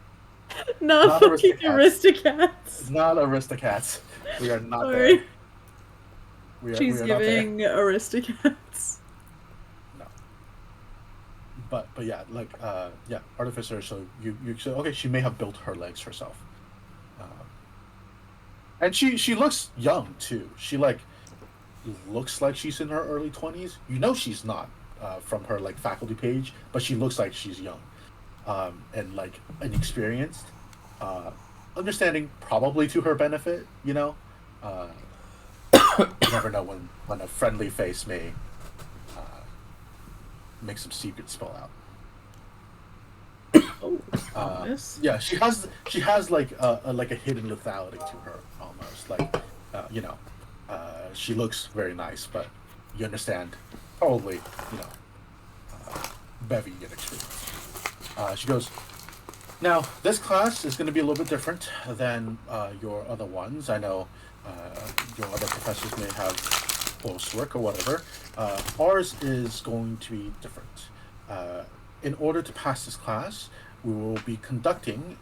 Not fucking aristocats. Not aristocats. We are not Sorry. there. She's giving aristocats. No. But yeah, like yeah, artificer. So you say okay, she may have built her legs herself. And she looks young too. She like looks like she's in her early 20s. You know she's not from her like faculty page, but she looks like she's young. And like inexperienced, understanding probably to her benefit, you know. You never know when a friendly face may make some secrets spill out. Yeah, she has like a hidden lethality to her almost. Like, you know, she looks very nice, but you understand probably, you know, bevy of experience. She goes, now, this class is going to be a little bit different than your other ones. I know your other professors may have coursework or whatever. Ours is going to be different. In order to pass this class, we will be conducting,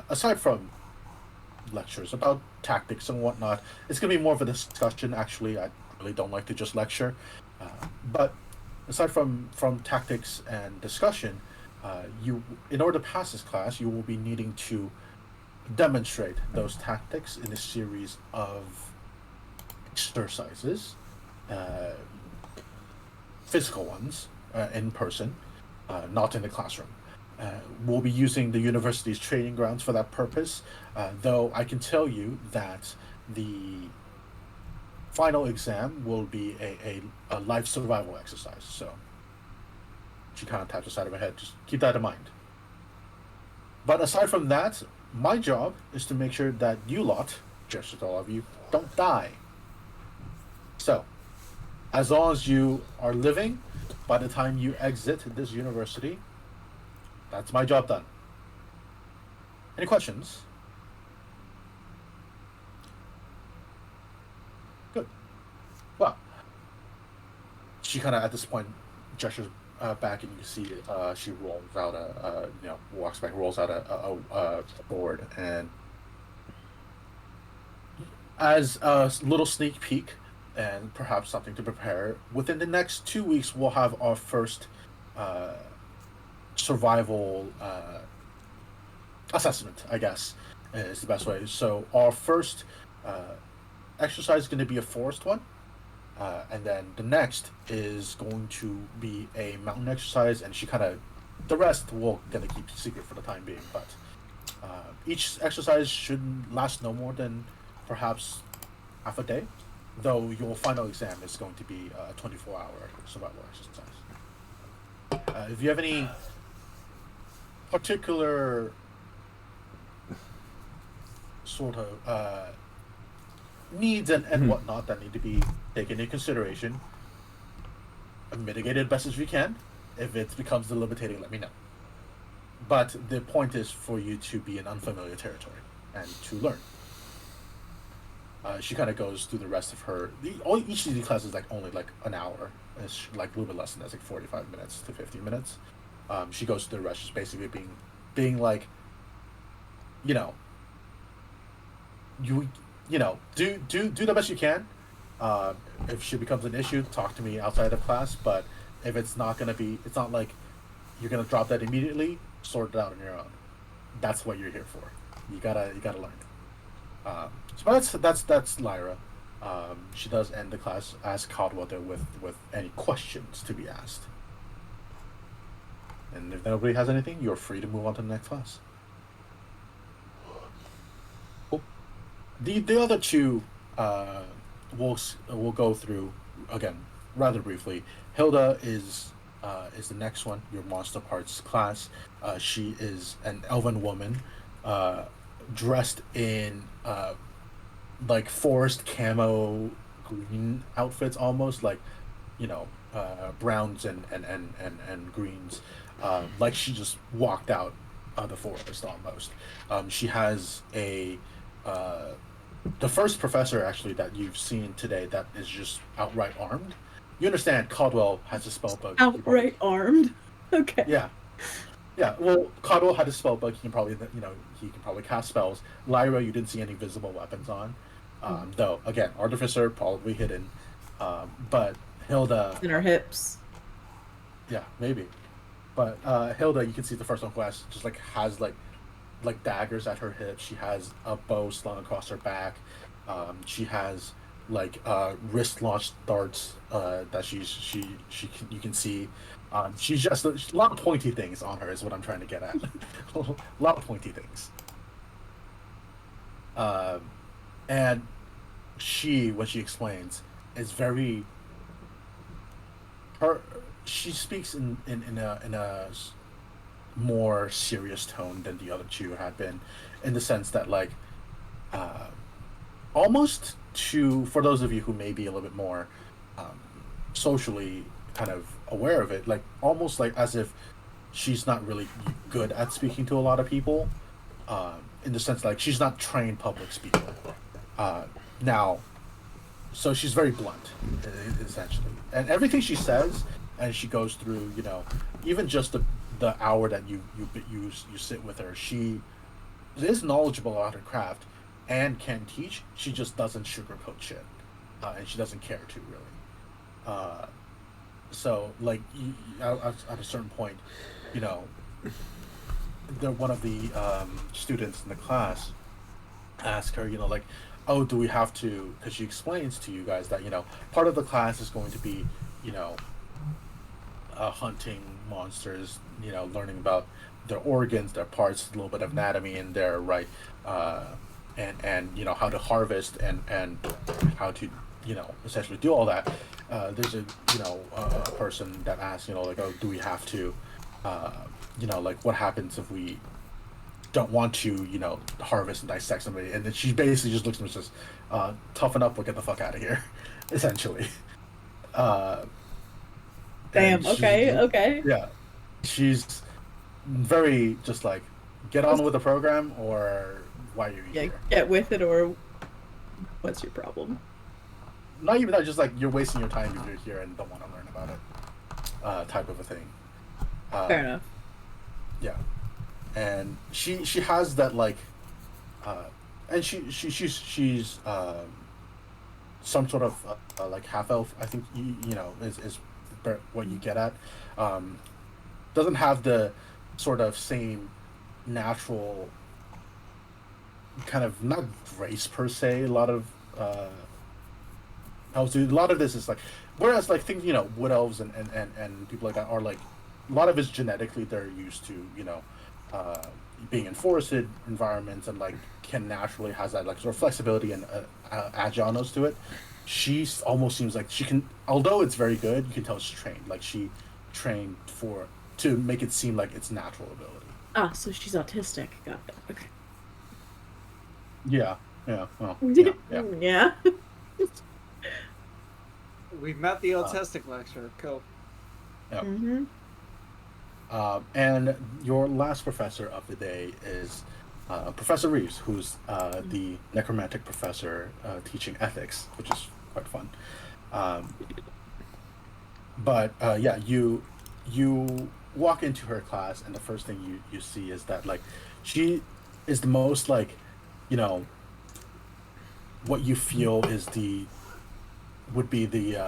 aside from lectures about tactics and whatnot, it's going to be more of a discussion. Actually, I really don't like to just lecture. But aside from tactics and discussion, in order to pass this class, you will be needing to demonstrate those tactics in a series of exercises, physical ones, in person, not in the classroom. We'll be using the university's training grounds for that purpose, though I can tell you that the final exam will be a life survival exercise. So she kind of taps the side of her head. Just keep that in mind. But aside from that, my job is to make sure that you lot, just all of you, don't die. So, as long as you are living, by the time you exit this university, that's my job done. Any questions? Good. Well, she kind of at this point gestures back, and you can see she rolls out walks back, rolls out a board, and as a little sneak peek and perhaps something to prepare, within the next 2 weeks we'll have our first survival assessment, I guess is the best way. So our first exercise is going to be a forest one. And then the next is going to be a mountain exercise, and the rest we're gonna keep secret for the time being. But each exercise should last no more than perhaps half a day, though your final exam is going to be a 24-hour survival exercise. If you have any particular sort of needs and whatnot that need to be taken into consideration, mitigate it best as we can. If it becomes debilitating, let me know. But the point is for you to be in unfamiliar territory and to learn. She kind of goes through the rest of her. Each of these classes is only an hour. It's a little bit less than that. It's 45 minutes to 50 minutes. She goes through the rest, just basically being like, do the best you can. If she becomes an issue, talk to me outside of class. But if it's not like you're gonna drop that immediately. Sort it out on your own. That's what you're here for. You gotta learn. So that's Lyra. She does end the class as Caldwell with any questions to be asked. And if nobody has anything, you're free to move on to the next class. Cool. The other two we'll go through again rather briefly. Hilda is the next one, your monster parts class. She is an elven woman, dressed in forest camo green outfits, almost browns and greens, like she just walked out of the forest almost. She has the first professor actually that you've seen today that is just outright armed. You understand Caldwell has a spell book. Outright armed? Okay. Yeah. Well, Caldwell had a spell book. He can probably cast spells. Lyra, you didn't see any visible weapons on. Though again, artificer probably hidden. But Hilda in her hips. Yeah, maybe. But Hilda, you can see the first one who has daggers at her hips. She has a bow slung across her back. She has wrist launched darts that you can see. She's just a lot of pointy things on her is what I'm trying to get at. A lot of pointy things. And she, when she explains, is very. She speaks in a more serious tone than the other two had been, in the sense that almost for those of you who may be a little bit more socially kind of aware of it, almost as if she's not really good at speaking to a lot of people, in the sense like she's not trained public speaker. Now, so she's very blunt, essentially, and everything she says, and she goes through, even just the hour that you sit with her, she is knowledgeable about her craft and can teach. She just doesn't sugarcoat shit, and she doesn't care to really. So like at a certain point, one of the students in the class asked her, like, oh, do we have to? Because she explains to you guys that part of the class is going to be hunting monsters, learning about their organs, their parts, a little bit of anatomy in there, right? And how to harvest and how to essentially do all that. There's a person that asks, like, oh, do we have to, like, what happens if we don't want to, harvest and dissect somebody? And then she basically just looks at me and says, toughen up or get the fuck out of here, essentially. Damn. Okay. Yeah, she's very just like, get on with the program, or why are you here? Get with it, or what's your problem? Not even that, just like, you're wasting your time if you're here and don't want to learn about it, type of a thing. Fair enough. Yeah, and she has that like, and she's some sort of like half elf, I think, is what you get at. Doesn't have the sort of same natural kind of, not grace per se. A lot of this is like, whereas like things, wood elves and people like that are like, a lot of it's genetically, they're used to being in forested environments, and like can naturally has that like sort of flexibility and agileness to it. She almost seems like she can, although it's very good, you can tell she's trained. Like she trained to make it seem like it's natural ability. Ah, so she's autistic. Got it. Okay. Yeah. Well, yeah. Yeah. We've met the autistic lecturer. Cool. Yeah. Mm-hmm. And your last professor of the day is Professor Reeves, who's the necromantic professor teaching ethics, which is quite fun. But you walk into her class, and the first thing you see is that like she is the most like, what you feel would be the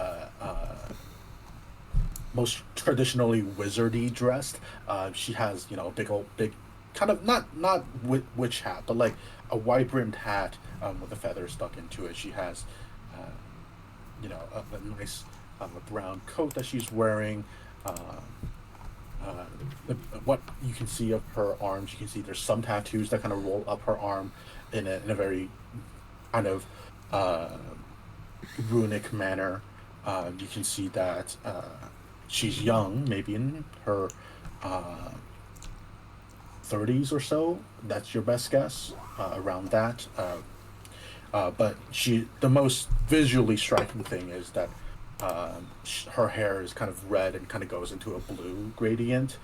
most traditionally wizardy dressed. She has big kind of not witch hat, but like a wide brimmed hat with a feather stuck into it. She has a nice brown coat that she's wearing. What you can see of her arms, you can see there's some tattoos that kind of roll up her arm in a very kind of runic manner. You can see that she's young, maybe in her 30s or so. That's your best guess, around that. But the most visually striking thing is that her hair is kind of red and kind of goes into a blue gradient.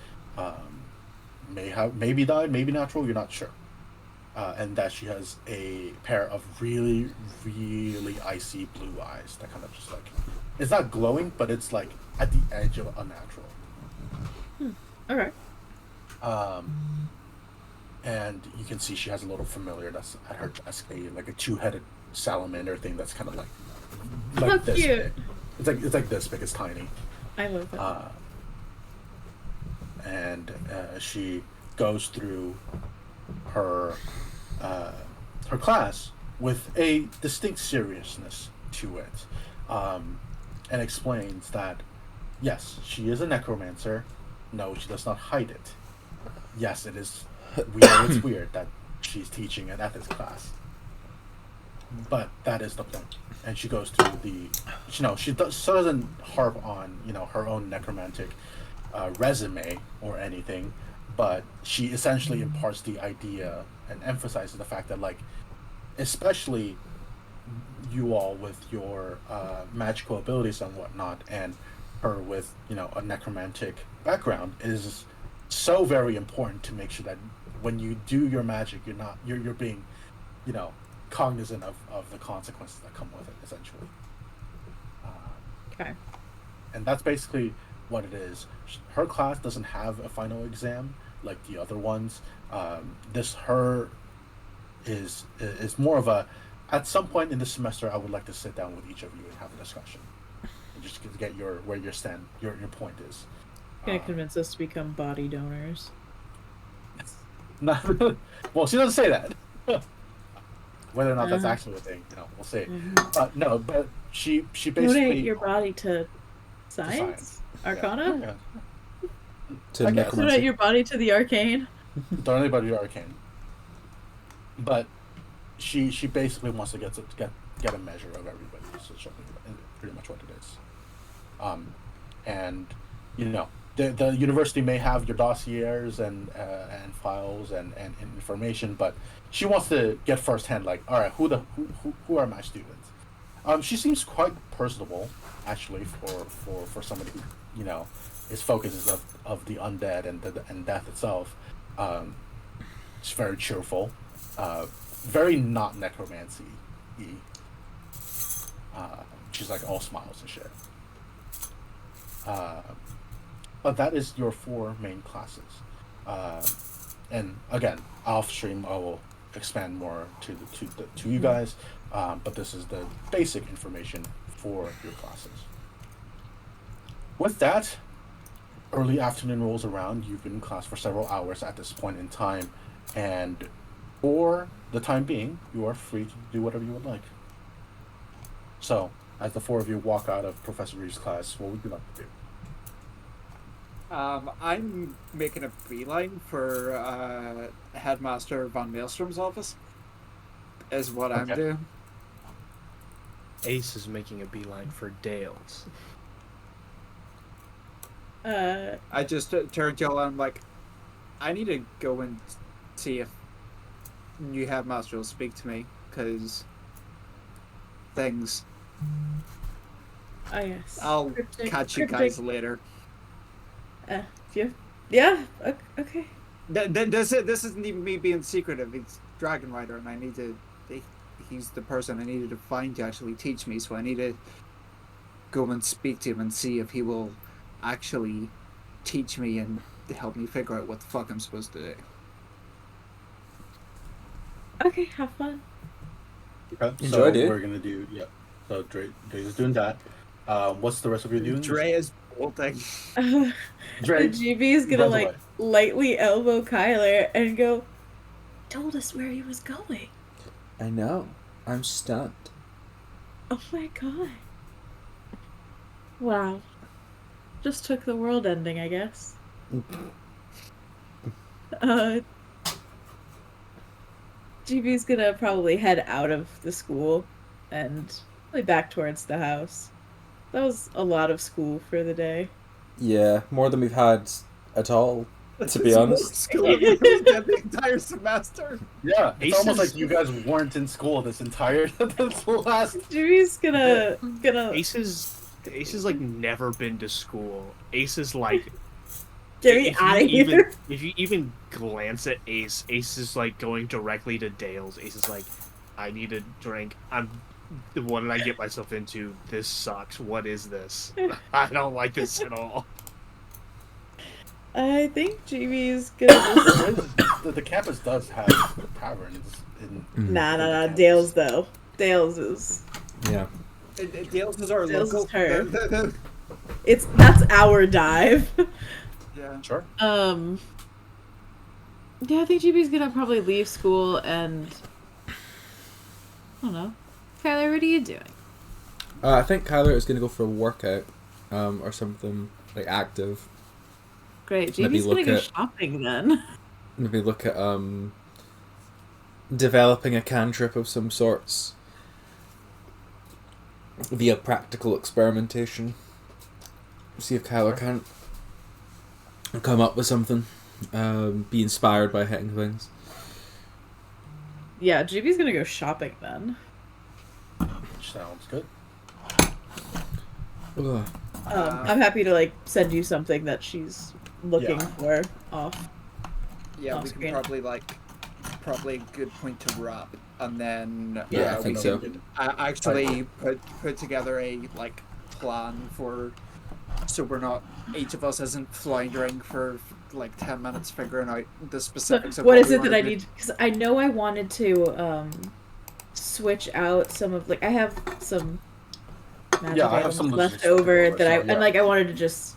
Maybe dyed, maybe natural, you're not sure. And that she has a pair of really, really icy blue eyes that kind of just like, it's not glowing, but it's like at the edge of unnatural. Okay. And you can see she has a little familiar that's at her desk, like a two-headed salamander thing that's kind of like How this cute. big. It's like this big. It's tiny. I love that. And she goes through her class with a distinct seriousness to it, and explains that yes, she is a necromancer. No, she does not hide it. Yes, it is. We know it's weird that she's teaching an ethics class, but that is the point. And she goes through she doesn't harp on her own necromantic resume or anything, but she essentially imparts the idea and emphasizes the fact that, like, especially you all with your magical abilities and whatnot, and her with a necromantic background, is so very important to make sure that when you do your magic, you're being, cognizant of the consequences that come with it, essentially. Okay. And that's basically what it is. Her class doesn't have a final exam like the other ones. Her is more of a. At some point in the semester, I would like to sit down with each of you and have a discussion, and just to get where your point is. Gonna convince us to become body donors. Well, she doesn't say that. Whether or not that's actually a thing, we'll see. No, but she basically donate your body to science? Arcana? Yeah. To guess. necromancy. Donate your body to the arcane? Don't anybody do arcane. But she basically wants to get a measure of everybody. So that's pretty much what it is. And the university may have your dossiers and files and information, but she wants to get firsthand, like, all right, who are my students? She seems quite personable, actually, for somebody who his focus is of the undead and death itself. She's very cheerful, very not necromancy-y. She's like all smiles and shit. But that is your 4 main classes. And again, off stream, I will expand more to you guys. But this is the basic information for your classes. With that, early afternoon rolls around. You've been in class for several hours at this point in time, and for the time being, you are free to do whatever you would like. So, as the 4 of you walk out of Professor Reeves' class, what would you like to do? I'm making a beeline for Headmaster Von Maelstrom's office, is what I'm doing. Ace is making a beeline for Dale's. I just turned to y'all and I'm like, I need to go and see if new Headmaster will speak to me, because things. Oh, yes. I'll catch you guys later. Yeah, okay. This isn't even me being secretive. It's Dragon Rider, and I need to. He's the person I needed to find to actually teach me. So I need to go and speak to him and see if he will actually teach me and help me figure out what the fuck I'm supposed to do. Okay, have fun. Okay, Enjoy, dude. We're gonna do So Dre is doing that. What's the rest of you doing? Dre is bolting. Dre, GB's gonna runs like away. lightly elbow Kyler and go, told us where he was going. I know. I'm stunned. Oh my god. Wow. Just took the world ending, I guess. GB's gonna probably head out of the school and probably back towards the house. That was a lot of school for the day. Yeah, more than we've had at all, to be honest. School the entire semester. Yeah, it's Ace almost is- like you guys weren't in school this entire this last. GB's gonna Ace is like never been to school. Ace is like, get me if you out of even- here. If you even glance at Ace, Ace is like going directly to Dale's. Ace is like, I need a drink. What did I get myself into? This sucks. What is this? I don't like this at all. I think GB's gonna just... The campus does have taverns. Nah. Dale's though. Dale's is... Yeah. Dale's is our Dale's local. is her. That's our dive. Yeah. Sure. Yeah, I think GB's gonna probably leave school and I don't know. Kyler, what are you doing? I think Kyler is going to go for a workout, or something like active. Great, Maybe GB's gonna look go at- shopping then. Maybe look at developing a cantrip of some sorts via practical experimentation. See if Kyler can't come up with something. Be inspired by hitting things. Yeah, GB's gonna go shopping then. Sounds good. Ugh. I'm happy to like send you something that she's looking Yeah. for off. Yeah, Off we can screen. probably a good point to wrap, and then Yeah, I we think can so. actually put together a like plan for, so we're not, each of us isn't floundering for like 10 minutes figuring out the So specifics of what is we it that wanna I do. need? Because I know I wanted to switch out some of, like, I have some magic Yeah, I have items some left logistics to go over over, that I so, yeah. and like I wanted to just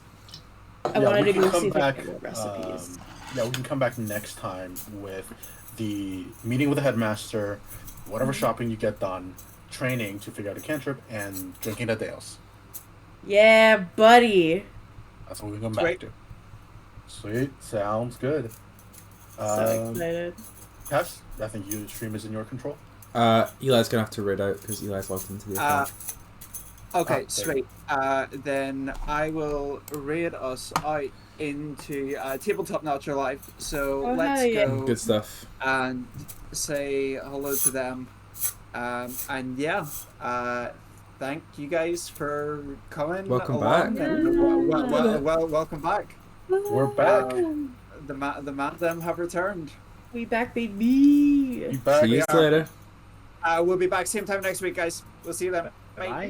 I Yeah, wanted we to can go see come if I back. could get more recipes. Yeah, we can come back next time with the meeting with the headmaster, whatever shopping you get done, training to figure out a cantrip, and drinking at Dale's. Yeah, buddy. That's what we can come Sweet. back to. Sweet, sounds good. So excited. Cass, I think your stream is in your control. Eli's gonna have to read out because Eli's logged into the account. Okay, there. sweet. Then I will raid us out into Tabletop Notcher Live. So Oh, let's hell yeah. go Good stuff. and say hello to them. And yeah, thank you guys for coming Welcome along. back. And welcome back. We're back. The man them have returned. We back, baby. Be back. See you are. later. We'll be back same time next week, guys. We'll see you then. Bye. Bye. Bye.